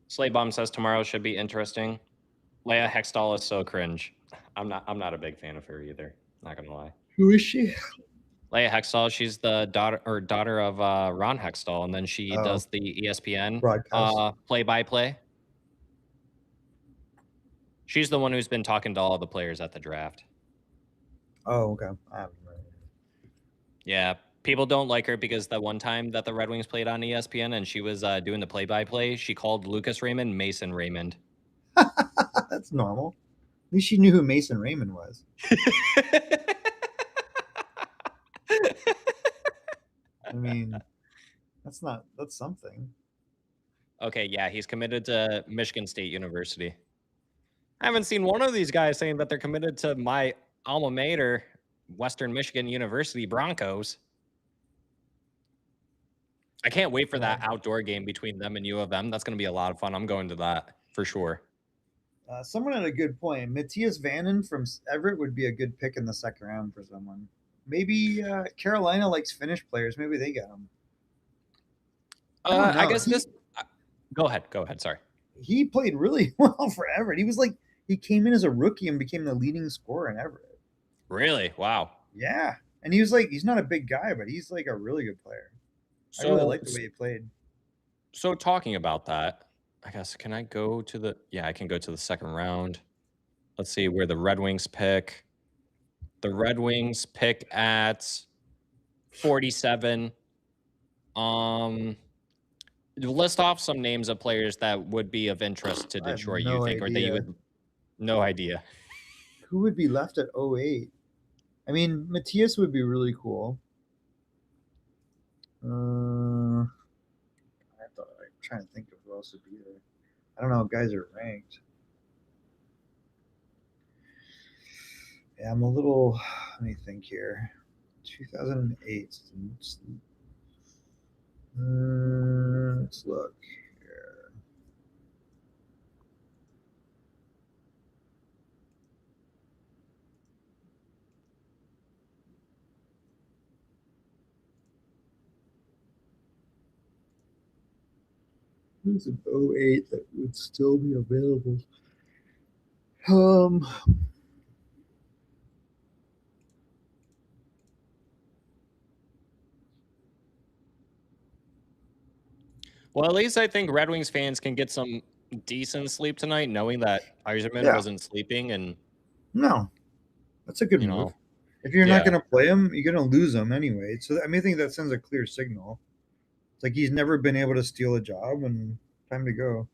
Slate Bomb says tomorrow should be interesting. Leia Hextall is so cringe. I'm not a big fan of her either. Not gonna lie. Who is she? Leia Hextall. She's the daughter of Ron Hextall, and then she does the ESPN play-by-play. She's the one who's been talking to all the players at the draft. Oh, okay. I haven't heard. Yeah, people don't like her because the one time that the Red Wings played on ESPN and she was doing the play-by-play, she called Lucas Raymond Mason Raymond. That's normal. At least she knew who Mason Raymond was. I mean, that's something. Okay, yeah, he's committed to Michigan State University. I haven't seen one of these guys saying that they're committed to my alma mater, Western Michigan University Broncos. I can't wait for that outdoor game between them and U of M. That's going to be a lot of fun. I'm going to that for sure. Someone had a good point. Matthias Vannon from Everett would be a good pick in the second round for someone. Maybe Carolina likes Finnish players. Maybe they get him. I guess this. Go ahead. Sorry. He played really well for Everett. He was like, he came in as a rookie and became the leading scorer in Everett. Really? Wow. Yeah. And he was like, he's not a big guy, but he's like a really good player. I really like the way he played. So talking about that, I guess can I go to the yeah, I can go to the second round. Let's see where the Red Wings pick. The Red Wings pick at 47. Um, list off some names of players that would be of interest to I have Detroit, you no think, or that you idea would no idea. who would be left at 08. I mean, Matthias would be really cool. I'm trying to think of who else would be there. I don't know how guys are ranked. Yeah, I'm a little. Let me think here. 2008. Let's look here. Who's an 08 that would still be available? Um, Well, at least I think Red Wings fans can get some decent sleep tonight, knowing that Yzerman yeah, wasn't sleeping and, no, that's a good you move. know, If you're not yeah. going to play him, you're going to lose him anyway. So I mean, I think that sends a clear signal. It's like he's never been able to steal a job, and time to go.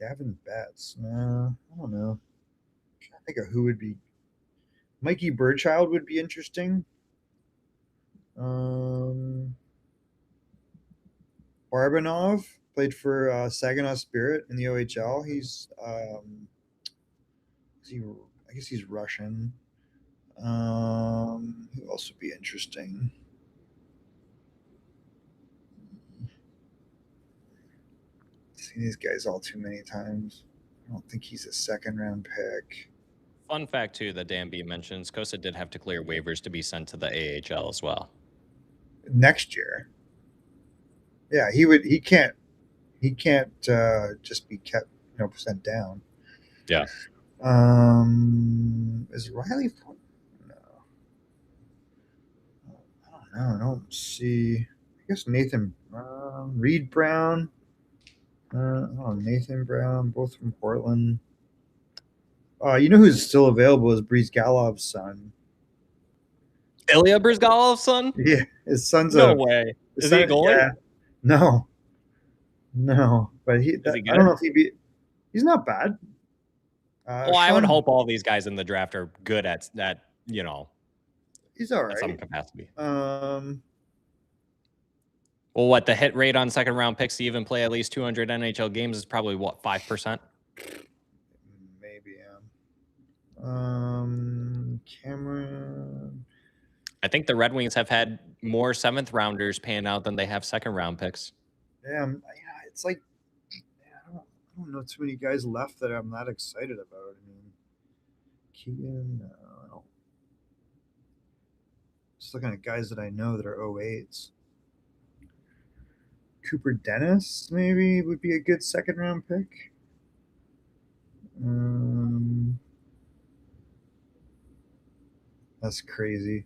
Gavin Betts. I don't know. I think of who would be. Mikey Birdchild would be interesting. Um, Barbanov played for Saginaw Spirit in the OHL. I guess he's Russian. Who else would be interesting? I've seen these guys all too many times. I don't think he's a second round pick. Fun fact too that Dan B mentions, Kosa did have to clear waivers to be sent to the AHL as well. Next year, yeah, he would. He can't. He can't just be kept, sent down. Yeah. Is Riley? No, I don't know. I don't see. I guess Nathan Reed Brown. Nathan Brown, both from Portland. You know who's still available is Breeze Galov's son. Ilya Bryzgalov's son? Yeah, his son's No a. way. His Is he a son, goalie? yeah, no, no, but Is he I don't good? know if he'd be. He's not bad. Well, I would Sean, hope all these guys in the draft are good at that, he's all at some right. capacity. Um, Well, what the hit rate on second round picks to even play at least 200 NHL games is probably what 5%. maybe. Cameron. I think the Red Wings have had more seventh rounders pan out than they have second round picks. Yeah, it's like I don't know too many guys left that I'm not excited about. I mean, Keegan. I don't. Just looking at guys that I know that are 08s. Cooper Dennis maybe would be a good second round pick. That's crazy.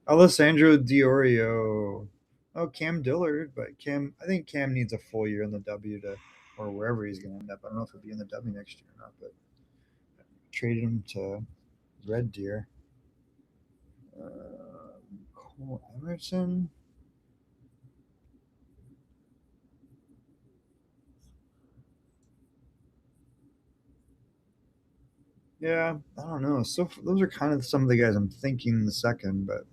Alessandro Diorio. Oh, Cam Dillard, but I think Cam needs a full year in the W to, or wherever he's going to end up. I don't know if he'll be in the W next year or not, but traded him to Red Deer. Cole Emerson. Yeah, I don't know. So those are kind of some of the guys I'm thinking in the second, but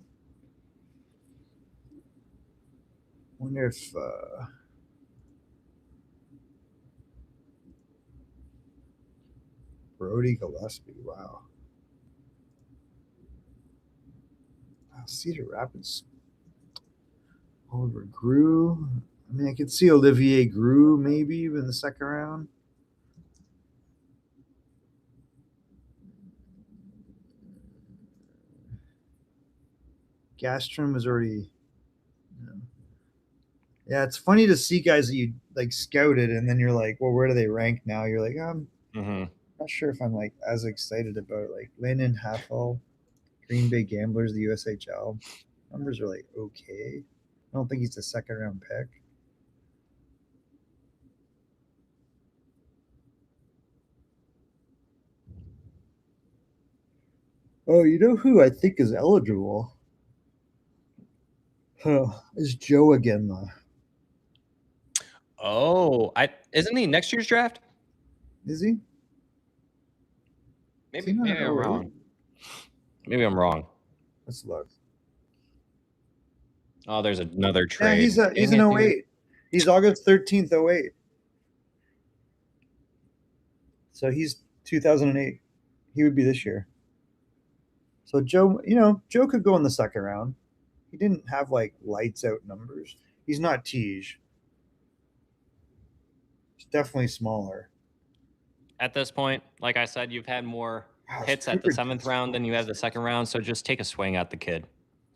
I wonder if Brody Gillespie. Wow. Cedar Rapids. Oliver Grew. I mean, I could see Olivier Grew maybe in the second round. Gastrom is already. Yeah, it's funny to see guys that you like scouted, and then you're like, well, where do they rank now? You're like, I'm not sure if I'm like as excited about like Landon Haffel, Green Bay Gamblers, the USHL. Numbers are like okay. I don't think he's a second round pick. Oh, you know who I think is eligible? Is Joe again, though. Oh, isn't he next year's draft? Is he? Is he Maybe not maybe an I'm 08? wrong. Maybe I'm wrong. Let's look. Oh, there's another Yeah, trade. he's Dang an it, dude. 08. He's August 13th, 08. So he's 2008. He would be this year. So Joe, Joe could go in the second round. He didn't have like lights out numbers. He's not Tej. He's definitely smaller. At this point, like I said, you've had more Gosh, hits at the Cooper 7th Dennis. round than you have the second round, so just take a swing at the kid.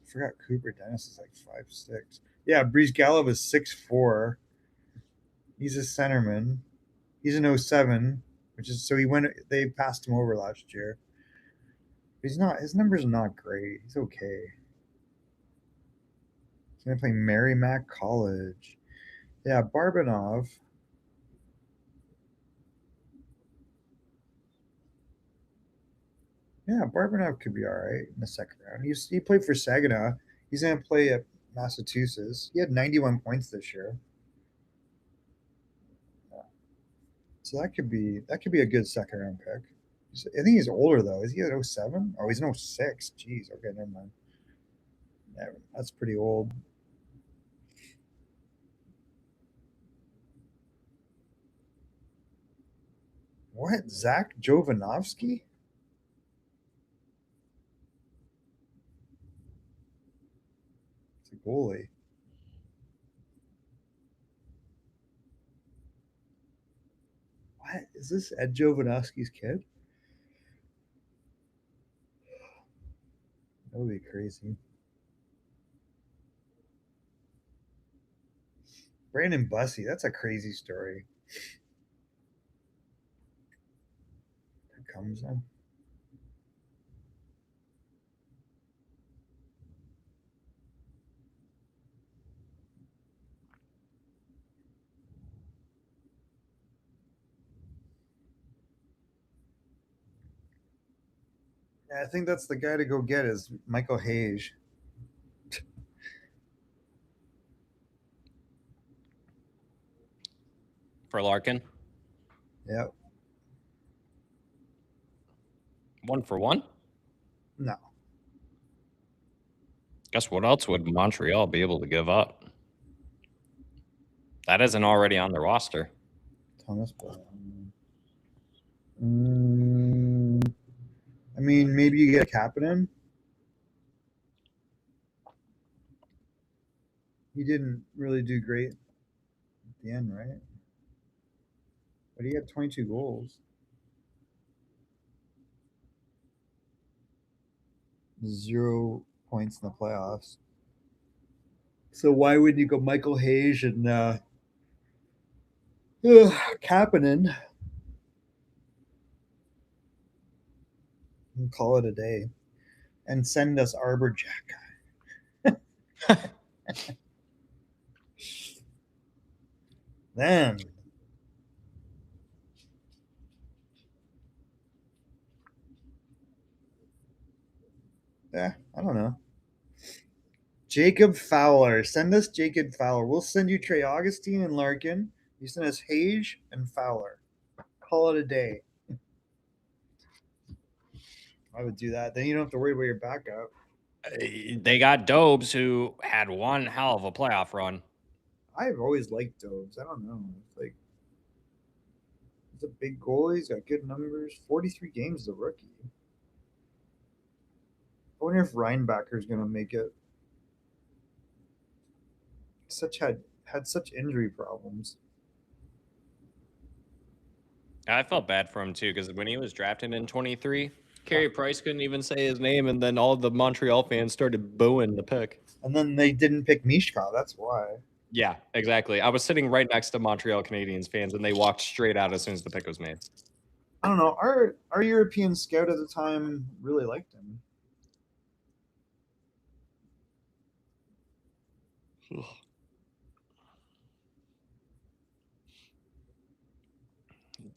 I forgot Cooper Dennis is like 5'6". Yeah, Breeze Gallup is 6'4". He's a centerman. He's an 07, which is so he went. They passed him over last year. He's not. His numbers are not great. He's okay. He's gonna play Merrimack College. Yeah, Barbanov. Yeah, Barbanov could be all right in the second round. He played for Saginaw. He's gonna play at Massachusetts. He had 91 points this year. Yeah. So that could be a good second round pick. I think he's older though. Is he at 07? Oh, he's an 06. Jeez. Okay, never mind. Yeah, that's pretty old. What? Zach Jovanovski? It's a goalie. What? Is this Ed Jovanovski's kid? That would be crazy. Brandon Bussey, that's a crazy story. Here comes him. Yeah, I think that's the guy to go get is Michael Hayes. For Larkin, Yep. 1-for-1. No. Guess what else would Montreal be able to give up? That isn't already on the roster. Thomas Brown. I mean, maybe you get a Kapanen. He didn't really do great at the end, right? But he had 22 goals. 0 points in the playoffs. So why would you go Michael Hayes and Kapanen and call it a day and send us Arbor Jack? Then yeah, I don't know. Jacob Fowler. Send us Jacob Fowler. We'll send you Trey Augustine and Larkin. You send us Hayes and Fowler. Call it a day. I would do that. Then you don't have to worry about your backup. They got Dobes, who had one hell of a playoff run. I've always liked Dobes. I don't know. Like he's a big goalie. He's got good numbers. 43 games as a rookie. I wonder if Reinbacker's gonna make it. Had such injury problems. I felt bad for him too, because when he was drafted in 23, Carey Price couldn't even say his name, and then all the Montreal fans started booing the pick. And then they didn't pick Mishka. That's why. Yeah, exactly. I was sitting right next to Montreal Canadiens fans, and they walked straight out as soon as the pick was made. I don't know. Our European scout at the time really liked him.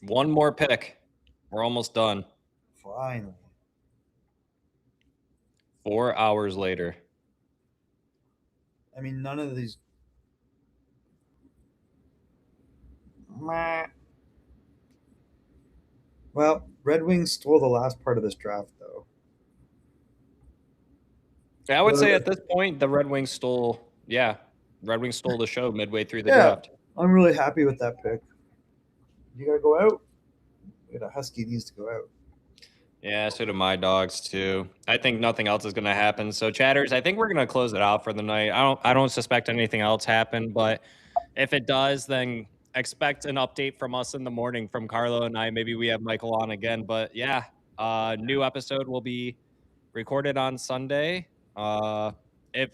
One more pick. We're almost done. Finally. 4 hours later. I mean, none of these. Meh. Well, Red Wings stole the last part of this draft, though. I would say at this point, the Red Wings stole the show midway through the draft. I'm really happy with that pick. You gotta go out. A Husky needs to go out. Yeah, so do my dogs too. I think nothing else is going to happen. So, chatters, I think we're going to close it out for the night. I don't suspect anything else happened, but if it does, then expect an update from us in the morning from Carlo and I. Maybe we have Michael on again, but yeah, new episode will be recorded on Sunday. If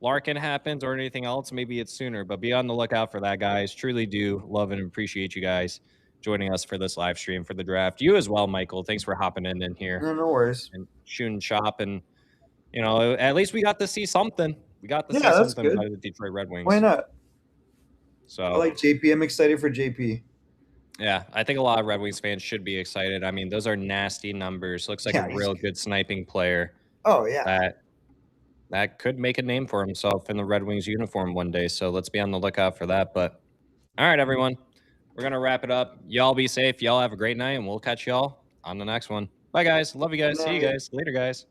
Larkin happens or anything else, maybe it's sooner, but be on the lookout for that, guys. Truly do love and appreciate you guys joining us for this live stream for the draft. You as well, Michael. Thanks for hopping in here No worries. and shooting shop. And, at least we got to see something. We got to see that's something good. out of the Detroit Red Wings. Why not? So I like JP. I'm excited for JP. Yeah, I think a lot of Red Wings fans should be excited. I mean, those are nasty numbers. Looks like a real good sniping player. Oh, yeah. That could make a name for himself in the Red Wings uniform one day. So let's be on the lookout for that. But all right, everyone, we're going to wrap it up. Y'all be safe. Y'all have a great night, and we'll catch y'all on the next one. Bye, guys. Love you guys. See you guys. Later, guys.